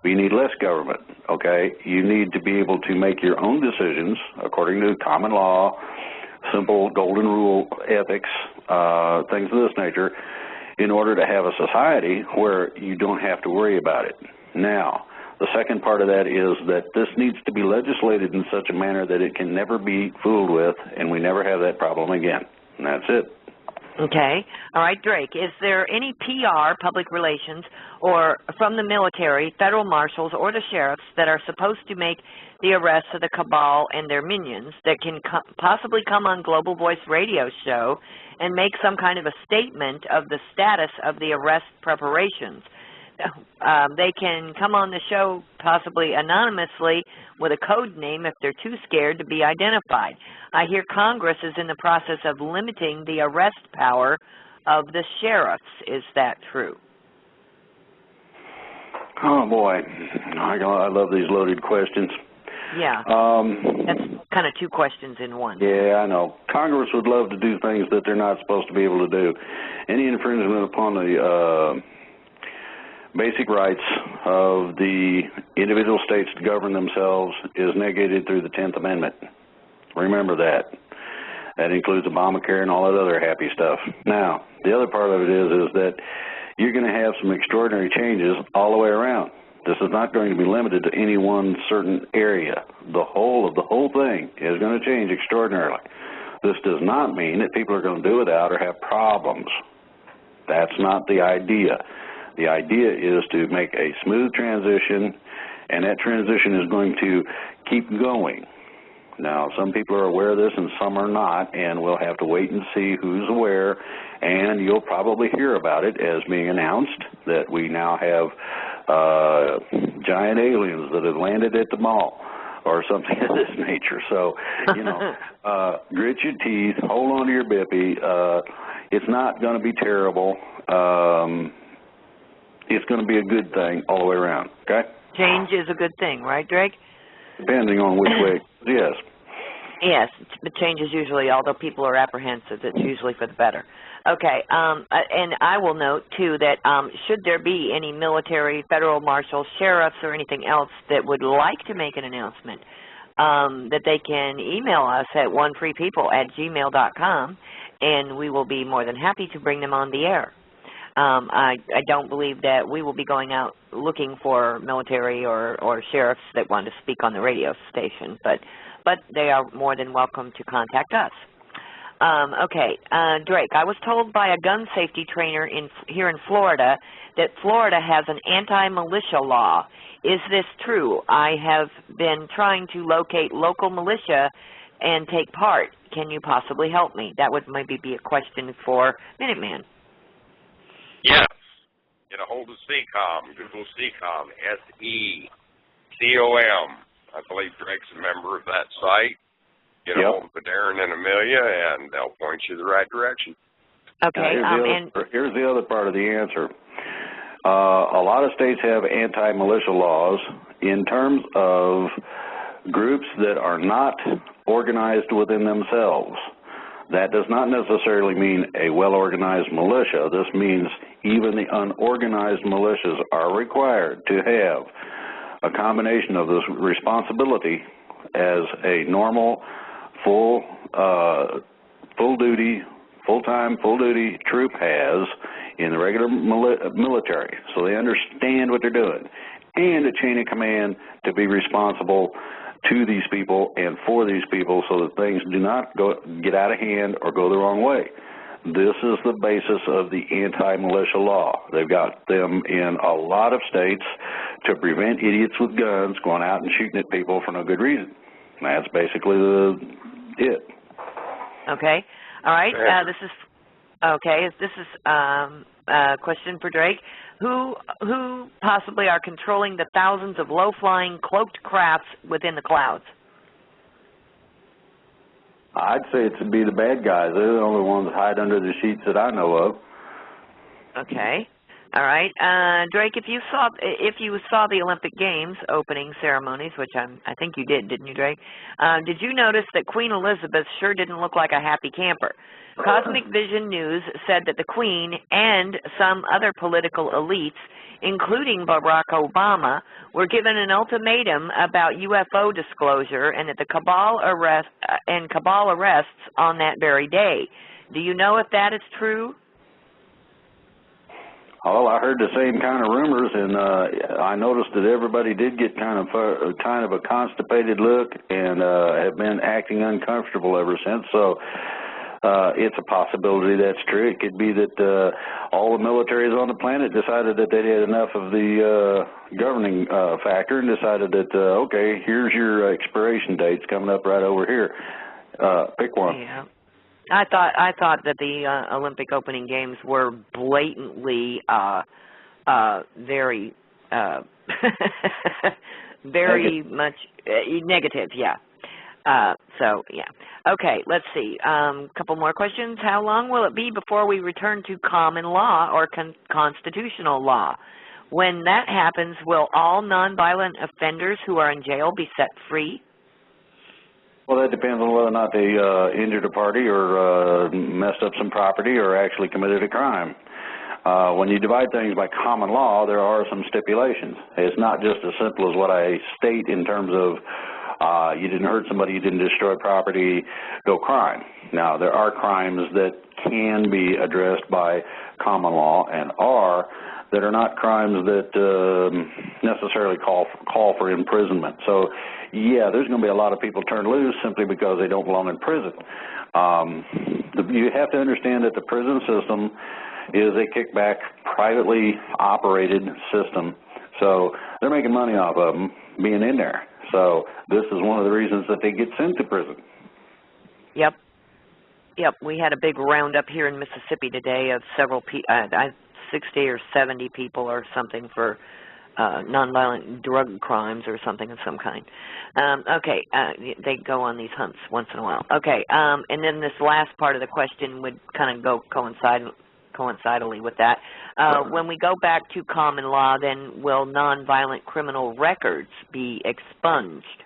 We need less government, okay? You need to be able to make your own decisions according to common law, simple golden rule ethics, things of this nature, in order to have a society where you don't have to worry about it. Now, the second part of that is that this needs to be legislated in such a manner that it can never be fooled with, and we never have that problem again. And that's it. Okay. All right, Drake, is there any PR, public relations, or from the military, federal marshals, or the sheriffs that are supposed to make the arrests of the cabal and their minions that can possibly come on Global Voice radio show and make some kind of a statement of the status of the arrest preparations? They can come on the show possibly anonymously with a code name if they're too scared to be identified. I hear Congress is in the process of limiting the arrest power of the sheriffs. Is that true? Oh, boy. I love these loaded questions. Yeah. That's kind of two questions in one. Yeah, I know. Congress would love to do things that they're not supposed to be able to do. Any infringement upon the basic rights of the individual states to govern themselves is negated through the 10th Amendment. Remember that. That includes Obamacare and all that other happy stuff. Now, the other part of it is that you're going to have some extraordinary changes all the way around. This is not going to be limited to any one certain area. The whole of the whole thing is going to change extraordinarily. This does not mean that people are going to do without or have problems. That's not the idea. The idea is to make a smooth transition, and that transition is going to keep going. Now, some people are aware of this and some are not, and we'll have to wait and see who's aware, and you'll probably hear about it as being announced that we now have giant aliens that have landed at the mall or something of this nature. So, you know, grit your teeth, hold on to your bippy. It's not going to be terrible. It's going to be a good thing all the way around, okay? Change is a good thing, right, Drake? Depending on which way, yes. Yes, but change is usually, although people are apprehensive, it's usually for the better. Okay, and I will note, too, that should there be any military, federal marshals, sheriffs, or anything else that would like to make an announcement, that they can email us at onefreepeople@gmail.com, and we will be more than happy to bring them on the air. I don't believe that we will be going out looking for military or sheriffs that want to speak on the radio station, but they are more than welcome to contact us. Okay, Drake, I was told by a gun safety trainer here in Florida that Florida has an anti-militia law. Is this true? I have been trying to locate local militia and take part. Can you possibly help me? That would maybe be a question for Minuteman. Yes. Get a hold of CCOM. Google CCOM, SECOM. I believe Drake's a member of that site. Get a hold of Darren and Amelia, and they'll point you the right direction. Okay. Here's the other part of the answer. A lot of states have anti-militia laws in terms of groups that are not organized within themselves. That does not necessarily mean a well-organized militia. This means even the unorganized militias are required to have a combination of this responsibility as a normal, full-time troop has in the regular military. So they understand what they're doing. And a chain of command to be responsible to these people and for these people so that things do not get out of hand or go the wrong way. This is the basis of the anti-militia law. They've got them in a lot of states to prevent idiots with guns going out and shooting at people for no good reason. That's basically it. Okay. All right. This is a question for Drake. Who possibly are controlling the thousands of low-flying cloaked crafts within the clouds? I'd say it would be the bad guys. They're the only ones that hide under the sheets that I know of. Okay. All right. Drake, if you saw the Olympic Games opening ceremonies, which I think you did, didn't you, Drake? Did you notice that Queen Elizabeth sure didn't look like a happy camper? Cosmic Vision News said that the Queen and some other political elites, including Barack Obama, were given an ultimatum about UFO disclosure and that the cabal arrests on that very day. Do you know if that is true? Oh, I heard the same kind of rumors, and I noticed that everybody did get kind of a constipated look and have been acting uncomfortable ever since. So it's a possibility that's true. It could be that all the militaries on the planet decided that they had enough of the governing factor and decided that, okay, here's your expiration dates coming up right over here. Pick one. Yeah. I thought that the Olympic opening games were blatantly very very much negative, yeah. So, yeah. Okay, let's see. Couple more questions. How long will it be before we return to common law or constitutional law? When that happens, will all nonviolent offenders who are in jail be set free? Well, that depends on whether or not they injured a party or messed up some property or actually committed a crime. When you divide things by common law, there are some stipulations. It's not just as simple as what I state in terms of you didn't hurt somebody, you didn't destroy property, go crime. Now, there are crimes that can be addressed by common law and that are not crimes that necessarily call for imprisonment. So, yeah, there's going to be a lot of people turned loose simply because they don't belong in prison. You have to understand that the prison system is a kickback, privately operated system. So they're making money off of them being in there. So this is one of the reasons that they get sent to prison. Yep. We had a big roundup here in Mississippi today of several 60 or 70 people or something for nonviolent drug crimes or something of some kind. Okay, they go on these hunts once in a while. Okay, and then this last part of the question would kind of go coincidentally with that. When we go back to common law, then will nonviolent criminal records be expunged?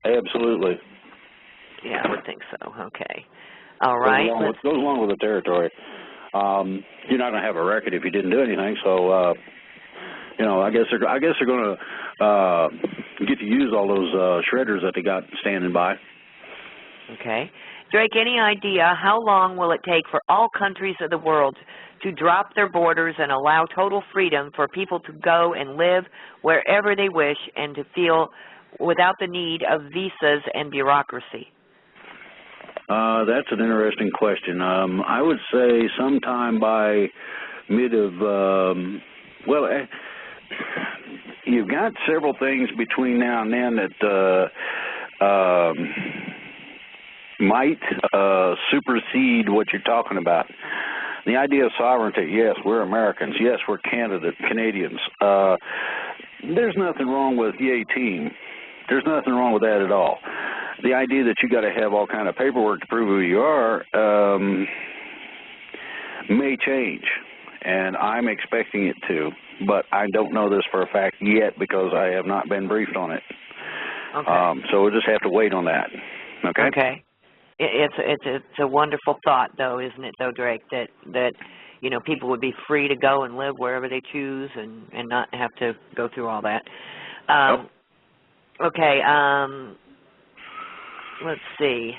Absolutely. Yeah, I would think so. Okay. All right. Goes along with the territory. You're not going to have a record if you didn't do anything. So, I guess they're going to get to use all those shredders that they got standing by. Okay. Drake, any idea how long will it take for all countries of the world to drop their borders and allow total freedom for people to go and live wherever they wish and to feel without the need of visas and bureaucracy? That's an interesting question. I would say sometime by you've got several things between now and then that might supersede what you're talking about. The idea of sovereignty, yes, we're Americans. Yes, we're Canadians. There's nothing wrong with yay team. There's nothing wrong with that at all. The idea that you got to have all kind of paperwork to prove who you are may change, and I'm expecting it to, but I don't know this for a fact yet because I have not been briefed on it. Okay. So we'll just have to wait on that. Okay. Okay. It's a wonderful thought, though, isn't it, though, Drake, that people would be free to go and live wherever they choose and not have to go through all that. Okay. Let's see.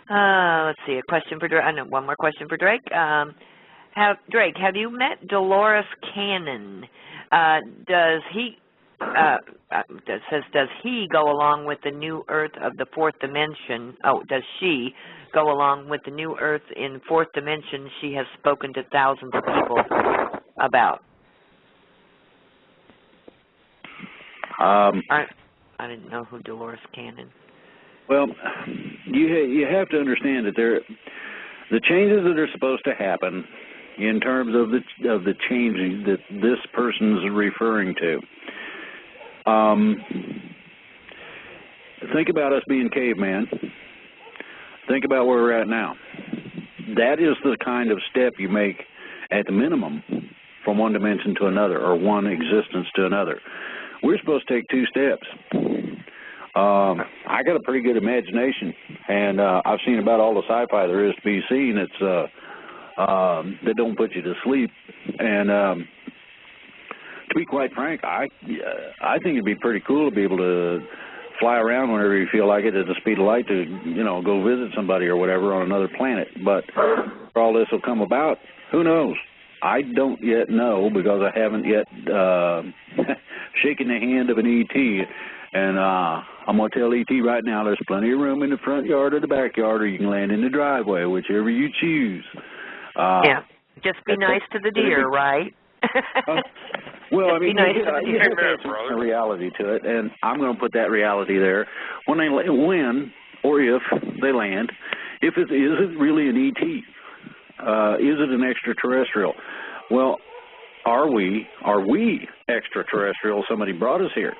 A question for Drake. One more question for Drake. Drake, have you met Dolores Cannon? Does he go along with the new Earth of the fourth dimension? Does she go along with the new Earth in fourth dimension she has spoken to thousands of people about? I didn't know who Dolores Cannon. Well, you have to understand that the changes that are supposed to happen in terms of the changing that this person's referring to. Think about us being caveman. Think about where we're at now. That is the kind of step you make at the minimum from one dimension to another or one existence to another. We're supposed to take two steps. I got a pretty good imagination, and I've seen about all the sci-fi there is to be seen. It's that don't put you to sleep. And to be quite frank, I think it'd be pretty cool to be able to fly around whenever you feel like it at the speed of light to, go visit somebody or whatever on another planet. But where all this will come about, who knows? I don't yet know because I haven't yet shaken the hand of an ET And I'm going to tell ET right now, there's plenty of room in the front yard or the backyard, or you can land in the driveway, whichever you choose. Yeah, just be nice to the deer, right? Well, just I mean, nice you have to have some reality to it, and I'm going to put that reality there. When or if they land, is it really an ET? Is it an extraterrestrial? Well, are we extraterrestrial? Somebody brought us here.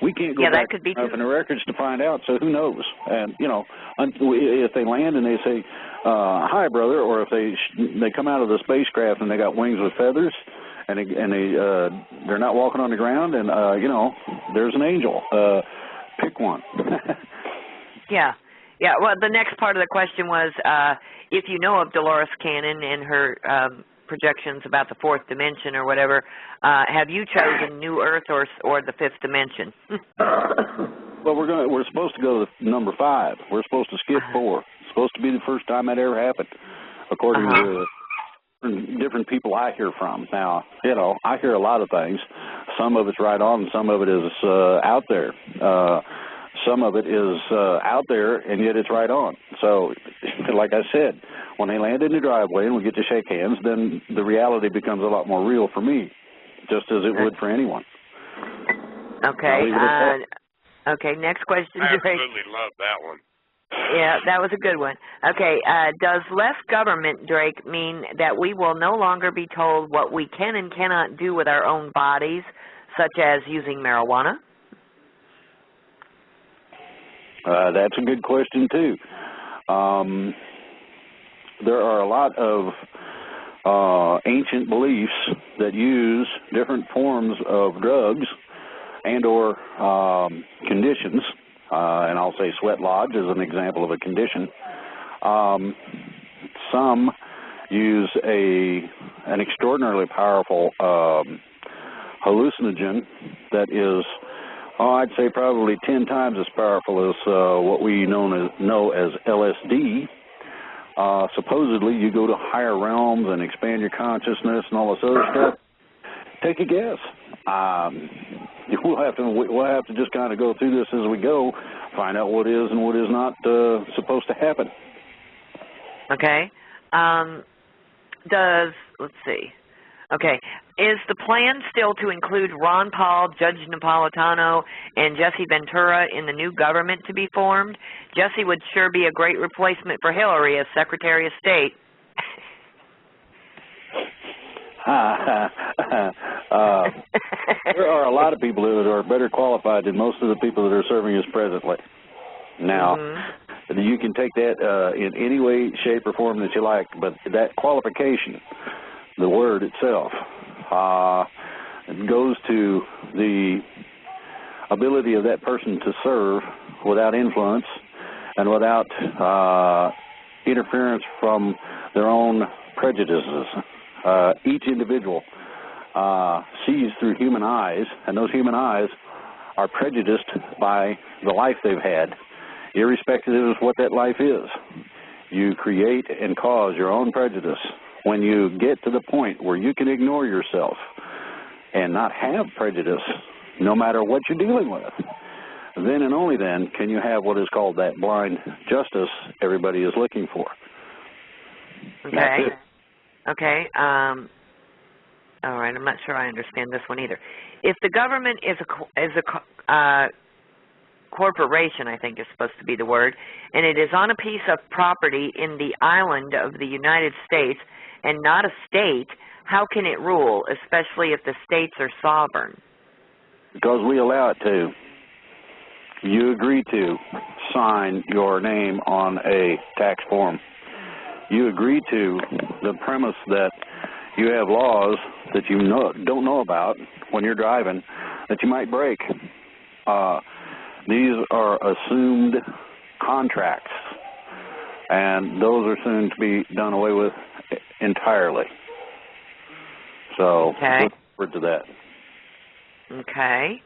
We can't go back in the records to find out, so who knows? And, you know, if they land and they say, hi, brother, or if they come out of the spacecraft and they got wings with feathers and they're not walking on the ground and, you know, there's an angel. Pick one. Yeah. Yeah, well, the next part of the question was if you know of Dolores Cannon and her projections about the fourth dimension or whatever, have you chosen New Earth or the fifth dimension? Well, we're supposed to go to number 5. We're supposed to skip 4. It's supposed to be the first time that ever happened, according to different people I hear from. Now, you know, I hear a lot of things. Some of it's right on, and some of it is out there. Some of it is out there, and yet it's right on. So, like I said, when they land in the driveway and we get to shake hands, then the reality becomes a lot more real for me, just as it would for anyone. Okay. Okay, next question. I absolutely love that one. Yeah, that was a good one. Okay, does less government, Drake, mean that we will no longer be told what we can and cannot do with our own bodies, such as using marijuana? That's a good question, too. There are a lot of ancient beliefs that use different forms of drugs and or conditions, and I'll say sweat lodge is an example of a condition. Some use an extraordinarily powerful hallucinogen that is, I'd say probably 10 times as powerful as what we know as LSD. Supposedly, you go to higher realms and expand your consciousness and all this other stuff. Take a guess. We'll have to just kind of go through this as we go, find out what is and what is not supposed to happen. Okay. Let's see. Okay. Is the plan still to include Ron Paul, Judge Napolitano, and Jesse Ventura in the new government to be formed? Jesse would sure be a great replacement for Hillary as Secretary of State. There are a lot of people that are better qualified than most of the people that are serving us presently. Now, you can take that in any way, shape, or form that you like, but that qualification, the word itself, it goes to the ability of that person to serve without influence and without interference from their own prejudices. Each individual sees through human eyes, and those human eyes are prejudiced by the life they've had, irrespective of what that life is. You create and cause your own prejudice. When you get to the point where you can ignore yourself and not have prejudice, no matter what you're dealing with, then and only then can you have what is called that blind justice everybody is looking for. Okay. Okay. All right. I'm not sure I understand this one either. If the government is a corporation, I think is supposed to be the word, and it is on a piece of property in the island of the United States and not a state, how can it rule, especially if the states are sovereign? Because we allow it to. You agree to sign your name on a tax form. You agree to the premise that you have laws that you don't know about when you're driving that you might break. These are assumed contracts, and those are soon to be done away with entirely. So look forward to that. Okay.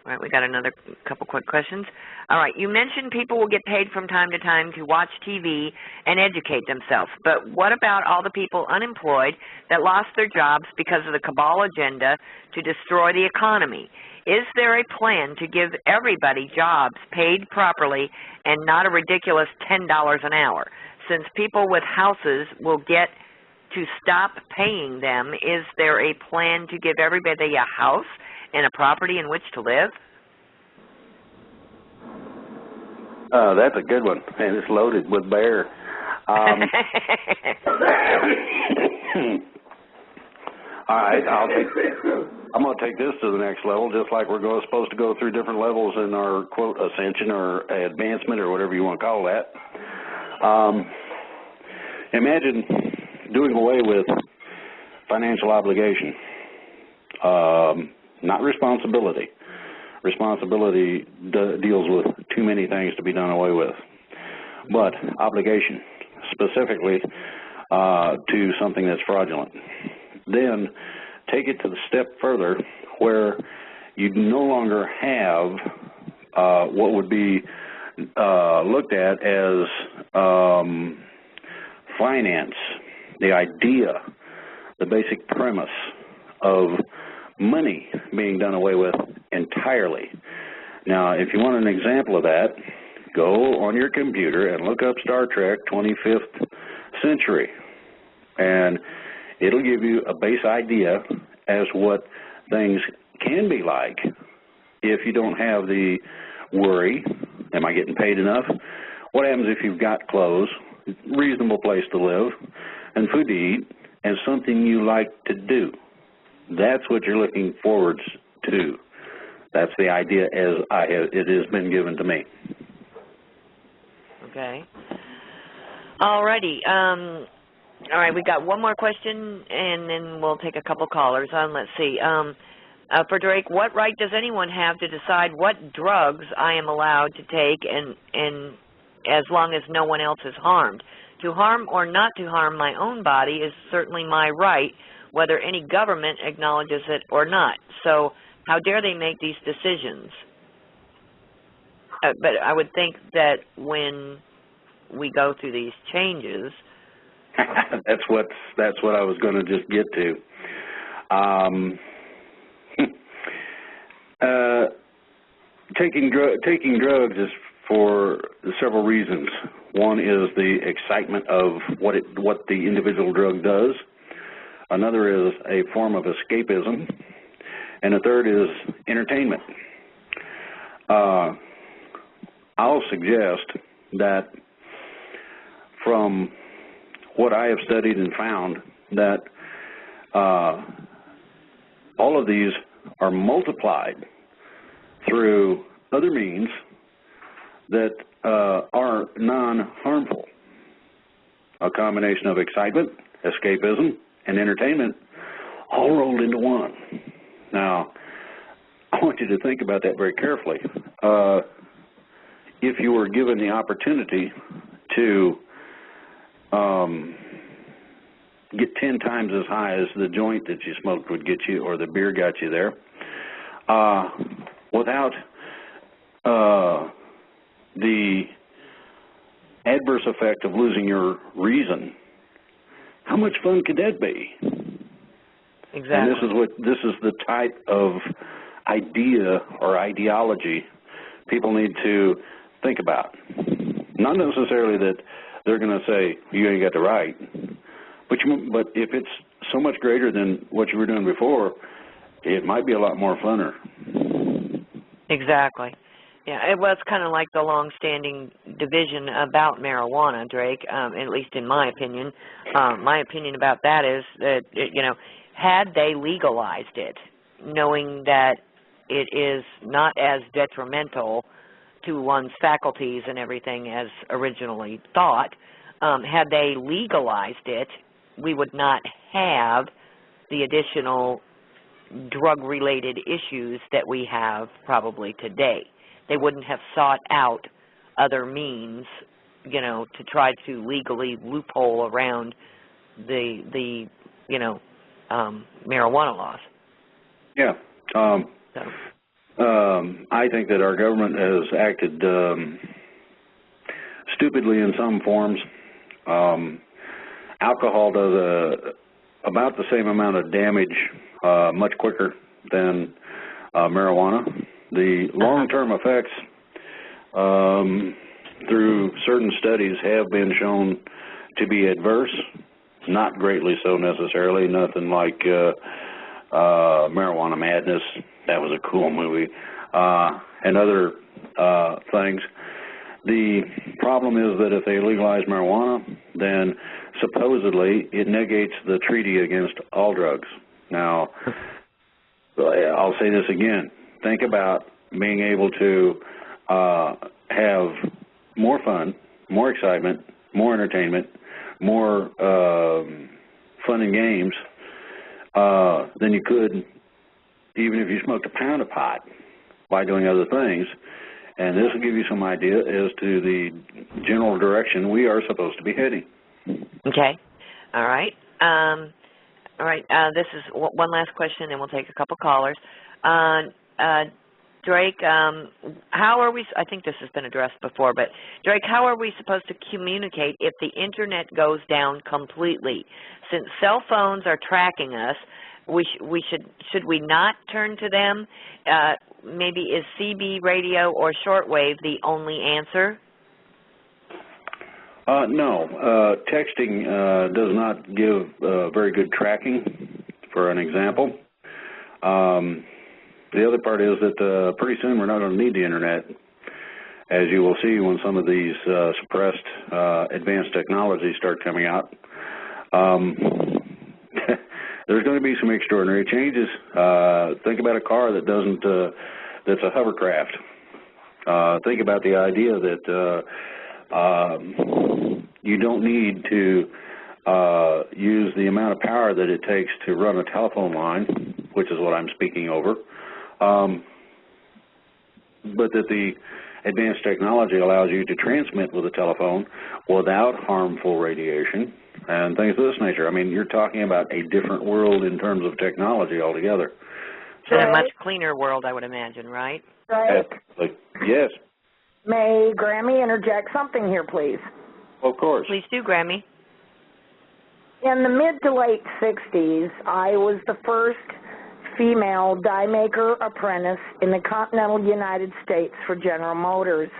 All right, we got another couple quick questions. All right, you mentioned people will get paid from time to time to watch TV and educate themselves, but what about all the people unemployed that lost their jobs because of the cabal agenda to destroy the economy? Is there a plan to give everybody jobs paid properly and not a ridiculous $10 an hour? Since people with houses will get to stop paying them, is there a plan to give everybody a house and a property in which to live? That's a good one, and it's loaded with bear. All right, I'm going to take this to the next level, just like we're supposed to go through different levels in our, quote, ascension or advancement or whatever you want to call that. Imagine doing away with financial obligation, not responsibility. Responsibility deals with too many things to be done away with, but obligation, specifically to something that's fraudulent. Then take it to the step further where you no longer have what would be looked at as finance, the idea, the basic premise of money being done away with entirely. Now, if you want an example of that, go on your computer and look up Star Trek 25th Century, and it'll give you a base idea as what things can be like if you don't have the worry, am I getting paid enough? What happens if you've got clothes, reasonable place to live, and food to eat, and something you like to do? That's what you're looking forward to. That's the idea as it has been given to me. Okay. All righty. All right, we got one more question, and then we'll take a couple callers on. Let's see. For Drake, what right does anyone have to decide what drugs I am allowed to take, and as long as no one else is harmed? To harm or not to harm my own body is certainly my right, whether any government acknowledges it or not. So how dare they make these decisions? But I would think that when we go through these changes... That's what I was going to just get to. Taking drugs is for several reasons. One is the excitement of what the individual drug does. Another is a form of escapism, and a third is entertainment. I'll suggest that from what I have studied and found, that all of these are multiplied through other means that are non-harmful. A combination of excitement, escapism, and entertainment all rolled into one. Now, I want you to think about that very carefully. If you were given the opportunity to get 10 times as high as the joint that you smoked would get you, or the beer got you there, without the adverse effect of losing your reason, how much fun could that be? Exactly. And this is the type of idea or ideology people need to think about. Not necessarily that they're going to say you ain't got the right, but if it's so much greater than what you were doing before, it might be a lot more funner. Exactly. Yeah, it was kind of like the long-standing division about marijuana, Drake, at least in my opinion. My opinion about that is that, had they legalized it, knowing that it is not as detrimental to one's faculties and everything as originally thought, had they legalized it, we would not have the additional drug-related issues that we have probably today. They wouldn't have sought out other means, to try to legally loophole around the marijuana laws. Yeah. I think that our government has acted stupidly in some forms. Alcohol does about the same amount of damage much quicker than marijuana. The long-term effects through certain studies have been shown to be adverse, not greatly so necessarily, nothing like Marijuana Madness. That was a cool movie, and other things. The problem is that if they legalize marijuana, then supposedly it negates the treaty against all drugs. Now, I'll say this again. Think about being able to have more fun, more excitement, more entertainment, more fun and games than you could even if you smoked a pound of pot by doing other things. And this will give you some idea as to the general direction we are supposed to be heading. Okay. All right. This is one last question, and we'll take a couple callers. Drake, how are we, I think this has been addressed before, but Drake, how are we supposed to communicate if the Internet goes down completely? Since cell phones are tracking us, should we not turn to them? Maybe is CB radio or shortwave the only answer? No. Texting does not give very good tracking, for an example. The other part is that pretty soon we're not going to need the Internet, as you will see when some of these suppressed advanced technologies start coming out. There's going to be some extraordinary changes. Think about a car that doesn't, that's a hovercraft. Think about the idea that you don't need to use the amount of power that it takes to run a telephone line, which is what I'm speaking over, but that the advanced technology allows you to transmit with a telephone without harmful radiation and things of this nature. I mean, you're talking about a different world in terms of technology altogether. So a much cleaner world, I would imagine, right? Right. Yes. May Grammy interject something here, please? Of course. Please do, Grammy. In the mid to late 60s, I was the first female die maker apprentice in the continental United States for General Motors.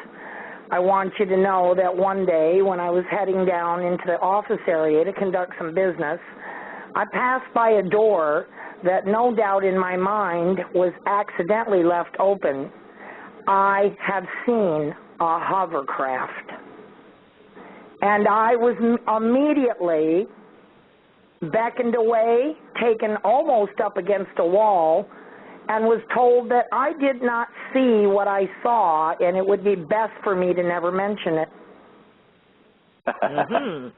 I want you to know that one day when I was heading down into the office area to conduct some business, I passed by a door that no doubt in my mind was accidentally left open. I have seen a hovercraft. And I was immediately beckoned away, taken almost up against a wall, and was told that I did not see what I saw, and it would be best for me to never mention it. Mm-hmm.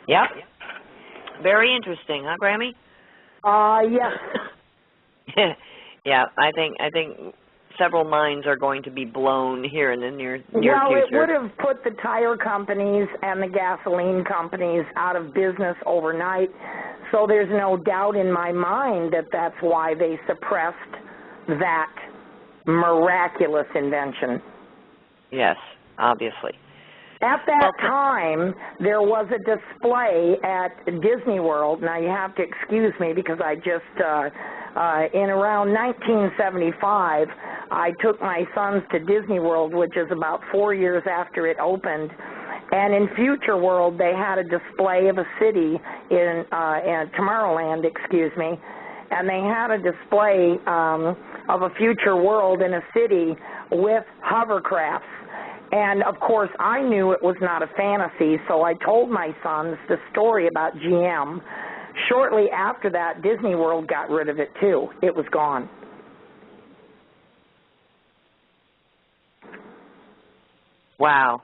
Yep. Very interesting, huh, Grammy? Yes. Yeah, I think several minds are going to be blown here in the near well, future. Well, it would have put the tire companies and the gasoline companies out of business overnight, so there's no doubt in my mind that that's why they suppressed that miraculous invention. Yes, obviously. At that time, there was a display at Disney World. Now, you have to excuse me because I just, in around 1975, I took my sons to Disney World, which is about 4 years after it opened. And in Future World, they had a display of a city in Tomorrowland, excuse me. And they had a display of a future world in a city with hovercrafts. And, of course, I knew it was not a fantasy, so I told my sons the story about GM. Shortly after that, Disney World got rid of it, too. It was gone. Wow.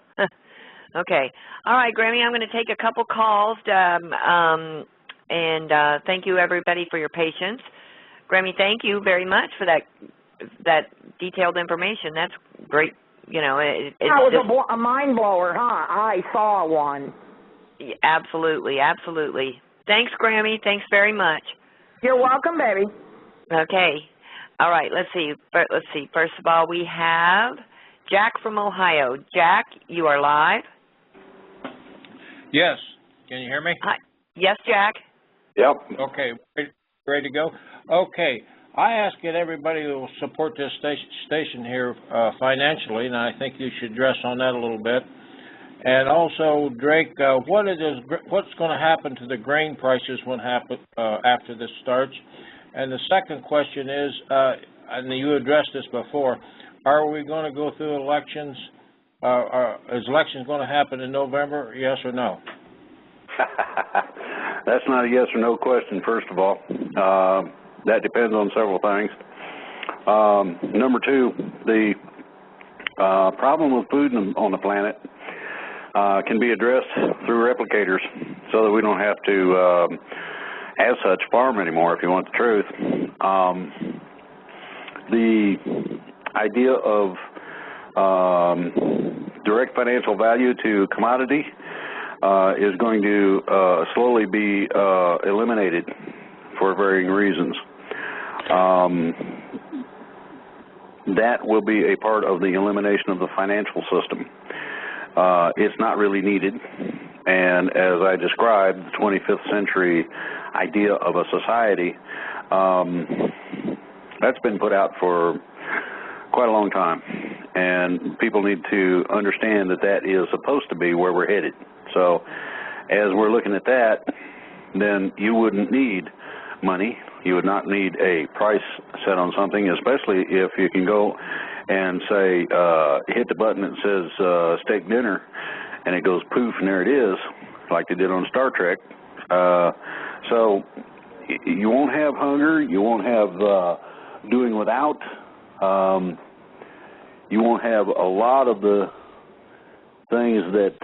Okay. All right, Grammy, I'm going to take a couple calls, and thank you, everybody, for your patience. Grammy, thank you very much for that detailed information. That's great. You know, that was a mind blower, huh? I saw one. Absolutely, absolutely. Thanks, Grammy. Thanks very much. You're welcome, baby. Okay. All right, let's see. First of all, we have Jack from Ohio. Jack, you are live. Yes. Can you hear me? Hi. Yes, Jack. Yep. Okay. Ready to go? Okay. I ask that everybody who will support this station here financially, and I think you should address on that a little bit. And also, Drake, what's going to happen to the grain prices after this starts? And the second question is, and you addressed this before, are we going to go through elections? Is elections going to happen in November, yes or no? That's not a yes or no question, first of all. That depends on several things. Number two, the problem with food on the planet can be addressed through replicators so that we don't have to, as such, farm anymore, if you want the truth. The idea of direct financial value to commodity is going to slowly be eliminated for varying reasons. That will be a part of the elimination of the financial system. It's not really needed, and as I described, the 25th century idea of a society, that's been put out for quite a long time, and people need to understand that that is supposed to be where we're headed. So as we're looking at that, then you wouldn't need money. You would not need a price set on something, especially if you can go and say, hit the button that says steak dinner, and it goes poof, and there it is, like they did on Star Trek. So you won't have hunger. You won't have doing without. You won't have a lot of the things that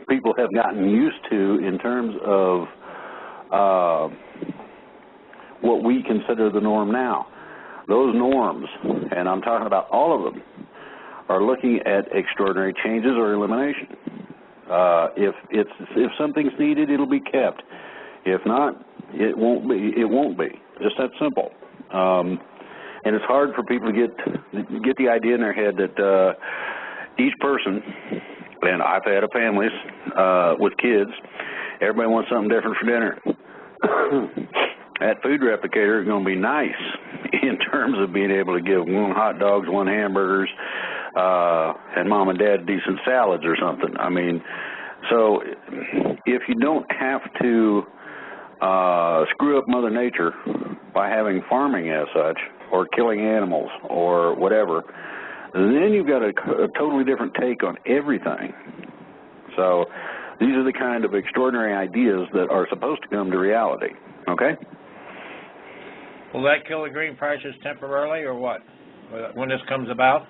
people have gotten used to in terms of what we consider the norm now. Those norms, and I'm talking about all of them, are looking at extraordinary changes or elimination. If something's needed, it'll be kept. If not, it won't be. It won't be. Just that simple. And it's hard for people to get the idea in their head that each person, and I've had families with kids, everybody wants something different for dinner. That food replicator is going to be nice in terms of being able to give one hot dogs, one hamburgers, and mom and dad decent salads or something. I mean, so if you don't have to screw up Mother Nature by having farming as such, or killing animals, or whatever, then you've got a totally different take on everything. So these are the kind of extraordinary ideas that are supposed to come to reality, okay? Will that kill the green prices temporarily, or what, when this comes about?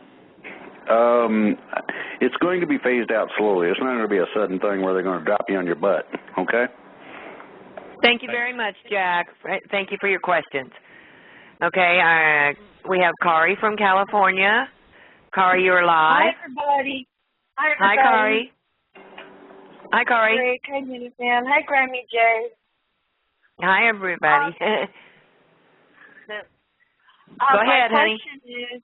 It's going to be phased out slowly. It's not going to be a sudden thing where they're going to drop you on your butt, okay? Thank you very much, Jack. Thank you for your questions. Okay, we have Kari from California. Kari, you're live. Hi, everybody. Hi, Kari. Hi, Kari. Great. Hi, Minuteman. Hi, Grammy J. Hi, everybody. Go ahead, honey. My question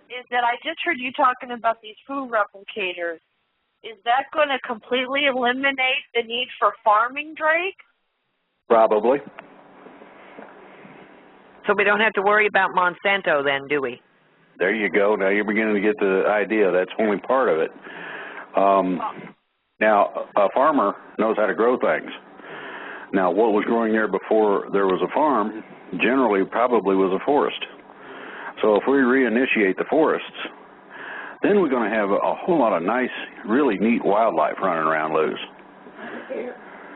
is that I just heard you talking about these food replicators. Is that going to completely eliminate the need for farming, Drake? Probably. So we don't have to worry about Monsanto then, do we? There you go. Now you're beginning to get the idea. That's only part of it. Now, a farmer knows how to grow things. Now, what was growing there before there was a farm generally probably was a forest. So if we reinitiate the forests, then we're going to have a whole lot of nice, really neat wildlife running around loose.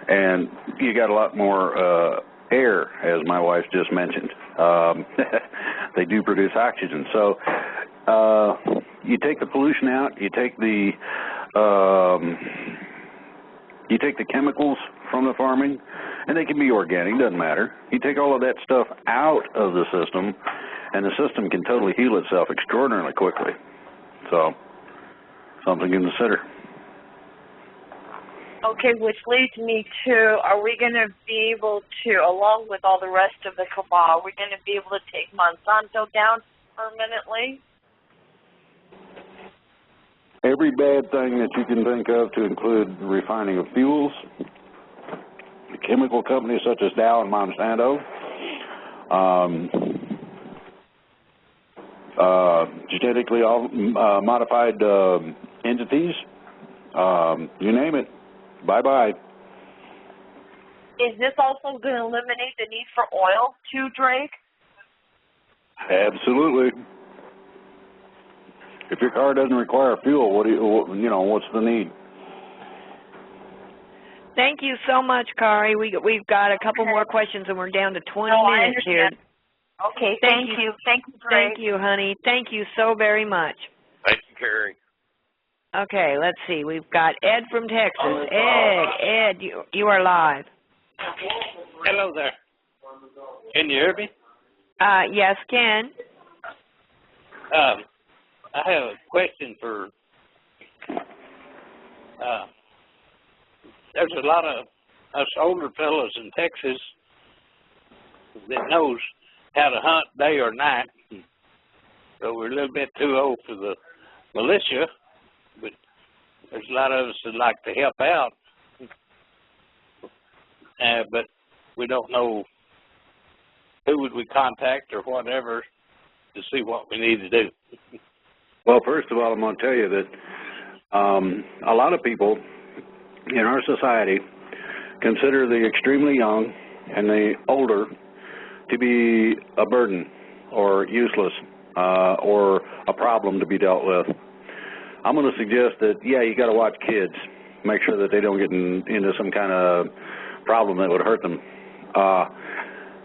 And you got a lot more air, as my wife just mentioned. They do produce oxygen. So you take the pollution out, you take the chemicals from the farming, and they can be organic, doesn't matter. You take all of that stuff out of the system, and the system can totally heal itself extraordinarily quickly. So, something to consider. Okay, which leads me to, are we going to be able to, along with all the rest of the cabal, are we going to be able to take Monsanto down permanently? Every bad thing that you can think of, to include refining of fuels, chemical companies such as Dow and Monsanto, genetically modified entities, you name it, bye-bye. Is this also going to eliminate the need for oil too, Drake? Absolutely. If your car doesn't require fuel, what's the need? Thank you so much, Kari. We've got a couple more questions, and we're down to 20 minutes here. Okay, thank you. Thank you, Drake. Thank you, honey. Thank you so very much. Thank you, Carrie. Okay, let's see. We've got Ed from Texas. Ed, you are live. Hello there. Can you hear me? Yes, Ken. I have a question for, there's a lot of us older fellows in Texas that knows how to hunt day or night. So we're a little bit too old for the militia, but there's a lot of us that like to help out. But we don't know who would we contact or whatever to see what we need to do. Well, first of all, I'm going to tell you that a lot of people in our society consider the extremely young and the older to be a burden or useless or a problem to be dealt with. I'm going to suggest that, yeah, you got to watch kids, make sure that they don't get into some kind of problem that would hurt them.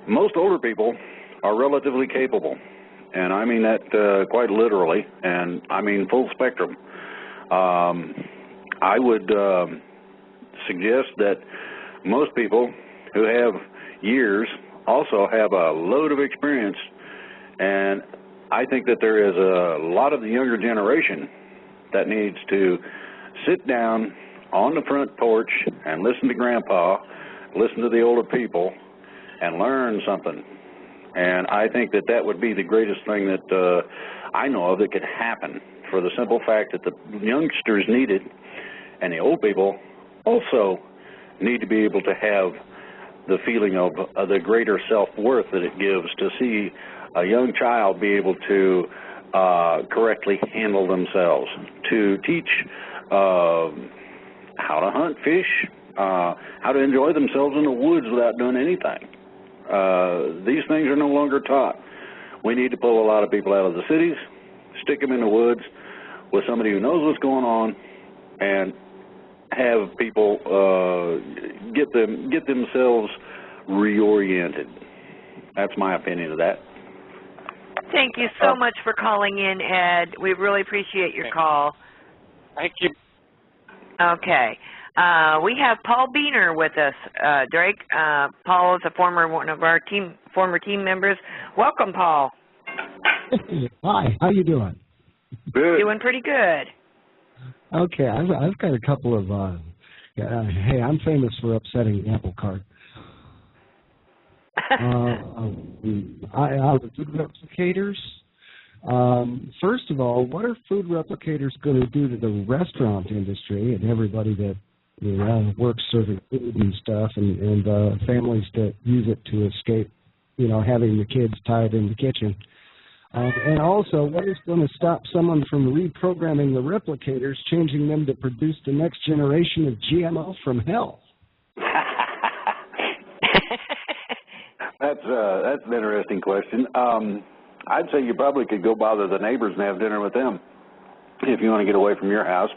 Most older people are relatively capable. And I mean that quite literally, and I mean full spectrum. I would suggest that most people who have years also have a load of experience, and I think that there is a lot of the younger generation that needs to sit down on the front porch and listen to Grandpa, listen to the older people, and learn something. And I think that that would be the greatest thing that I know of that could happen, for the simple fact that the youngsters need it, and the old people also need to be able to have the feeling of the greater self-worth that it gives to see a young child be able to correctly handle themselves, to teach how to hunt, fish, how to enjoy themselves in the woods without doing anything. These things are no longer taught. We need to pull a lot of people out of the cities, stick them in the woods with somebody who knows what's going on, and have people get themselves reoriented. That's my opinion of that. Thank you so much for calling in, Ed. We really appreciate your call. Thank you. Okay. We have Paul Beener with us, Drake. Paul is one of our former team members. Welcome, Paul. Hi, how you doing? Good. Doing pretty good. Okay, I've got a couple of, hey, I'm famous for upsetting the apple cart. Food replicators. First of all, what are food replicators going to do to the restaurant industry and everybody that works serving food and stuff, and families that use it to escape, having the kids tied in the kitchen? And also, what is going to stop someone from reprogramming the replicators, changing them to produce the next generation of GMO from hell? That's an interesting question. I'd say you probably could go bother the neighbors and have dinner with them if you want to get away from your house.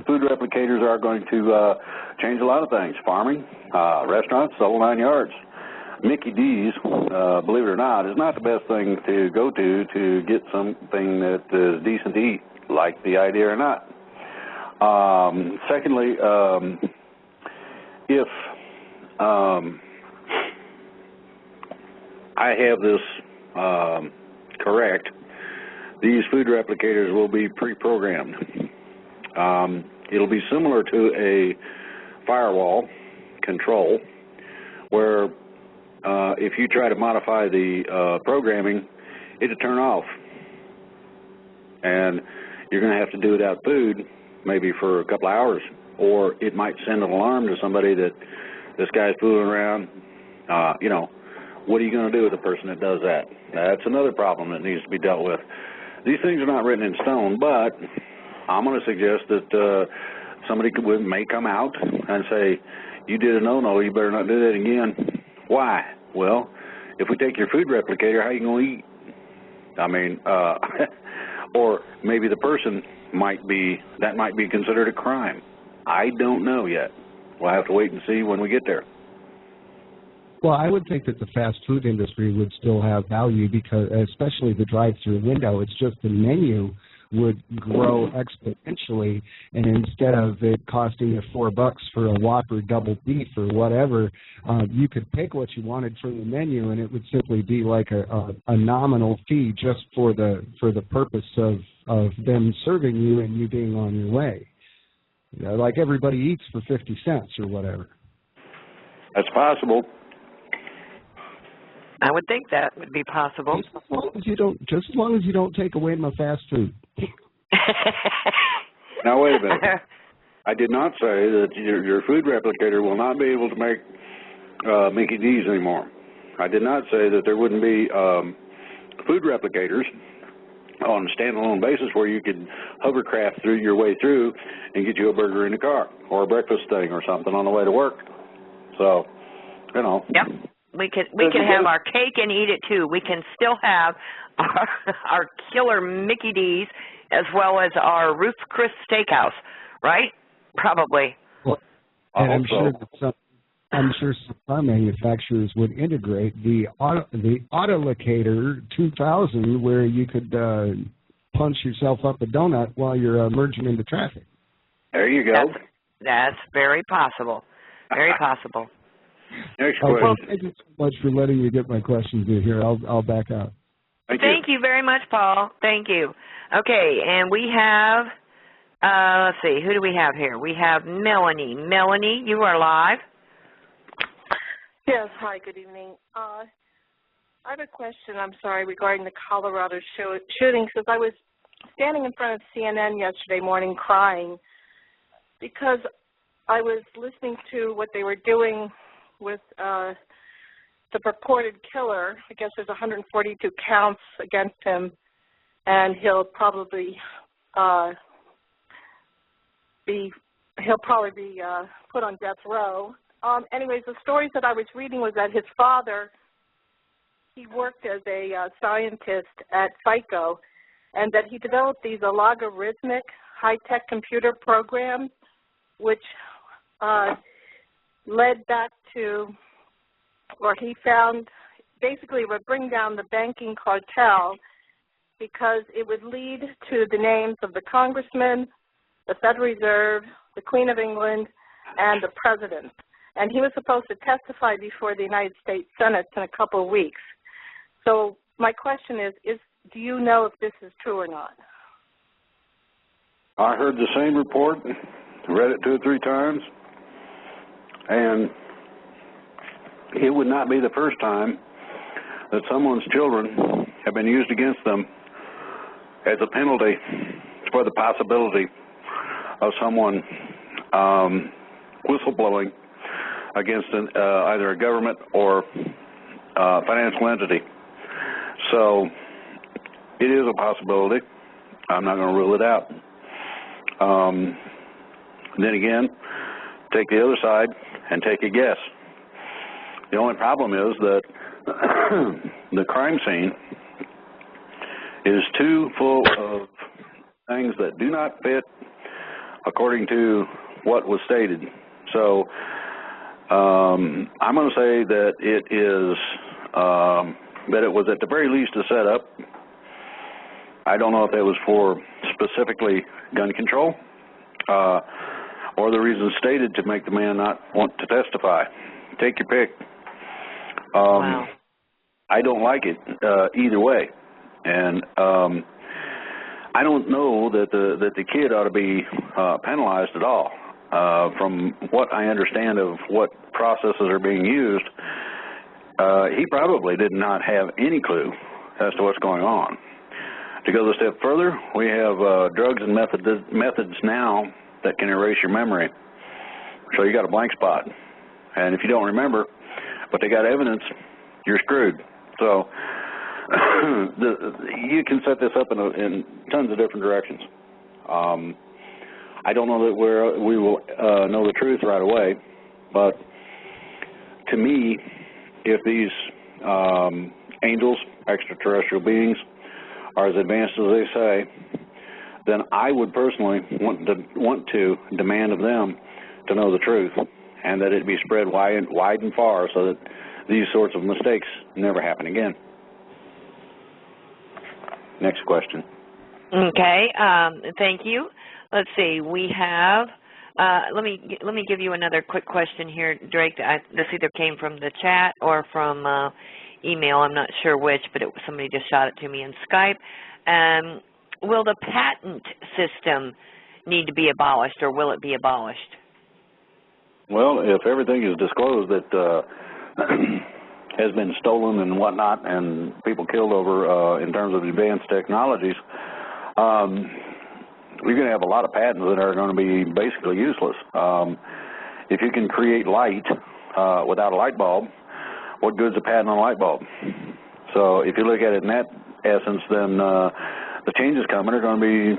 Food replicators are going to change a lot of things. Farming, restaurants, the whole 9 yards. Mickey D's, believe it or not, is not the best thing to go to get something that is decent to eat, like the idea or not. Secondly, if I have this correct, these food replicators will be pre-programmed. it'll be similar to a firewall control where if you try to modify the programming, it'll turn off. And you're going to have to do without food maybe for a couple of hours, or it might send an alarm to somebody that this guy's fooling around. You know, what are you going to do with a person that does that? That's another problem that needs to be dealt with. These things are not written in stone, but I'm going to suggest that somebody may come out and say, you did a no-no, you better not do that again. Why? Well, if we take your food replicator, how are you going to eat? I mean, or maybe the person might be considered a crime. I don't know yet. We'll have to wait and see when we get there. Well, I would think that the fast food industry would still have value because, especially the drive-through window, it's just the menu would grow exponentially, and instead of it costing you $4 for a Whopper double beef or whatever, you could pick what you wanted from the menu, and it would simply be like a nominal fee just for the purpose of them serving you and you being on your way. You know, like everybody eats for 50 cents or whatever. That's possible. I would think that would be possible. Just as long as you don't take away my fast food. Now wait a minute. I did not say that your food replicator will not be able to make Mickey D's anymore. I did not say that there wouldn't be food replicators on a standalone basis where you could hovercraft through your way through and get you a burger in the car or a breakfast thing or something on the way to work. So, you know. Yep. We can have our cake and eat it too. We can still have our killer Mickey D's as well as our Ruth's Chris Steakhouse, right? Probably. Well, and I'm sure some car manufacturers would integrate the Autolocator 2000, where you could punch yourself up a donut while you're merging into traffic. There you go. That's very possible. Very possible. Next question. Well, thank you so much for letting me get my questions in here. I'll back out. Thank you very much, Paul. Thank you. Okay, and we have, let's see, who do we have here? We have Melanie. Melanie, you are live. Yes, hi, good evening. I have a question, I'm sorry, regarding the Colorado shooting, because I was standing in front of CNN yesterday morning crying because I was listening to what they were doing with the purported killer. I guess there's 142 counts against him, and he'll probably be put on death row. Anyways, the stories that I was reading was that his father, he worked as a scientist at FICO, and that he developed these logarithmic high-tech computer programs, which led back to, or he found, basically it would bring down the banking cartel because it would lead to the names of the congressman, the Federal Reserve, the Queen of England, and the president. And he was supposed to testify before the United States Senate in a couple of weeks. So my question is do you know if this is true or not? I heard the same report, read it 2 or 3 times, and it would not be the first time that someone's children have been used against them as a penalty for the possibility of someone whistleblowing against either a government or financial entity. So it is a possibility. I'm not going to rule it out. Then again, take the other side and take a guess. The only problem is that the crime scene is too full of things that do not fit according to what was stated. So I'm going to say that it is that it was at the very least a setup. I don't know if it was for specifically gun control or the reason stated to make the man not want to testify. Take your pick. Wow. I don't like it either way. And I don't know that the kid ought to be penalized at all. From what I understand of what processes are being used, he probably did not have any clue as to what's going on. To go a step further, we have drugs and methods now that can erase your memory. So you got a blank spot. And if you don't remember, but they got evidence, you're screwed. So you can set this up in tons of different directions. I don't know that we will know the truth right away, but to me, if these angels, extraterrestrial beings, are as advanced as they say, then I would personally want to demand of them to know the truth, and that it be spread wide and far so that these sorts of mistakes never happen again. Next question. Okay, thank you. Let's see. We have. Let me give you another quick question here, Drake. This either came from the chat or from email. I'm not sure which, but somebody just shot it to me in Skype. Will the patent system need to be abolished, or will it be abolished? Well, if everything is disclosed that has been stolen and whatnot, and people killed over in terms of advanced technologies, you're going to have a lot of patents that are going to be basically useless. If you can create light without a light bulb, what good's a patent on a light bulb? So if you look at it in that essence, then the changes coming are going to be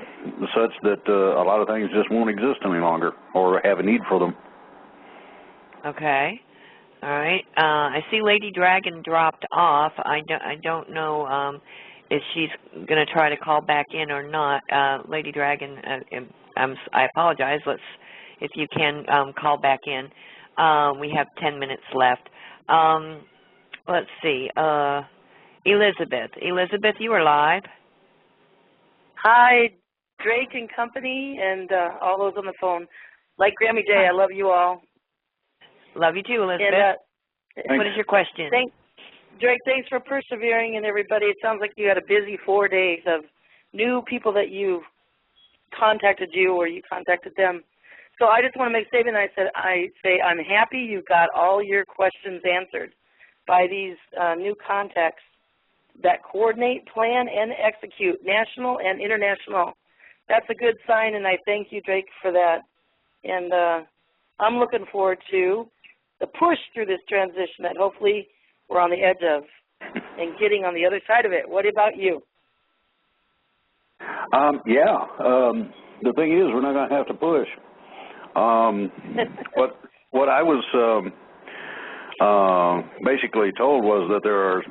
such that a lot of things just won't exist any longer or have a need for them. Okay. All right. I see Lady Dragon dropped off. I don't know if she's going to try to call back in or not. Lady Dragon, I apologize. If you can call back in. We have 10 minutes left. Let's see. Elizabeth. Elizabeth, you are live. Hi, Drake and company, and all those on the phone. Like Grammy J, I love you all. Love you too, Elizabeth. And, what is your question? Drake, thanks for persevering, and everybody. It sounds like you had a busy 4 days of new people that you contacted you or you contacted them. So I just want to make a statement. I say I'm happy you got all your questions answered by these new contacts that coordinate, plan, and execute, national and international. That's a good sign, and I thank you, Drake, for that. And I'm looking forward to the push through this transition that hopefully we're on the edge of and getting on the other side of it. What about you? The thing is, we're not going to have to push. What I was basically told was that there are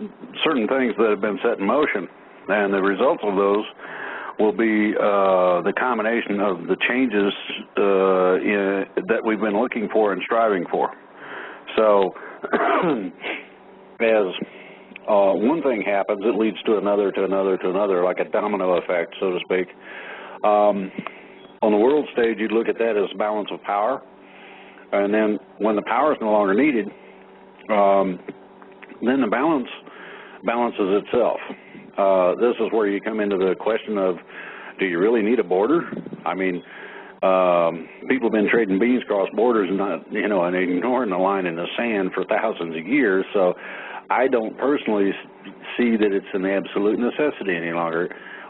certain things that have been set in motion, and the results of those will be the combination of the changes that we've been looking for and striving for. So as one thing happens, it leads to another, to another, to another, like a domino effect, so to speak. On the world stage, you'd look at that as balance of power, and then when the power is no longer needed, then the balance balances itself. This is where you come into the question of, do you really need a border? I mean, people have been trading beans across borders and not, and ignoring the line in the sand for thousands of years. So I don't personally see that it's an absolute necessity any longer.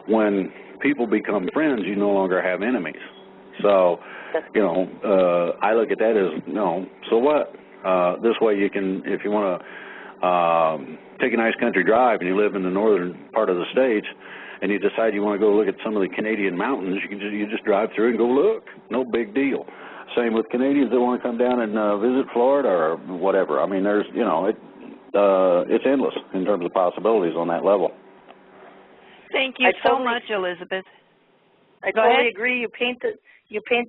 When people become friends, you no longer have enemies. So, I look at that as, so what? This way you can, if you want to take a nice country drive and you live in the northern part of the States and you decide you want to go look at some of the Canadian mountains, you just drive through and go look. No big deal. Same with Canadians that want to come down and visit Florida or whatever. I mean, there's, it's endless in terms of possibilities on that level. Thank you so much, Elizabeth. I totally agree. You paint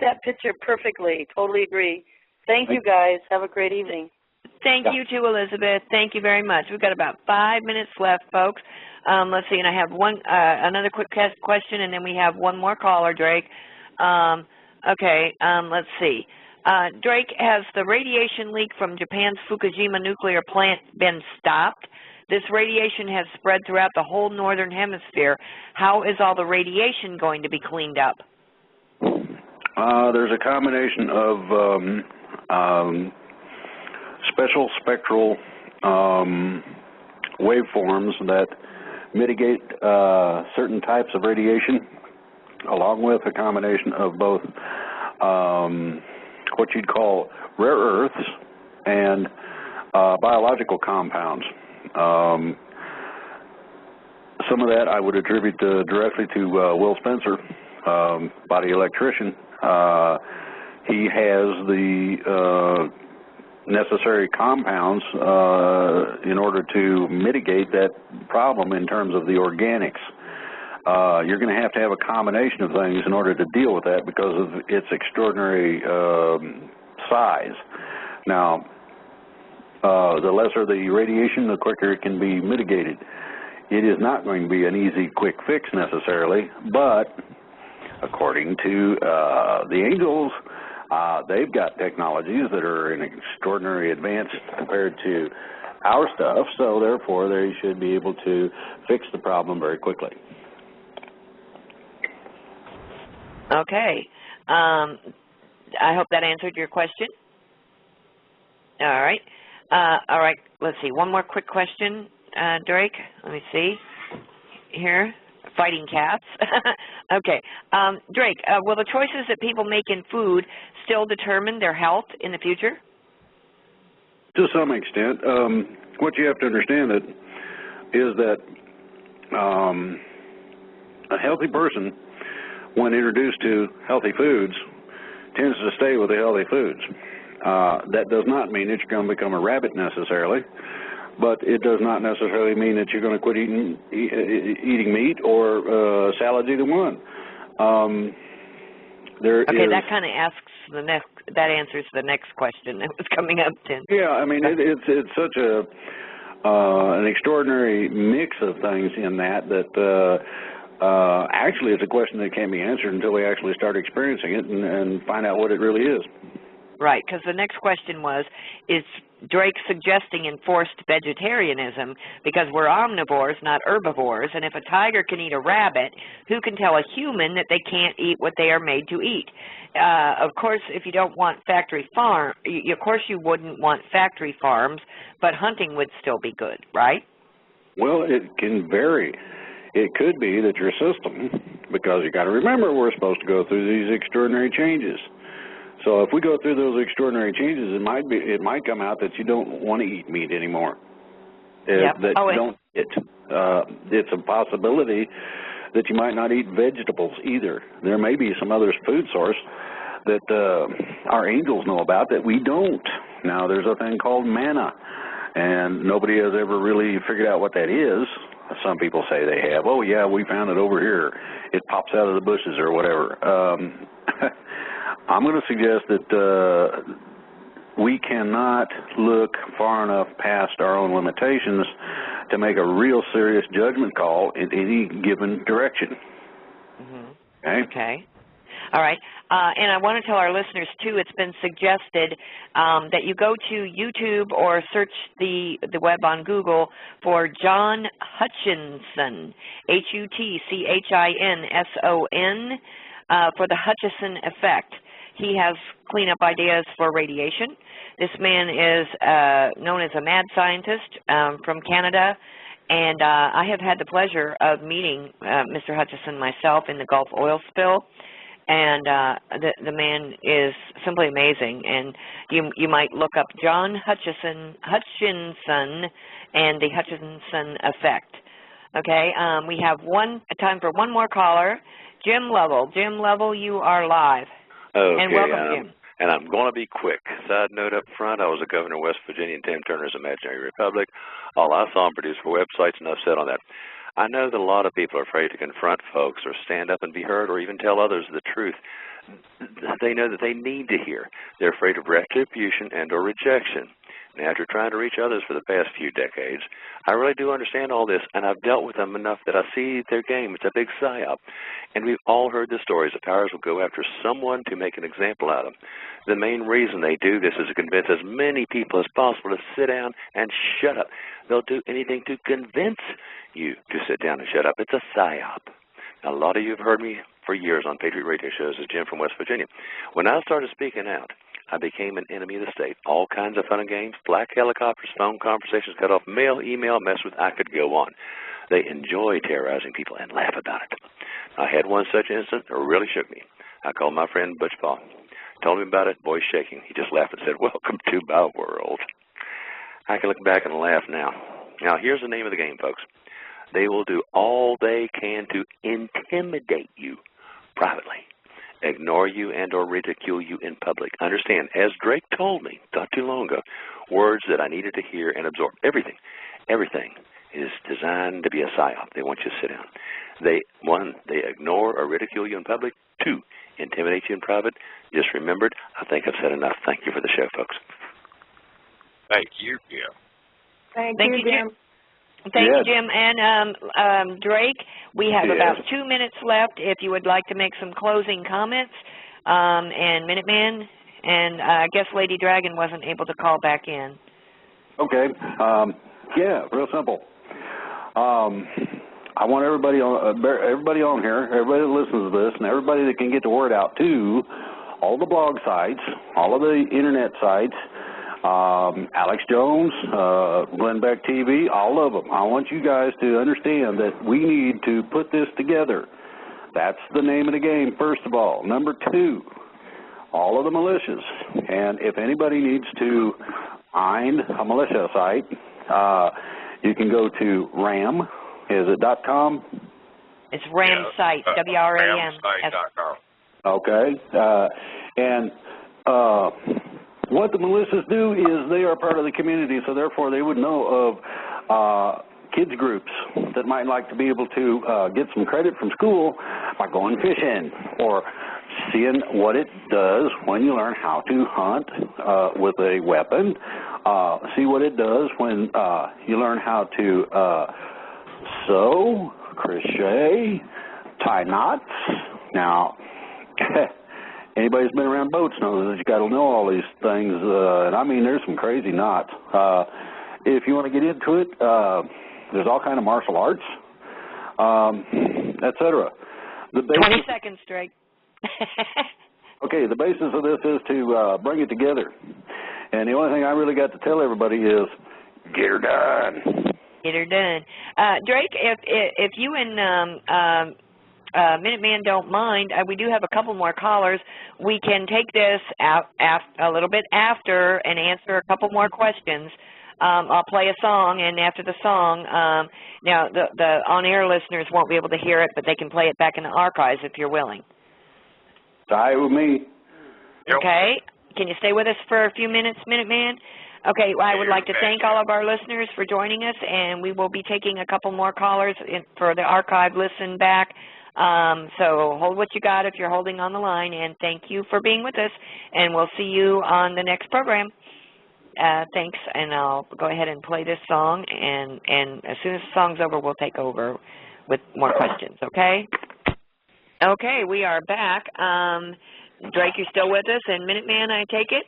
that picture perfectly. Totally agree. Thank you, guys. Have a great evening. Thank you, too, Elizabeth. Thank you very much. We've got about 5 minutes left, folks. Let's see, and I have another quick question, and then we have one more caller, Drake. Let's see. Drake, has the radiation leak from Japan's Fukushima nuclear plant been stopped? This radiation has spread throughout the whole northern hemisphere. How is all the radiation going to be cleaned up? There's a combination of special spectral waveforms that mitigate certain types of radiation, along with a combination of both what you'd call rare earths and biological compounds. Some of that I would attribute directly to Will Spencer, body electrician. He has the necessary compounds in order to mitigate that problem in terms of the organics. You're going to have a combination of things in order to deal with that because of its extraordinary size. Now, the lesser the radiation, the quicker it can be mitigated. It is not going to be an easy, quick fix necessarily, but according to the angels, they've got technologies that are in extraordinary advance compared to our stuff, so therefore they should be able to fix the problem very quickly. Okay. I hope that answered your question. All right. All right. Let's see. One more quick question, Drake. Let me see here. Fighting cats. Okay. Drake, will the choices that people make in food still determine their health in the future? To some extent. What you have to understand is that a healthy person, when introduced to healthy foods, tends to stay with the healthy foods. That does not mean that you're going to become a rabbit necessarily, but it does not necessarily mean that you're going to quit eating meat or salads, either one. That kind of that answers the next question that was coming up, Tim. Yeah, I mean it's such an extraordinary mix of things in that actually it's a question that can't be answered until we actually start experiencing it and find out what it really is. Right, because the next question was, is Drake suggesting enforced vegetarianism because we're omnivores, not herbivores, and if a tiger can eat a rabbit, who can tell a human that they can't eat what they are made to eat? Of course, if you don't want factory farm, of course you wouldn't want factory farms, but hunting would still be good, right? Well, it can vary. It could be that your system, because you got to remember we're supposed to go through these extraordinary changes. So if we go through those extraordinary changes, it might come out that you don't want to eat meat anymore. It's a possibility that you might not eat vegetables either. There may be some other food source that our angels know about that we don't. Now, there's a thing called manna, and nobody has ever really figured out what that is. Some people say they have. Oh, yeah, we found it over here. It pops out of the bushes or whatever. I'm going to suggest that we cannot look far enough past our own limitations to make a real serious judgment call in any given direction. Mm-hmm. Okay. All right. And I want to tell our listeners, too, it's been suggested that you go to YouTube or search the web on Google for John Hutchinson, Hutchinson, for the Hutchison effect. He has cleanup ideas for radiation. This man is known as a mad scientist from Canada, and I have had the pleasure of meeting Mr. Hutchison myself in the Gulf oil spill, and the man is simply amazing. And you might look up John Hutchinson and the Hutchinson effect. Okay, we have time for one more caller, Jim Lovell. Jim Lovell, you are live. Okay, and welcome, Jim. And I'm going to be quick. Side note up front, I was a governor of West Virginia in Tim Turner's Imaginary Republic. All I saw him produce for websites, enough said on that. I know that a lot of people are afraid to confront folks or stand up and be heard or even tell others the truth they know that they need to hear. They're afraid of retribution and or rejection. Now, after trying to reach others for the past few decades, I really do understand all this, and I've dealt with them enough that I see their game. It's a big psyop. And we've all heard the stories of powers will go after someone to make an example out of them. The main reason they do this is to convince as many people as possible to sit down and shut up. They'll do anything to convince you to sit down and shut up. It's a psyop. Now, a lot of you have heard me for years on Patriot radio shows as Jim from West Virginia. When I started speaking out, I became an enemy of the state. All kinds of fun and games, black helicopters, phone conversations, cut off mail, email, mess with, I could go on. They enjoy terrorizing people and laugh about it. I had one such incident that really shook me. I called my friend Butch Paul, told him about it, voice shaking. He just laughed and said, "Welcome to my world." I can look back and laugh now. Now, here's the name of the game, folks. They will do all they can to intimidate you privately, ignore you and or ridicule you in public. Understand, as Drake told me not too long ago, words that I needed to hear and absorb. Everything is designed to be a psyop. They want you to sit down. They ignore or ridicule you in public. 2, intimidate you in private. Just remembered, I think I've said enough. Thank you for the show, folks. Thank you, Jim. Thank you, Jim. Thank you, Jim. And Drake, we have about 2 minutes left if you would like to make some closing comments. And Minuteman, and I guess Lady Dragon wasn't able to call back in. Okay. Yeah, real simple. I want everybody on here, everybody that listens to this, and everybody that can get the word out to all the blog sites, all of the internet sites, Alex Jones, Glenn Beck TV, all of them. I want you guys to understand that we need to put this together. That's the name of the game, first of all. Number 2, all of the militias. And if anybody needs to find a militia site, you can go to RAM. Is it .com? It's RAM site, WRAM. RAMsite.com. Okay. And what the militias do is they are part of the community, so therefore they would know of kids groups that might like to be able to get some credit from school by going fishing or seeing what it does when you learn how to hunt with a weapon, see what it does when you learn how to sew, crochet, tie knots. Now, anybody who's been around boats knows that you got to know all these things, and I mean, there's some crazy knots. If you want to get into it, there's all kind of martial arts, etc. 20 seconds, Drake. Okay, the basis of this is to bring it together, and the only thing I really got to tell everybody is get her done. Get her done. Drake, if you and Minuteman don't mind, we do have a couple more callers. We can take this out a little bit after and answer a couple more questions. I'll play a song, and after the song, now the on-air listeners won't be able to hear it, but they can play it back in the archives if you're willing. Die with me. Okay. Can you stay with us for a few minutes, Minuteman? Okay, well, I would like to thank all of our listeners for joining us, and we will be taking a couple more callers for the archive listen back. So hold what you got if you're holding on the line, and thank you for being with us, and we'll see you on the next program. Thanks, and I'll go ahead and play this song, and as soon as the song's over, we'll take over with more questions, okay? Okay, we are back. Drake, you're still with us, and Minuteman, I take it?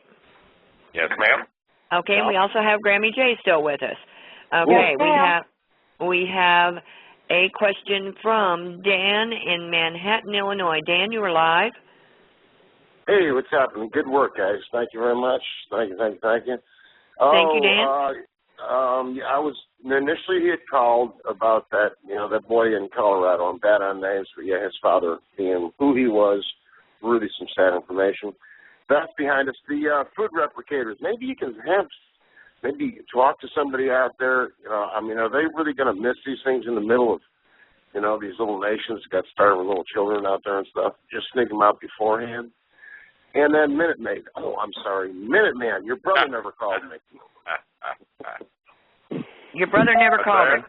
Yes, ma'am. Okay, and we also have Grammy J still with us. Okay, we have a question from Dan in Manhattan, Illinois. Dan, you are live. Hey, what's happening? Good work, guys. Thank you very much. Thank you. Thank you, Dan. I was initially he had called about that, that boy in Colorado. I'm bad on names, but yeah, his father being who he was, really some sad information. That's behind us. The food replicators. Maybe you can talk to somebody out there. Are they really going to miss these things in the middle of, these little nations that got started with little children out there and stuff? Just sneak them out beforehand. And then Minuteman. Oh, I'm sorry, Minuteman. Your brother never called me. Your brother never called me.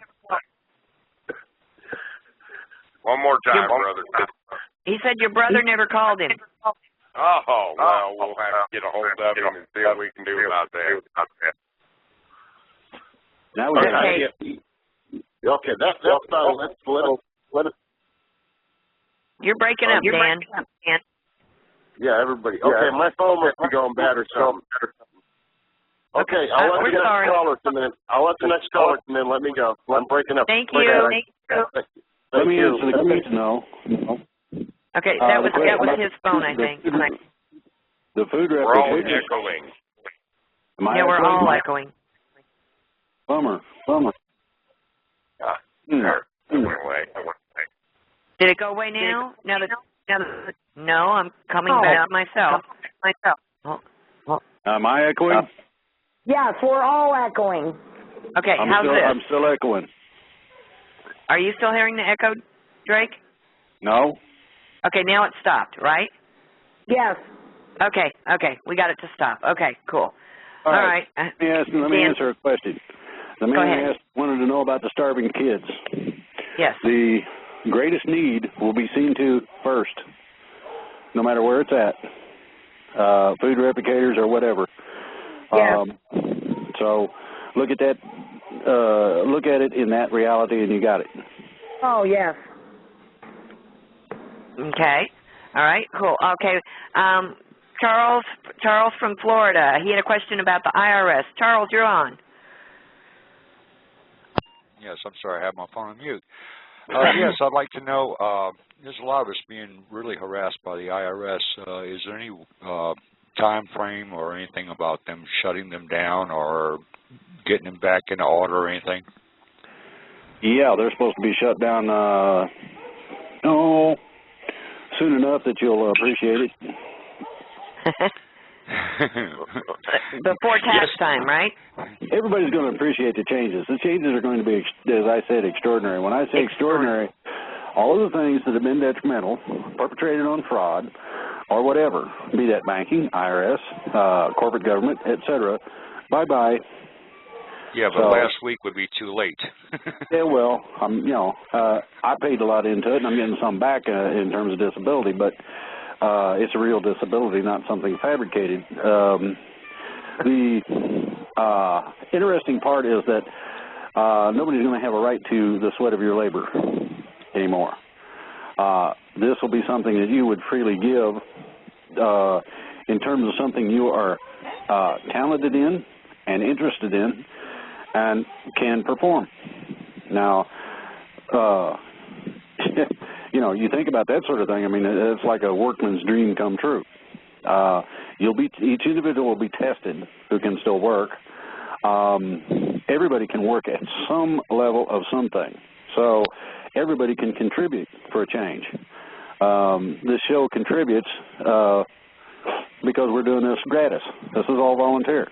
One more time, brother. He said your brother never called him. Oh, well, we'll have to get a hold of him and see what we can do about that. Now we Okay. Okay, that's about it. Let it. You're breaking up, Dan. Yeah, everybody. Okay, my phone must be going bad or something. Okay, I'll let the next caller come in. Let me go. I'm breaking up. Thank you. Let me answer the question, no. Okay, that was his phone, I think. The food We're all replication. echoing. Yeah, we're all echoing. Bummer. Did it go away now? No, I'm coming back myself. Am I echoing? Yes, we're all echoing. Okay, how's this? I'm still echoing. Are you still hearing the echo, Drake? No. Okay, now it stopped, right? Yes. Okay, we got it to stop. Okay, cool. All right. Let me answer a question. The man wanted to know about the starving kids. Yes. The greatest need will be seen to first, no matter where it's at, food replicators or whatever. Yes. So look at that. Look at it in that reality, and you got it. Oh, yes. Okay. All right, cool. Okay. Charles from Florida, he had a question about the IRS. Charles, you're on. Yes, I'm sorry, I have my phone on mute. Yes, I'd like to know, there's a lot of us being really harassed by the IRS. Is there any time frame or anything about them shutting them down or getting them back into order or anything? Yeah, they're supposed to be shut down soon enough that you'll appreciate it. Before tax time, right? Everybody's going to appreciate the changes. The changes are going to be, as I said, extraordinary. When I say extraordinary, all of the things that have been detrimental, perpetrated on fraud, or whatever, be that banking, IRS, corporate government, etc., bye-bye. Yeah, but last week would be too late. Yeah, well, I paid a lot into it, and I'm getting some back in terms of disability, but it's a real disability, not something fabricated. The interesting part is that nobody's going to have a right to the sweat of your labor anymore. This will be something that you would freely give in terms of something you are talented in and interested in and can perform. Now, you think about that sort of thing. I mean, it's like a workman's dream come true. Each individual will be tested who can still work. Everybody can work at some level of something. So everybody can contribute for a change. This show contributes because we're doing this gratis. This is all volunteer.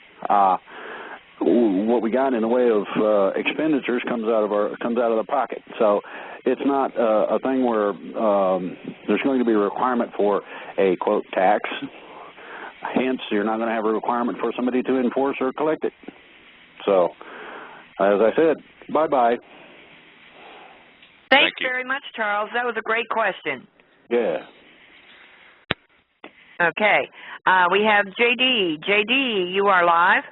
What we got in the way of expenditures comes out of the pocket. So it's not a thing where there's going to be a requirement for a, quote, tax. Hence, you're not going to have a requirement for somebody to enforce or collect it. So, as I said, bye-bye. Thanks very much, Charles. That was a great question. Yeah. Okay. We have J.D. J.D., you are live.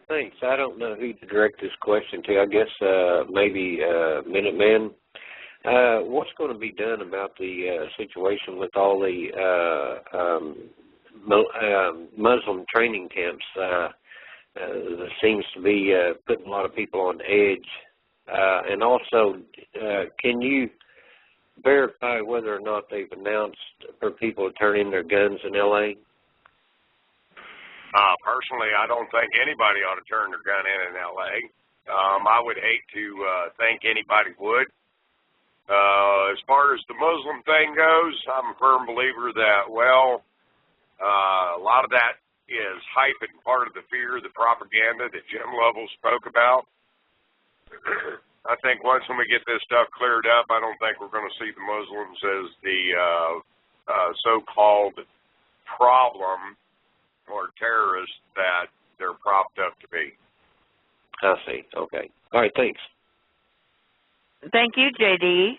Thanks. I don't know who to direct this question to. I guess maybe Minutemen. What's going to be done about the situation with all the Muslim training camps? That seems to be putting a lot of people on edge. And also, can you verify whether or not they've announced for people to turn in their guns in L.A.? Personally, I don't think anybody ought to turn their gun in L.A. I would hate to think anybody would. As far as the Muslim thing goes, I'm a firm believer that, a lot of that is hype and part of the fear, the propaganda that Jim Lovell spoke about. I think once when we get this stuff cleared up, I don't think we're going to see the Muslims as the so-called problem or terrorists that they're propped up to be. I see. Okay. All right, thanks. Thank you, J.D.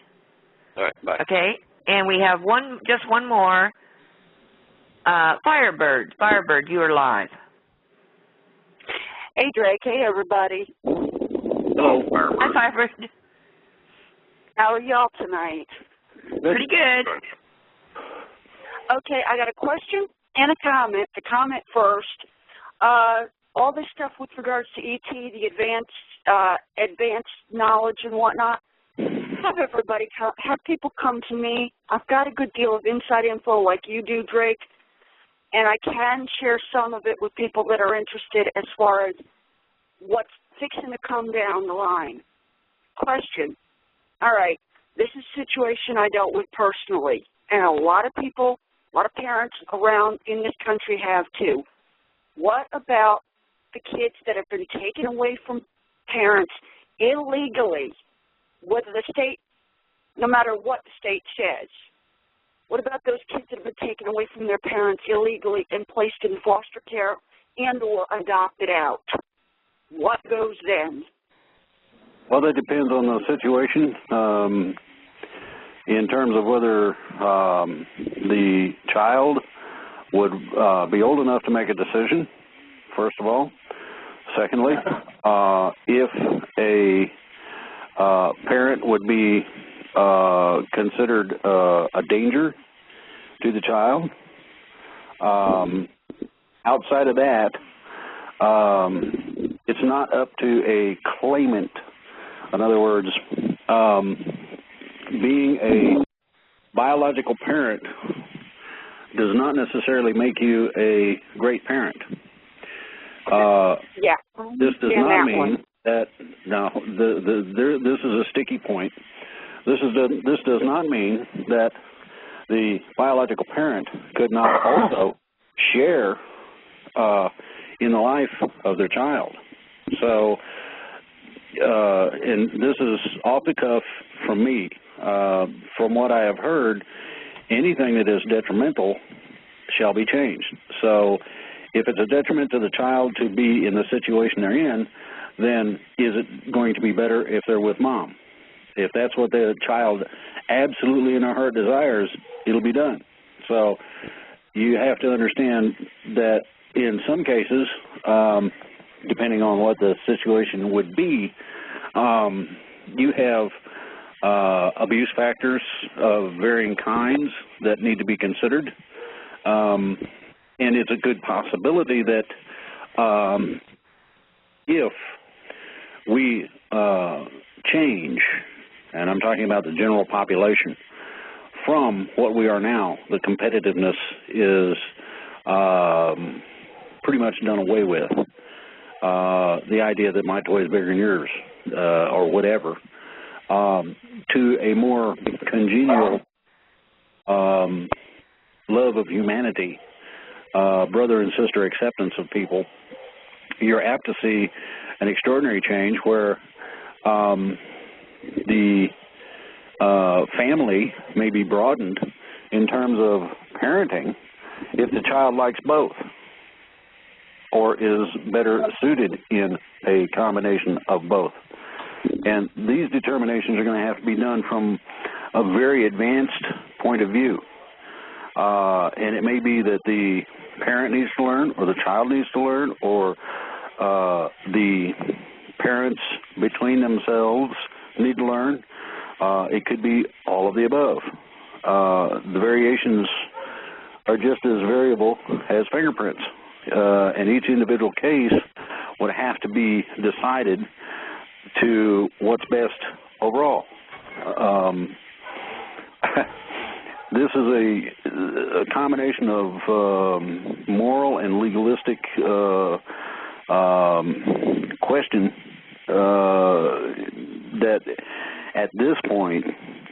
All right, bye. Okay, and we have just one more. Firebird. Firebird, you are live. Hey, Drake. Hey, everybody. Hello. Hi, Piper. How are y'all tonight? Pretty good. Okay, I got a question and a comment. The comment first. All this stuff with regards to ET, the advanced knowledge and whatnot, have people come to me. I've got a good deal of inside info like you do, Drake, and I can share some of it with people that are interested as far as what's fixing to come down the line. Question. All right, this is a situation I dealt with personally, and a lot of people, a lot of parents around in this country have too. What about the kids that have been taken away from parents illegally, whether the state, no matter what the state says? What about those kids that have been taken away from their parents illegally and placed in foster care and or adopted out? What goes then? Well, that depends on the situation in terms of whether the child would be old enough to make a decision, first of all. Secondly, if a parent would be considered a danger to the child. Outside of that, it's not up to a claimant. In other words, being a biological parent does not necessarily make you a great parent. This does not mean that, now, this is a sticky point. This does not mean that the biological parent could not also share in the life of their child. So, and this is off the cuff from me. From what I have heard, anything that is detrimental shall be changed. So if it's a detriment to the child to be in the situation they're in, then is it going to be better if they're with mom? If that's what the child absolutely in their heart desires, it'll be done. So you have to understand that in some cases, depending on what the situation would be, you have abuse factors of varying kinds that need to be considered. And it's a good possibility that if we change, and I'm talking about the general population, from what we are now, the competitiveness is pretty much done away with. The idea that my toy is bigger than yours, or whatever, to a more congenial love of humanity, brother and sister acceptance of people, you're apt to see an extraordinary change where the family may be broadened in terms of parenting if the child likes both or is better suited in a combination of both. And these determinations are going to have to be done from a very advanced point of view. And it may be that the parent needs to learn, or the child needs to learn, or the parents between themselves need to learn. It could be all of the above. The variations are just as variable as fingerprints. And each individual case would have to be decided to what's best overall. This is a combination of moral and legalistic question that at this point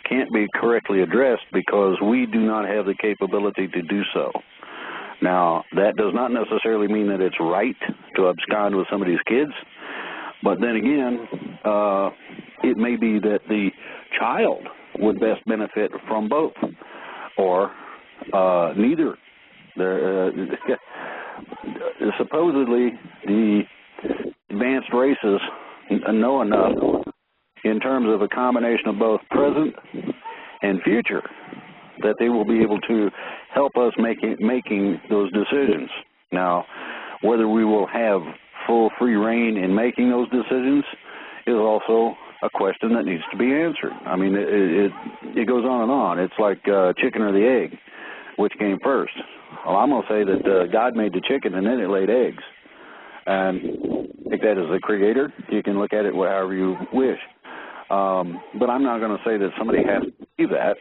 can't be correctly addressed because we do not have the capability to do so. Now, that does not necessarily mean that it's right to abscond with somebody's kids, but then again, it may be that the child would best benefit from both, or neither. Supposedly, the advanced races know enough in terms of a combination of both present and future that they will be able to help us making those decisions. Now, whether we will have full free reign in making those decisions is also a question that needs to be answered. I mean, it goes on and on. It's like chicken or the egg, which came first. Well, I'm going to say that God made the chicken and then it laid eggs. And take that as the creator. You can look at it however you wish. But I'm not going to say that somebody has to believe that.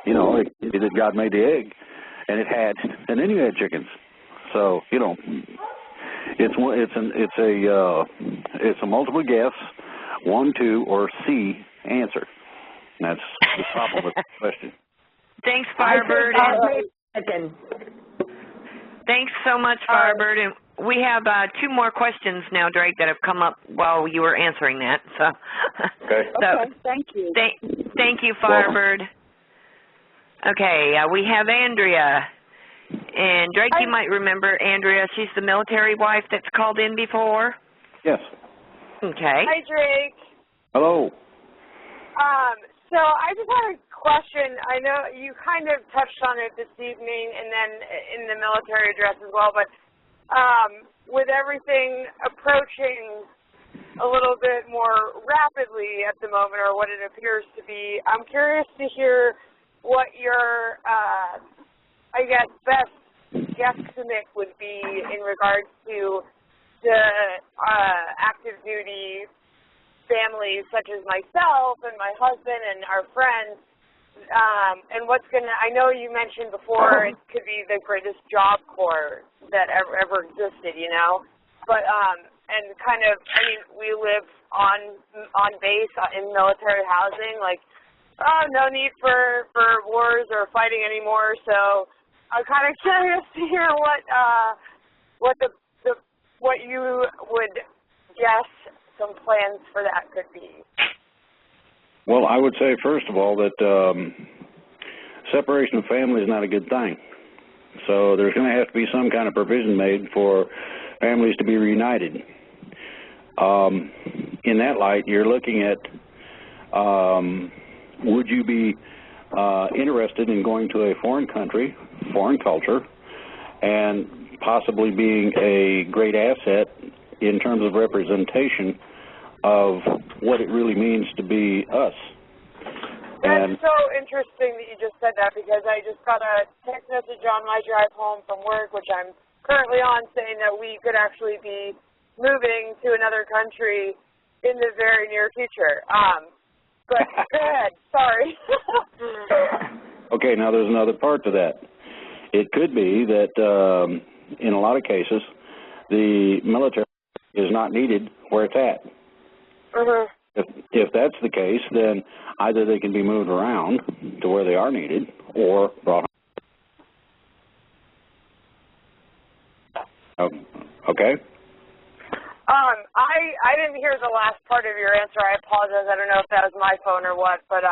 You know, that God made the egg, and then you had chickens. So, you know, it's a multiple guess, 1, 2, or C answer. And that's the problem with the question. Thanks, Firebird. Thanks so much, Firebird. And we have 2 more questions now, Drake, that have come up while you were answering that. So, okay. Okay, thank you. Thank you, Firebird. Okay, we have Andrea. And Drake, you might remember Andrea. She's the military wife that's called in before. Yes. Okay. Hi, Drake. Hello. So I just had a question. I know you kind of touched on it this evening and then in the military address as well, but with everything approaching a little bit more rapidly at the moment, or what it appears to be, I'm curious to hear what your, I guess, best guesstimate would be in regards to the active duty families such as myself and my husband and our friends, and what's going to, I know you mentioned before it could be the greatest job corps that ever existed, you know, but, and kind of, I mean, we live on base in military housing, like, no need for wars or fighting anymore, so I'm kind of curious to hear what you would guess some plans for that could be. Well, I would say, first of all, that separation of family is not a good thing. So there's going to have to be some kind of provision made for families to be reunited. In that light, you're looking at, would you be interested in going to a foreign country, foreign culture, and possibly being a great asset in terms of representation of what it really means to be us. That's so interesting that you just said that, because I just got a text message on my drive home from work, which I'm currently on, saying that we could actually be moving to another country in the very near future. But go ahead, sorry. Okay, now there's another part to that. It could be that in a lot of cases, the military is not needed where it's at. If that's the case, then either they can be moved around to where they are needed or brought home. Okay? I didn't hear the last part of your answer. I apologize. I don't know if that was my phone or what, but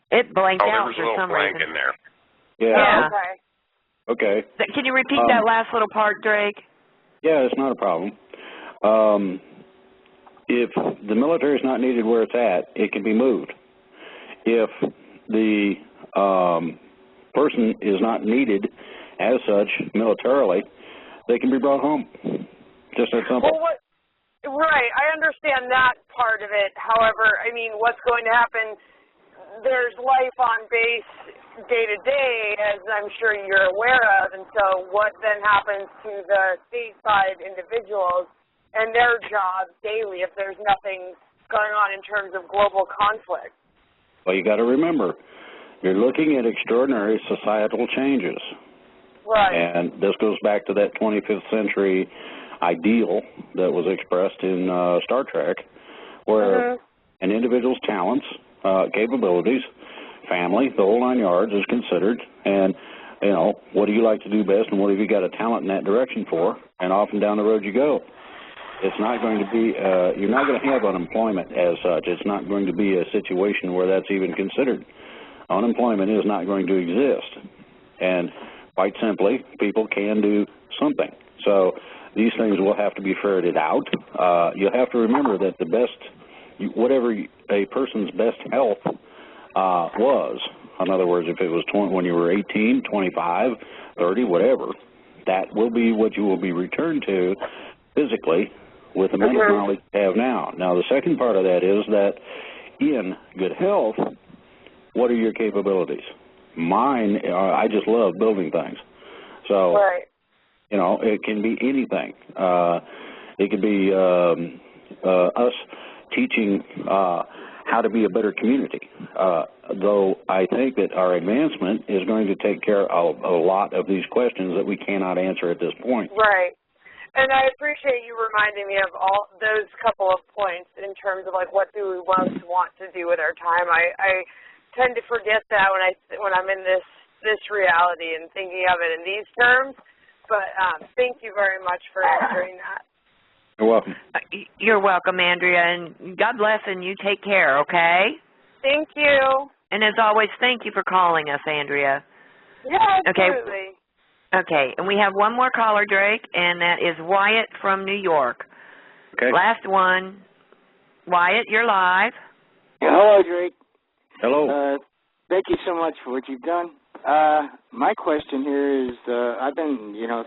it blanked out for some reason. There was a little blank in there. Yeah. Okay. Okay. Can you repeat that last little part, Drake? Yeah, it's not a problem. If the military is not needed where it's at, it can be moved. If the person is not needed as such militarily, they can be brought home. Just that simple. Well, right, I understand that part of it. However, I mean, what's going to happen, there's life on base day to day, as I'm sure you're aware of, and so what then happens to the stateside individuals and their jobs daily if there's nothing going on in terms of global conflict? Well, you got to remember, you're looking at extraordinary societal changes. Right. And this goes back to that 25th century ideal that was expressed in Star Trek, where an individual's talents, capabilities, family, the whole 9 yards is considered, and, you know, what do you like to do best and what have you got a talent in that direction for, and off and down the road you go. It's not going to be, you're not going to have unemployment as such. It's not going to be a situation where that's even considered. Unemployment is not going to exist. And quite simply, people can do something. So these things will have to be ferreted out. You'll have to remember that the best, whatever a person's best health was, in other words, if it was when you were 18, 25, 30, whatever, that will be what you will be returned to physically with the mental knowledge you have now. Now, the second part of that is that in good health, what are your capabilities? Mine, I just love building things. So, you know, it can be anything. It could be us teaching how to be a better community, though I think that our advancement is going to take care of a lot of these questions that we cannot answer at this point. Right. And I appreciate you reminding me of all those couple of points in terms of, like, what do we most want to do with our time. I tend to forget that when I'm in this reality and thinking of it in these terms, but thank you very much for answering that. You're welcome. You're welcome, Andrea, and God bless, and you take care, okay? Thank you. And as always, thank you for calling us, Andrea. Yeah, absolutely. Okay, and we have one more caller, Drake, and that is Wyatt from New York. Okay. Last one. Wyatt, you're live. Hello, Drake. Hello. Thank you so much for what you've done. My question here is, I've been,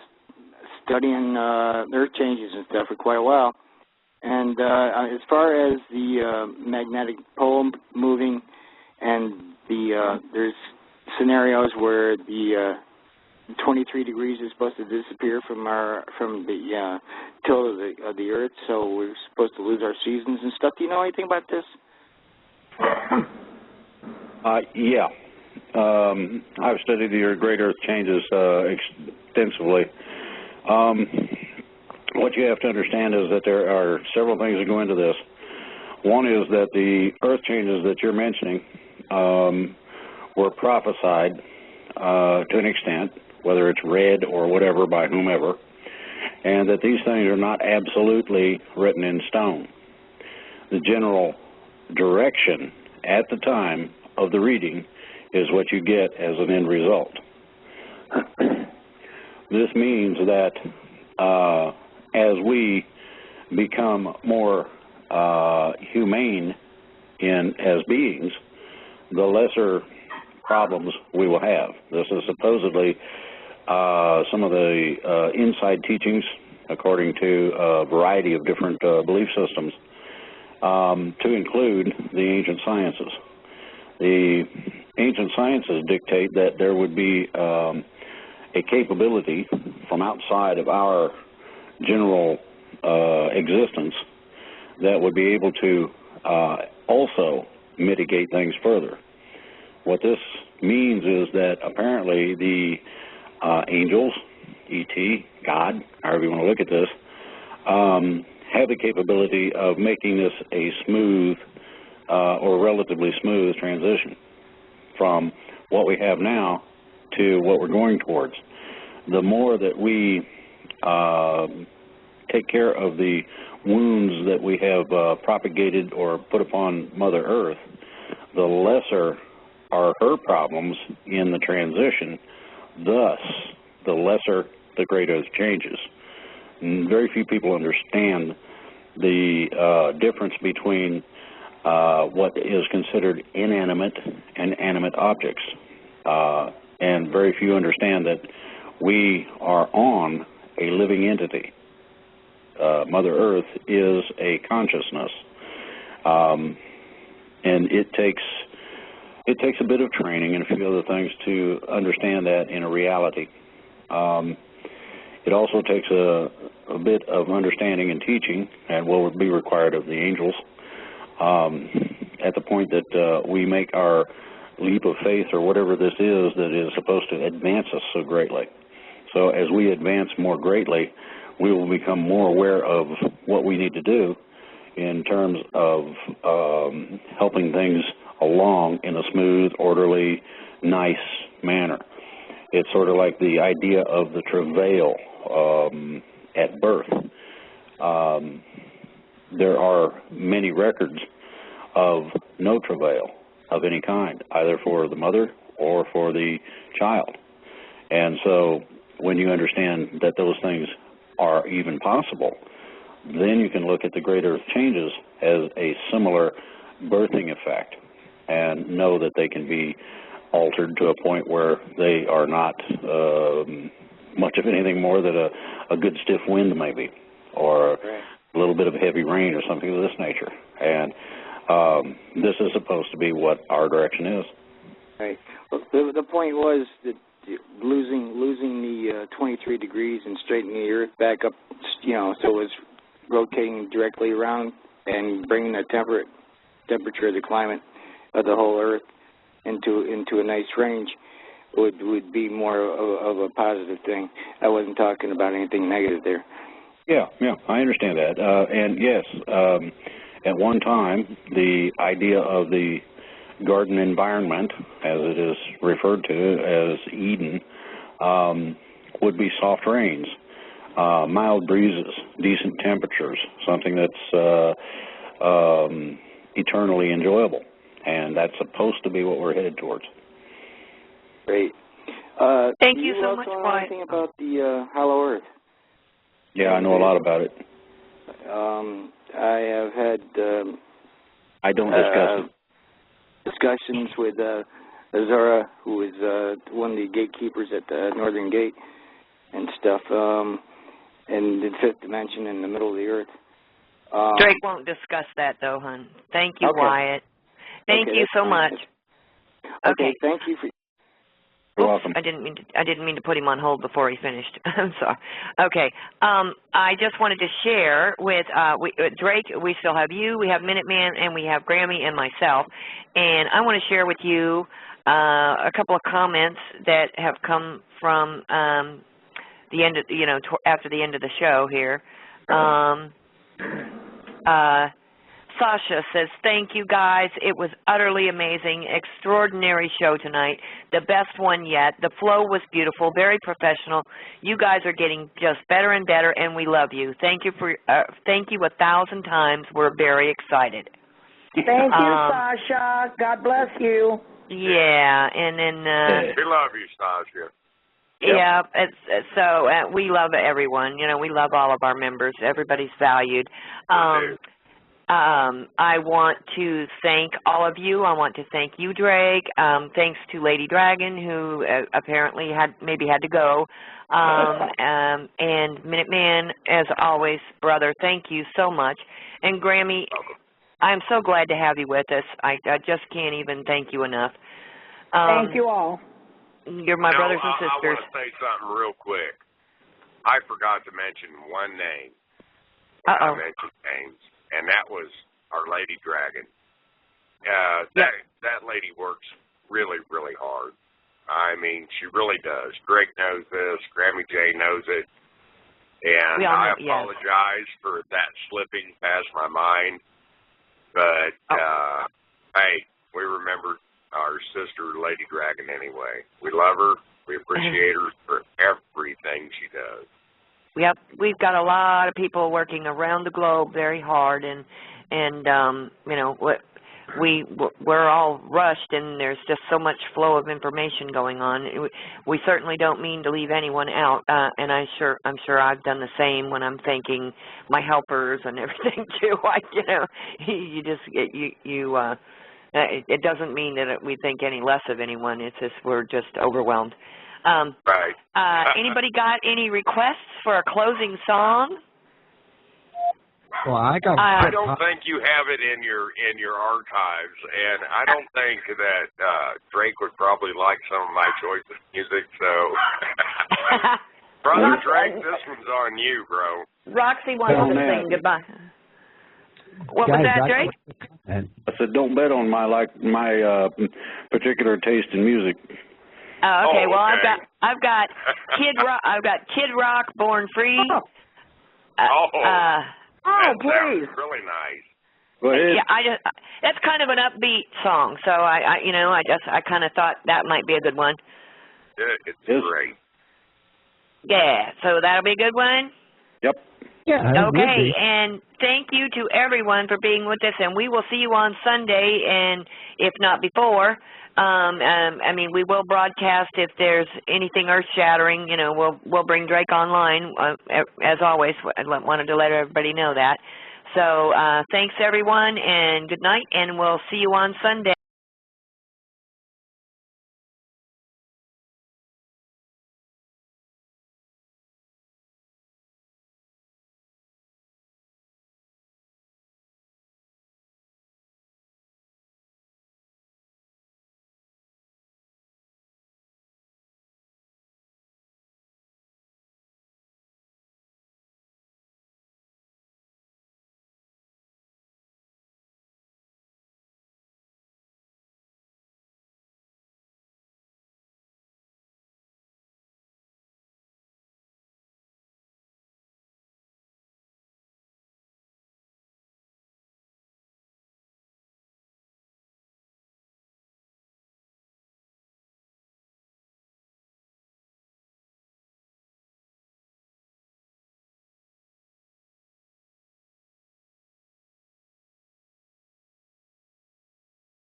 studying earth changes and stuff for quite a while, and as far as the magnetic pole moving, and there's scenarios where the 23 degrees is supposed to disappear from the tilt of the Earth, so we're supposed to lose our seasons and stuff. Do you know anything about this? Yeah. I've studied the Great Earth Changes extensively. What you have to understand is that there are several things that go into this. One is that the Earth changes that you're mentioning were prophesied to an extent, whether it's read or whatever by whomever, and that these things are not absolutely written in stone. The general direction at the time of the reading is what you get as an end result. This means that as we become more humane as beings, the lesser problems we will have. This is supposedly some of the inside teachings, according to a variety of different belief systems, to include the ancient sciences. The ancient sciences dictate that there would be a capability from outside of our general existence that would be able to also mitigate things further. What this means is that apparently the angels, E.T., God, however you want to look at this, have the capability of making this a smooth or relatively smooth transition from what we have now to what we're going towards. The more that we take care of the wounds that we have propagated or put upon Mother Earth, the lesser are her problems in the transition, thus the lesser the Great Earth Changes. And very few people understand the difference between what is considered inanimate and animate objects. And very few understand that we are on a living entity. Mother Earth is a consciousness. And it takes a bit of training and a few other things to understand that in a reality. It also takes a bit of understanding and teaching, and will be required of the angels, at the point that we make our leap of faith or whatever this is that is supposed to advance us so greatly. So as we advance more greatly, we will become more aware of what we need to do in terms of helping things along in a smooth, orderly, nice manner. It's sort of like the idea of the travail at birth. There are many records of no travail of any kind, either for the mother or for the child. And so when you understand that those things are even possible, then you can look at the Great Earth Changes as a similar birthing effect and know that they can be altered to a point where they are not much of anything more than a good stiff wind maybe, or a little bit of heavy rain or something of this nature. And this is supposed to be what our direction is. Right. Well, the point was that losing the 23 degrees and straightening the Earth back up, so it was rotating directly around and bringing the temperature, the climate of the whole Earth into a nice range would be more of a positive thing. I wasn't talking about anything negative there. Yeah, I understand that. And yes, at one time, the idea of the garden environment, as it is referred to as Eden, would be soft rains, mild breezes, decent temperatures, something that's eternally enjoyable. And that's supposed to be what we're headed towards. Great. Thank you so much, Wyatt. Wyatt. Anything about the Hollow Earth? Yeah, I know a lot about it. I have had I don't discuss discussions with Aurora, who is one of the gatekeepers at the Northern Gate and stuff, and the fifth dimension in the middle of the Earth. Drake won't discuss that, though, hon. Thank you, Okay. Wyatt. Thank you so much. Okay, thank you for. You're welcome. I didn't mean to put him on hold before he finished. I'm sorry. Okay. I just wanted to share with Drake. We still have you. We have Minuteman, and we have Grammy and myself. And I want to share with you a couple of comments that have come from the end of after the end of the show here. Sasha says, thank you, guys. It was utterly amazing, extraordinary show tonight, the best one yet. The flow was beautiful, very professional. You guys are getting just better and better, and we love you. Thank you 1,000 times. We're very excited. Thank you, Sasha. God bless you. Yeah, and then we love you, Sasha. Yeah, so we love everyone. We love all of our members. Everybody's valued. I want to thank all of you. I want to thank you, Drake. Thanks to Lady Dragon, who apparently had to go. And Minuteman, as always, brother, thank you so much. And Grammy, I'm so glad to have you with us. I just can't even thank you enough. Thank you all. You're my brothers and sisters. I want to say something real quick. I forgot to mention one name. Uh-oh. I mentioned names. And that was Our Lady Dragon. That lady works really, really hard. I mean, she really does. Drake knows this. Grammy J knows it. And I apologize for that slipping past my mind. But, hey, we remember our sister, Lady Dragon, anyway. We love her. We appreciate her for everything she does. Yep, we've got a lot of people working around the globe very hard, and we're all rushed, and there's just so much flow of information going on. We certainly don't mean to leave anyone out, and I'm sure I've done the same when I'm thanking my helpers and everything too. It doesn't mean that we think any less of anyone. It's just we're just overwhelmed. Right. Anybody got any requests for a closing song? Well, I don't think you have it in your archives, and I don't think that Drake would probably like some of my choice of music. So, brother Drake, this one's on you, bro. Roxy wants to sing goodbye. What was that, Drake? I said, don't bet on my particular taste in music. Oh, okay. Well, I've got Kid Rock, Born Free. Please. Really nice. Go ahead. Yeah, that's kind of an upbeat song, so I kind of thought that might be a good one. It's great. Yeah, so that'll be a good one. Yep. Yeah. Okay, and thank you to everyone for being with us, and we will see you on Sunday, and if not before. We will broadcast if there's anything earth-shattering. We'll bring Drake online, as always. I wanted to let everybody know that. So thanks, everyone, and good night, and we'll see you on Sunday.